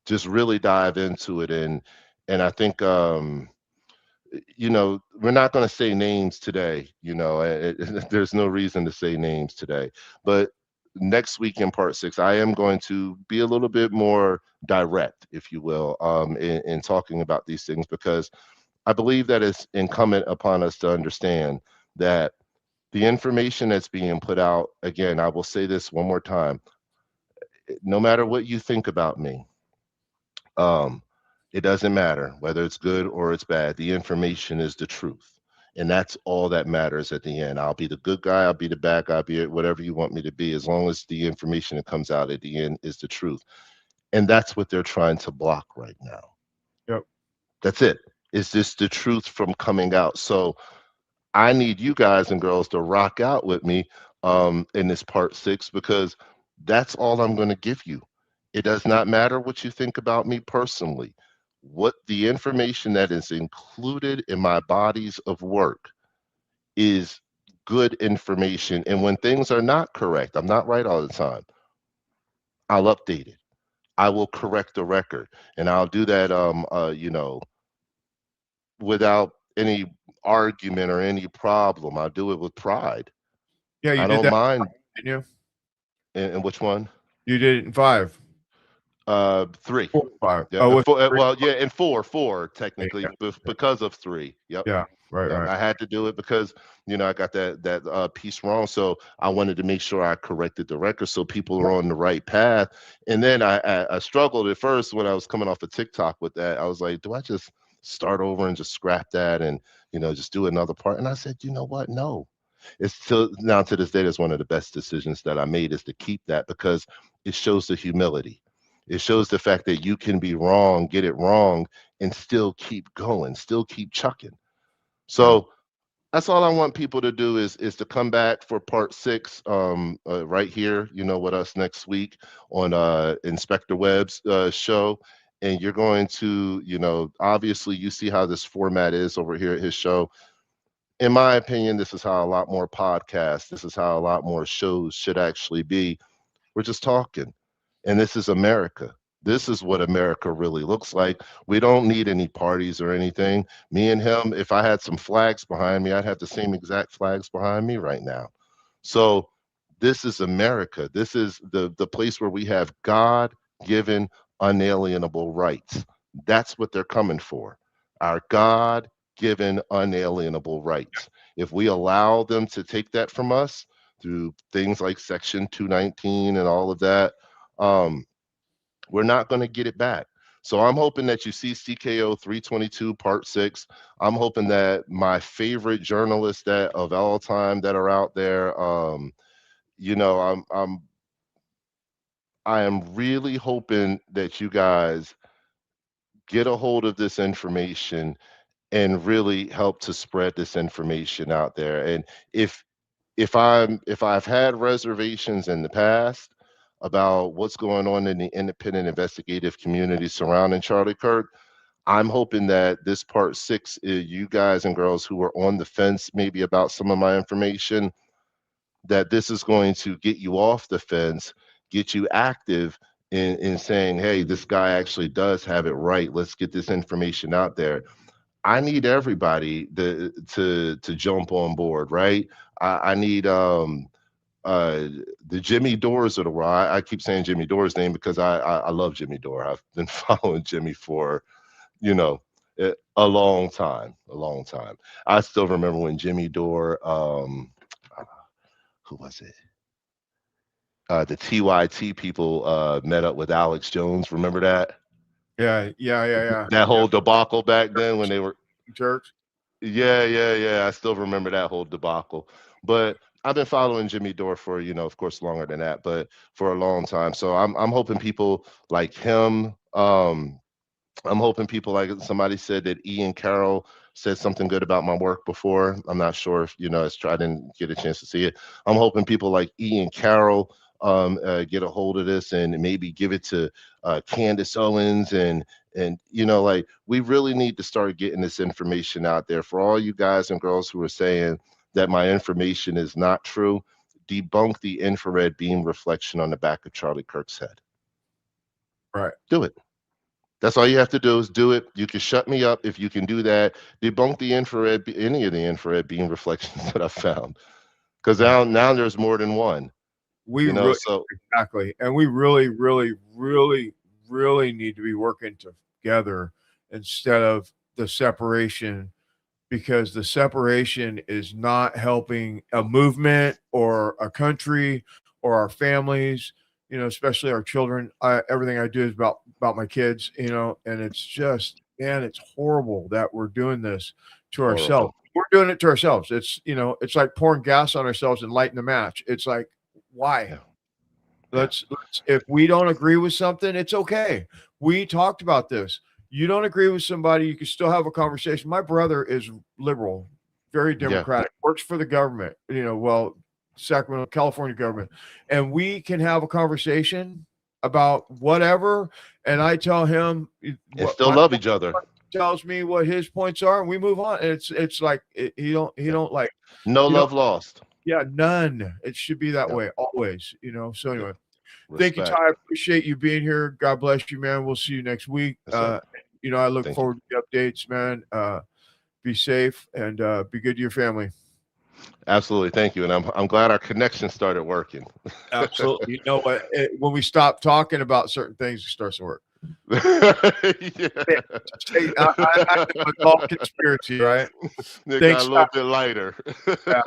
just really dive into it. And I think we're not going to say names today. There's no reason to say names today. But next week in part 6, I am going to be a little bit more direct, if you will, in talking about these things, because I believe that it's incumbent upon us to understand that the information that's being put out, again, I will say this one more time, no matter what you think about me, it doesn't matter whether it's good or it's bad. The information is the truth. And that's all that matters at the end. I'll be the good guy, I'll be the bad guy, I'll be whatever you want me to be, as long as the information that comes out at the end is the truth. And that's what they're trying to block right now. Yep. That's it. It's just the truth from coming out. So I need you guys and girls to rock out with me in this part 6, because that's all I'm going to give you. It does not matter what you think about me personally. What the information that is included in my bodies of work is good information. And when things are not correct, I'm not right all the time, I'll update it. I will correct the record. And I'll do that, without any argument or any problem. I'll do it with pride. Yeah, you I did don't that, mind. didn't you? And which one? You did it in 5. 3. 4, 5. Yeah, Oh, with 3? well, yeah, and four technically, because of 3. Yep. Yeah, right, Yeah, right. I had to do it because I got that piece wrong, so I wanted to make sure I corrected the record so people are on the right path. And then I struggled at first when I was coming off of TikTok with that. I was like, do I just start over and just scrap that and just do another part? And I said, you know what? No. It's still, now to this day, that's one of the best decisions that I made, is to keep that, because it shows the humility. It shows the fact that you can be wrong, get it wrong, and still keep going, still keep chucking. So that's all I want people to do is to come back for part 6 right here, with us next week on Inspector Webb's show. And you're going to, obviously you see how this format is over here at his show. In my opinion, this is how a lot more podcasts, this is how a lot more shows should actually be. We're just talking. And this is America. This is what America really looks like. We don't need any parties or anything. Me and him, if I had some flags behind me, I'd have the same exact flags behind me right now. So this is America. This is the place where we have God-given unalienable rights. That's what they're coming for. Our God-given unalienable rights. If we allow them to take that from us through things like Section 219 and all of that, we're not going to get it back. So I'm hoping that you see CKO 322 part 6. I'm hoping that my favorite journalists of all time that are out there, I am really hoping that you guys get a hold of this information and really help to spread this information out there. And if I've had reservations in the past about what's going on in the independent investigative community surrounding Charlie Kirk, I'm hoping that this part 6, you guys and girls who are on the fence maybe about some of my information, that this is going to get you off the fence, get you active in saying, hey, this guy actually does have it right. Let's get this information out there. I need everybody to jump on board, right? I need the Jimmy Dores of the world. I keep saying Jimmy Dore's name because I love Jimmy Dore. I've been following Jimmy for, a long time. I still remember when Jimmy Dore, who was it? The TYT people met up with Alex Jones. Remember that? Yeah. That whole debacle back then when they were church. Yeah. I still remember that whole debacle. But I've been following Jimmy Dore for, of course, longer than that, but for a long time. So I'm hoping people like him. I'm hoping people like somebody said that Ian Carroll said something good about my work before. I'm not sure if, I didn't get a chance to see it. I'm hoping people like Ian Carroll get a hold of this and maybe give it to Candace Owens and we really need to start getting this information out there for all you guys and girls who are saying that my information is not true. Debunk the infrared beam reflection on the back of Charlie Kirk's head. Right. Do it. That's all you have to do is do it. You can shut me up if you can do that. Debunk the infrared, any of the infrared beam reflections that I found, because now there's more than one. We You know, really so exactly, and we really, really, really, really need to be working together instead of the separation, because the separation is not helping a movement or a country or our families. You know, especially our children. Everything I do is about my kids. You know, and it's just, man, it's horrible that we're doing this to ourselves. horrible. We're doing it to ourselves. It's, you know, it's like pouring gas on ourselves and lighting the match. It's like, why? Yeah. Let's if we don't agree with something, it's okay. We talked about this. You don't agree with somebody, you can still have a conversation. My brother is liberal, very Yeah. democratic, works for the government, you know, well, Sacramento, California government. And we can have a conversation about whatever. And I tell him And what still my love each other. tells me what his points are, and we move on. And it's like he don't like No you know, love lost. yeah, none. It should be that Yeah. way always, you know. So anyway, Respect. thank you, Ty. I appreciate you being here. God bless you, man. We'll see you next week. Yes, sir. You know, I look Thank forward to the updates, man. Be safe and be good to your family. Absolutely. Thank you. And I'm glad our connection started working. Absolutely. You know what? When we stop talking about certain things, it starts to work. Yeah. Hey, I it's all conspiracy, right? It Thanks, got a little bit lighter. Yeah,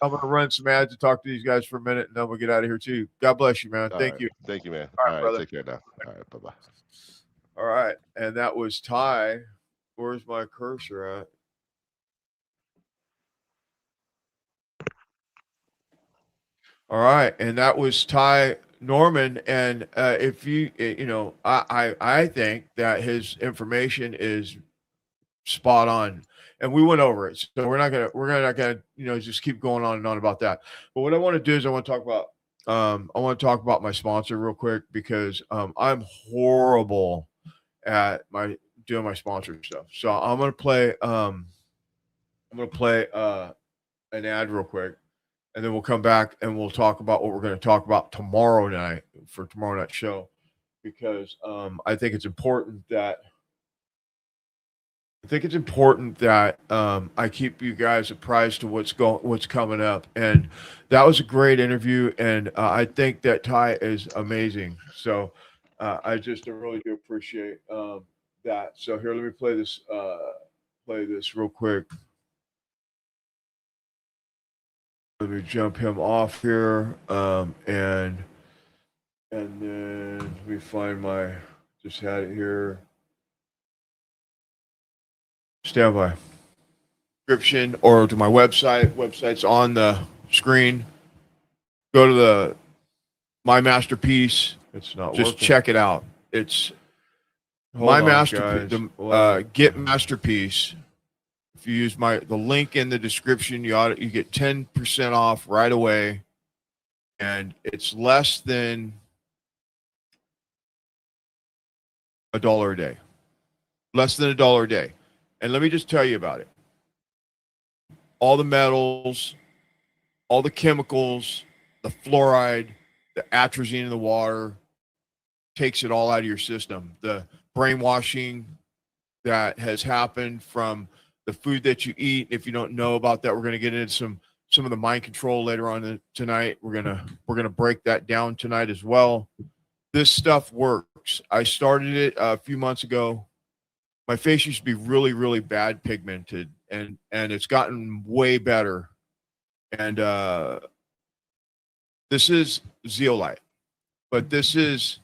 I'm gonna run some ads to talk to these guys for a minute, and then we'll get out of here too. God bless you, man. All Thank right. you. Thank you, man. All All right, right, brother. take care now. All right, bye-bye. All right, and that was Ty. Where's my cursor at? All right, and that was Ty Norman. And if you know, I think that his information is spot on, and we went over it, so we're not gonna you know just keep going on and on about that. But what I want to do is I want to talk about my sponsor real quick, because I'm horrible at doing my sponsor stuff. So I'm gonna play an ad real quick, and then we'll come back and we'll talk about what we're going to talk about tomorrow night for tomorrow night's show, because I think it's important that I keep you guys apprised to what's coming up. And that was a great interview, and I think that Ty is amazing. So I just really do appreciate that. So here, let me play this real quick. Let me jump him off here, and then let me find my. Just had it here. Stand by. Description or to my website. Website's on the screen. Go to the My Masterpiece. It's not just working. Check it out. It's My Masterpiece. Get Masterpiece. If you use the link in the description, you get 10% off right away, and it's less than $1 a day. Less than $1 a day. And let me just tell you about it. All the metals, all the chemicals, the fluoride, the atrazine in the water, takes it all out of your system. The brainwashing that has happened from the food that you eat. If you don't know about that, we're going to get into some of the mind control later on tonight. We're gonna break that down tonight as well. This stuff works. I started it a few months ago. My face used to be really, really bad pigmented, and it's gotten way better. And this is zeolite, but this is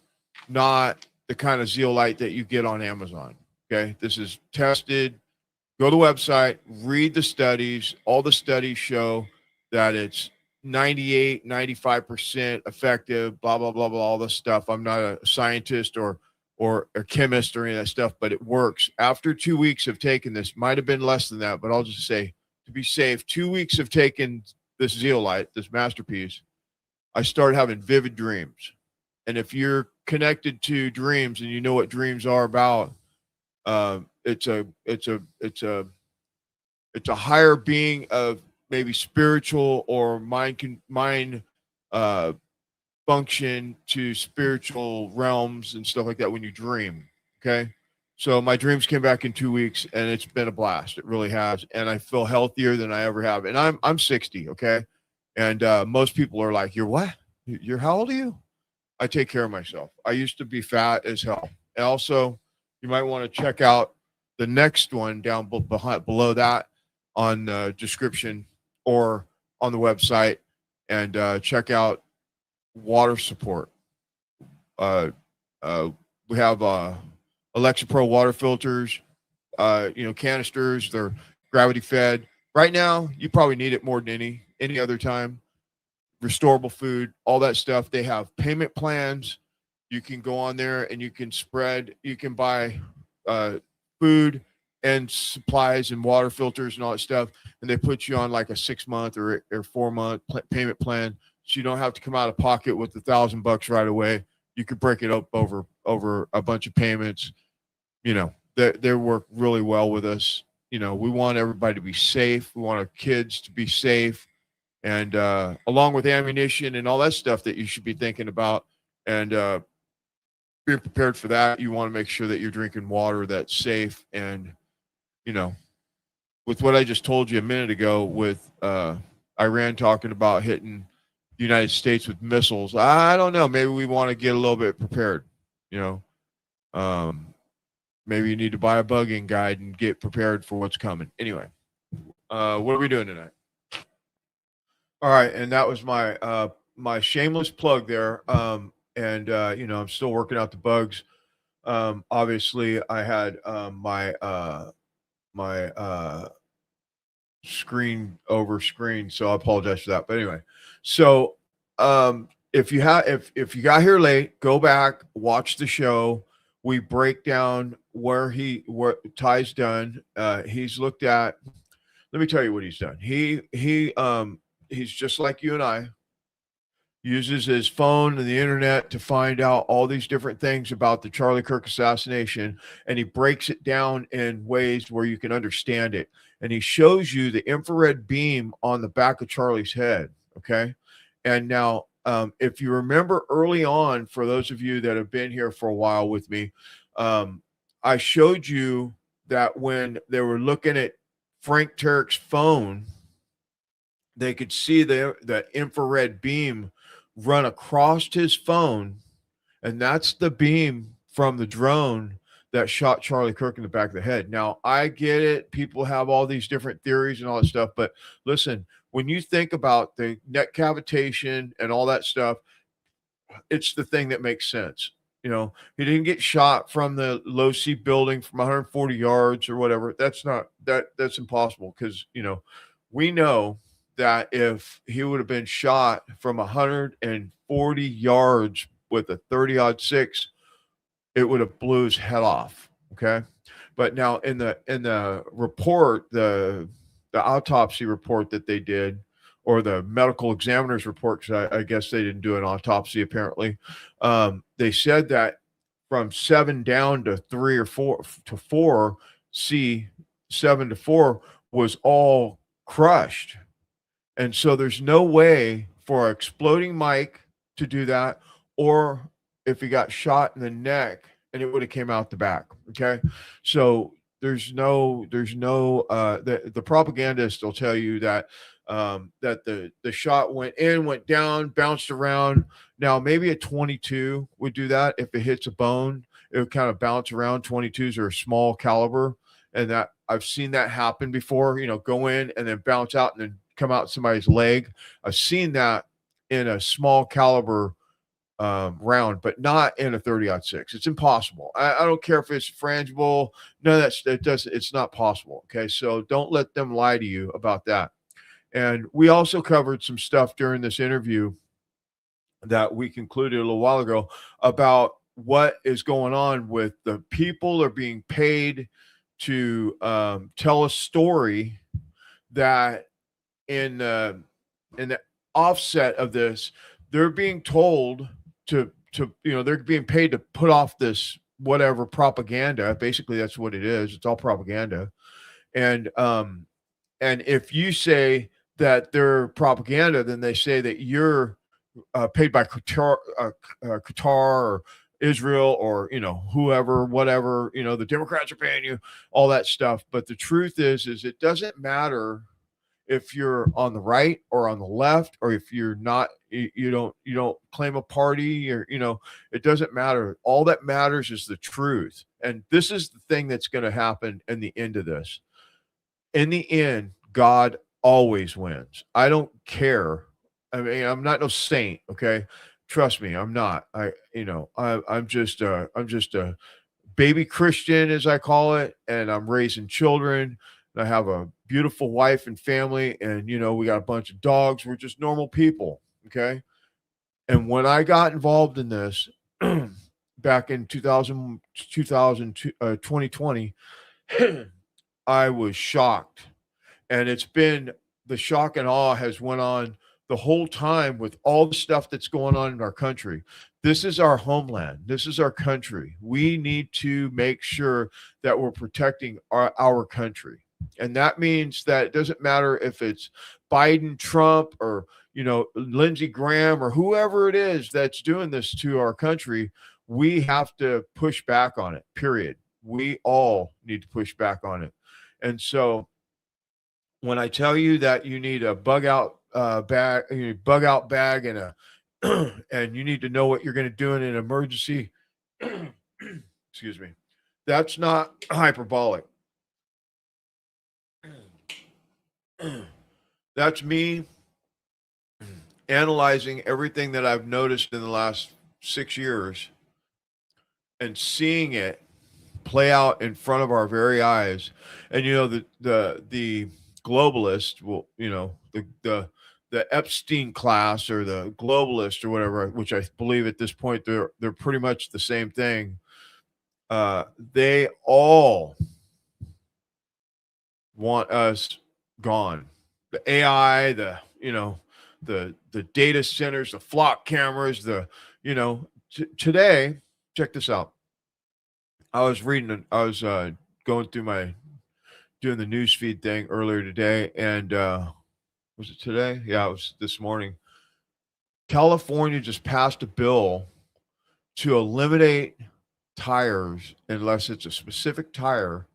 not the kind of zeolite that you get on Amazon. Okay, this is tested. Go to the website, read the studies. All the studies show that it's 98, 95% effective, blah, blah, blah, blah, all this stuff. I'm not a scientist or a chemist or any of that stuff, but it works. After 2 weeks of taking this, might have been less than that, but I'll just say, to be safe, 2 weeks of taking this zeolite, this masterpiece, I started having vivid dreams. And if you're connected to dreams and you know what dreams are about, it's a higher being of maybe spiritual or mind function to spiritual realms and stuff like that when you dream. Okay, So my dreams came back in 2 weeks, and it's been a blast. It really has, and I feel healthier than I ever have. And I'm 60, okay, and most people are like, "You're what? You're how old are you?" I take care of myself. I used to be fat as hell. And also, you might want to check out the next one down below that on the description or on the website, and check out water support. We have Alexa Pro water filters, canisters. They're gravity fed. Right now, you probably need it more than any other time. Restorable food, all that stuff. They have payment plans. You can go on there and you can buy food and supplies and water filters and all that stuff, and they put you on like a 6-month or 4-month payment plan, so you don't have to come out of pocket with $1,000 right away. You could break it up over a bunch of payments. They work really well with us. We want everybody to be safe. We want our kids to be safe. And along with ammunition and all that stuff that you should be thinking about, and being prepared for that, you want to make sure that you're drinking water that's safe. And with what I just told you a minute ago, with Iran talking about hitting the United States with missiles, I don't know. Maybe we want to get a little bit prepared. Maybe you need to buy a bugging guide and get prepared for what's coming. Anyway, what are we doing tonight? All right, and that was my shameless plug there. I'm still working out the bugs. Obviously, I had my screen, so I apologize for that. But anyway, so if you got here late, go back, watch the show. We break down what Ty's done. He's looked at. Let me tell you what he's done. He's just like you and I, uses his phone and the internet to find out all these different things about the Charlie Kirk assassination, and he breaks it down in ways where you can understand it. And he shows you the infrared beam on the back of Charlie's head, okay? And now, if you remember early on, for those of you that have been here for a while with me, I showed you that when they were looking at Frank Turek's phone, they could see the infrared beam run across his phone, and that's the beam from the drone that shot Charlie Kirk in the back of the head. Now, I get it. People have all these different theories and all that stuff, but listen, when you think about the neck cavitation and all that stuff, it's the thing that makes sense. He didn't get shot from the low C building from 140 yards or whatever. That's impossible, because, we know that if he would have been shot from 140 yards with a 30-06, it would have blew his head off. Okay. But now in the report, the autopsy report that they did, or the medical examiner's report, because I guess they didn't do an autopsy apparently, they said that from 7 down to 3 or 4 to 4, C 7 to 4 was all crushed. And so there's no way for an exploding Mike to do that, or if he got shot in the neck and it would have came out the back. Okay. So the propagandists will tell you that that the shot went in, went down, bounced around. Now, maybe a 22 would do that. If it hits a bone, it would kind of bounce around. 22s are a small caliber, and that I've seen that happen before, go in and then bounce out and then come out somebody's leg. I've seen that in a small caliber round, but not in a 30-06. It's impossible. I don't care if it's frangible. None of that. It's not possible. Okay. So don't let them lie to you about that. And we also covered some stuff during this interview that we concluded a little while ago about what is going on with the people are being paid to tell a story that in the offset of this, they're being told to they're being paid to put off this whatever propaganda. Basically, that's what it is. It's all propaganda. And if you say that they're propaganda, then they say that you're paid by Qatar or Israel or, whoever, whatever, the Democrats are paying you, all that stuff. But the truth is it doesn't matter if you're on the right or on the left, or if you're not, you don't claim a party, or, it doesn't matter. All that matters is the truth. And this is the thing that's going to happen in the end of this. In the end, God always wins. I don't care. I mean, I'm not no saint, okay? Trust me, I'm not. I'm just a baby Christian, as I call it, and I'm raising children. And I have a beautiful wife and family, and we got a bunch of dogs. We're just normal people, okay? And when I got involved in this back in 2020, I was shocked. And it's been, the shock and awe has went on the whole time with all the stuff that's going on in our country. This is our homeland. This is our country. We need to make sure that we're protecting our country. And that means that it doesn't matter if it's Biden, Trump, or, Lindsey Graham, or whoever it is that's doing this to our country. We have to push back on it, period. We all need to push back on it. And so when I tell you that you need a bug out bag and a and you need to know what you're going to do in an emergency, excuse me, that's not hyperbolic. That's me analyzing everything that I've noticed in the last 6 years and seeing it play out in front of our very eyes. And the globalist will, the Epstein class, or the globalist, or whatever, which I believe at this point they're pretty much the same thing. They all want us gone. The AI, the data centers, the flock cameras, today, check this out. I was going through doing the newsfeed thing earlier today, and was it today? Yeah, it was this morning. California just passed a bill to eliminate tires unless it's a specific tire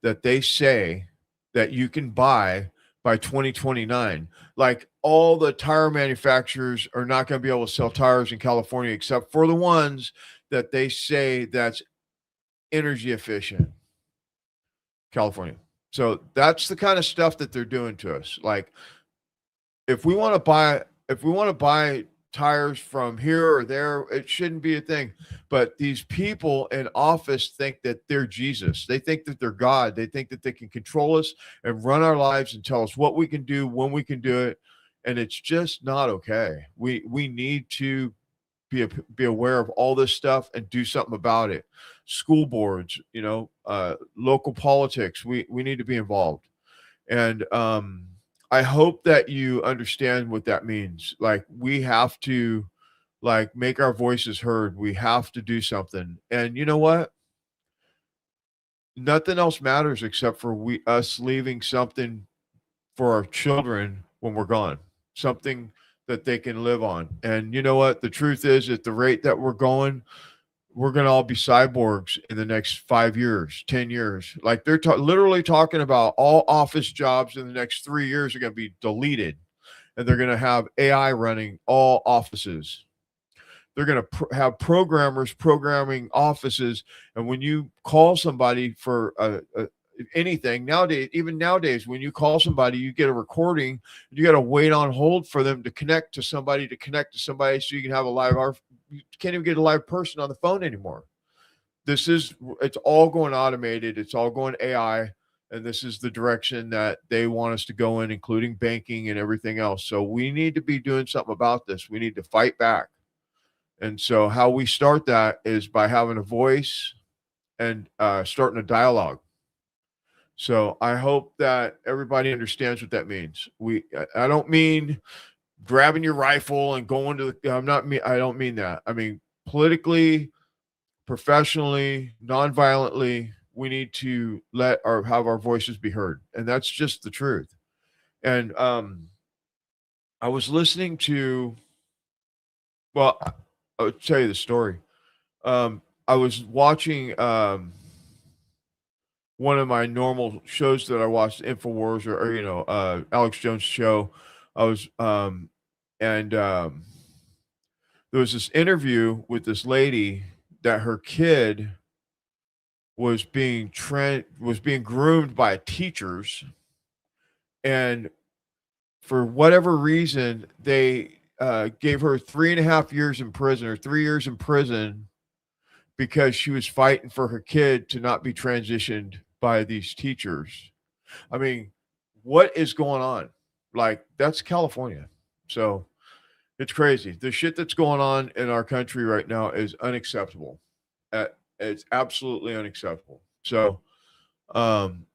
that they say that you can buy by 2029. Like, all the tire manufacturers are not going to be able to sell tires in California except for the ones that they say that's energy efficient. California. So that's the kind of stuff that they're doing to us. Like, if we want to buy tires from here or there, it shouldn't be a thing. But these people in office think that they're Jesus. They think that they're God. They think that they can control us and run our lives and tell us what we can do, when we can do it. And it's just not okay. We need to be aware of all this stuff and do something about it. School boards, local politics, we need to be involved. And I hope that you understand what that means. Like, we have to make our voices heard. We have to do something. And you know what? Nothing else matters except for us leaving something for our children when we're gone. Something that they can live on. And you know what? The truth is, at the rate that we're going to all be cyborgs in the next 5 years, 10 years. Like, they're literally talking about all office jobs in the next 3 years are going to be deleted, and they're going to have AI running all offices. They're going to have programmers programming offices. And when you call somebody for anything nowadays, even nowadays, when you call somebody, you get a recording. You got to wait on hold for them to connect to somebody, so you can have a live. You can't even get a live person on the phone anymore. It's all going automated. It's all going AI. And this is the direction that they want us to go in, including banking and everything else. So we need to be doing something about this. We need to fight back. And so how we start that is by having a voice and starting a dialogue. So I hope that everybody understands what that means. I don't mean grabbing your rifle and going to I don't mean that. I mean, politically, professionally, non-violently, we need to have our voices be heard. And that's just the truth. And I was listening to, well, I'll tell you the story. I was watching one of my normal shows that I watched, Infowars or Alex Jones' show. I was and there was this interview with this lady that her kid was being groomed by teachers, and for whatever reason they gave her 3.5 years in prison or 3 years in prison because she was fighting for her kid to not be transitioned by these teachers. I mean, what is going on? Like, that's California. So it's crazy. The shit that's going on in our country right now is unacceptable. It's absolutely unacceptable. So, um,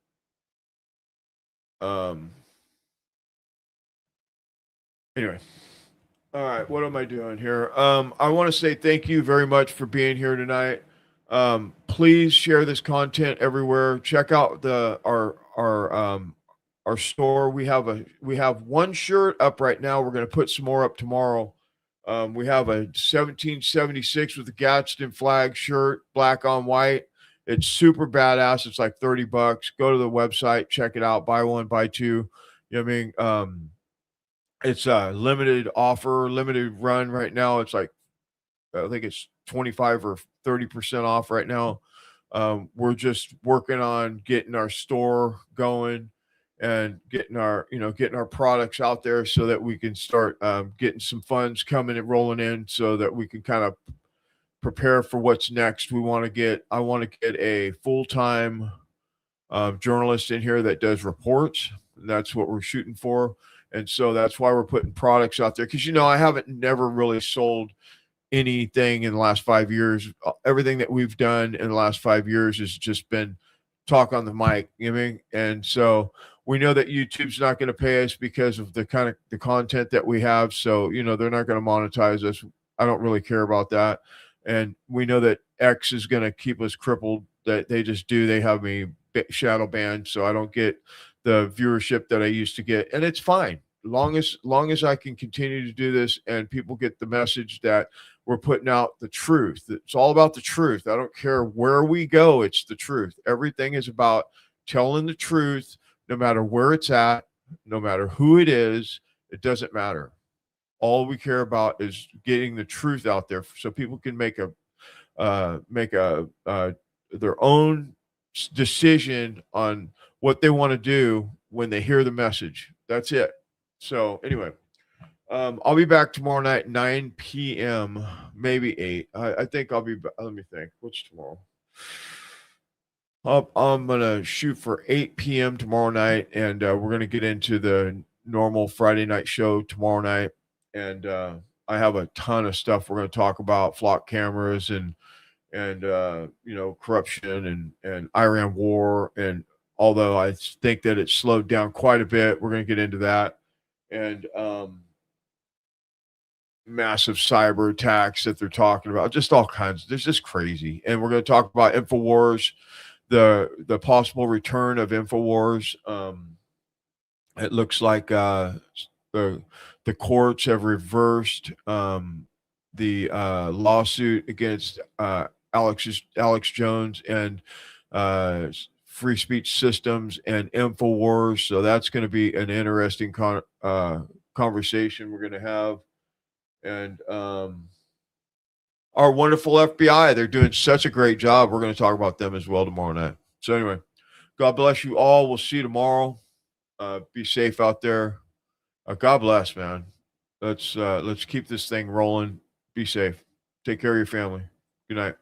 um, anyway. All right, what am I doing here? I want to say thank you very much for being here tonight. Please share this content everywhere. Check out our store. We have one shirt up right now. We're going to put some more up tomorrow. We have a 1776 with the Gadsden flag shirt, black on white. It's super badass. It's like $30. Go to the website, check it out. Buy one, buy two. You know what I mean? It's a limited offer, limited run right now. It's like, I think it's 25 or 30% off right now. We're just working on getting our store going and getting our products out there so that we can start getting some funds coming and rolling in so that we can kind of prepare for what's next. I want to get a full-time journalist in here that does reports. That's what we're shooting for. And so that's why we're putting products out there. Because, I haven't never really sold anything in the last 5 years. Everything that we've done in the last 5 years has just been talk on the mic. You know what I mean? And so we know that YouTube's not going to pay us because of the kind of the content that we have. So, they're not going to monetize us. I don't really care about that. And we know that X is going to keep us crippled. That they just do. They have me shadow banned, so I don't get the viewership that I used to get, and it's fine. Long as I can continue to do this and people get the message that we're putting out the truth. It's all about the truth. I don't care where we go. It's the truth. Everything is about telling the truth, no matter where it's at, no matter who it is. It doesn't matter. All we care about is getting the truth out there so people can make their own decision on what they want to do when they hear the message. That's it. So anyway, I'll be back tomorrow night, 9 p.m., maybe 8. I think I'll be back. Let me think. What's tomorrow? I'm going to shoot for 8 p.m. tomorrow night, and we're going to get into the normal Friday night show tomorrow night. And I have a ton of stuff we're going to talk about, flock cameras and corruption and Iran war. And although I think that it's slowed down quite a bit, we're going to get into that. And massive cyber attacks that they're talking about, just all kinds. There's just crazy. And we're going to talk about Infowars, the possible return of Infowars. It looks like the courts have reversed the lawsuit against Alex Jones and Free Speech Systems and Infowars. So that's going to be an interesting conversation we're going to have. And our wonderful FBI, they're doing such a great job. We're going to talk about them as well tomorrow night. So anyway, God bless you all. We'll see you tomorrow. Be safe out there. God bless, man. Let's keep this thing rolling. Be safe. Take care of your family. Good night.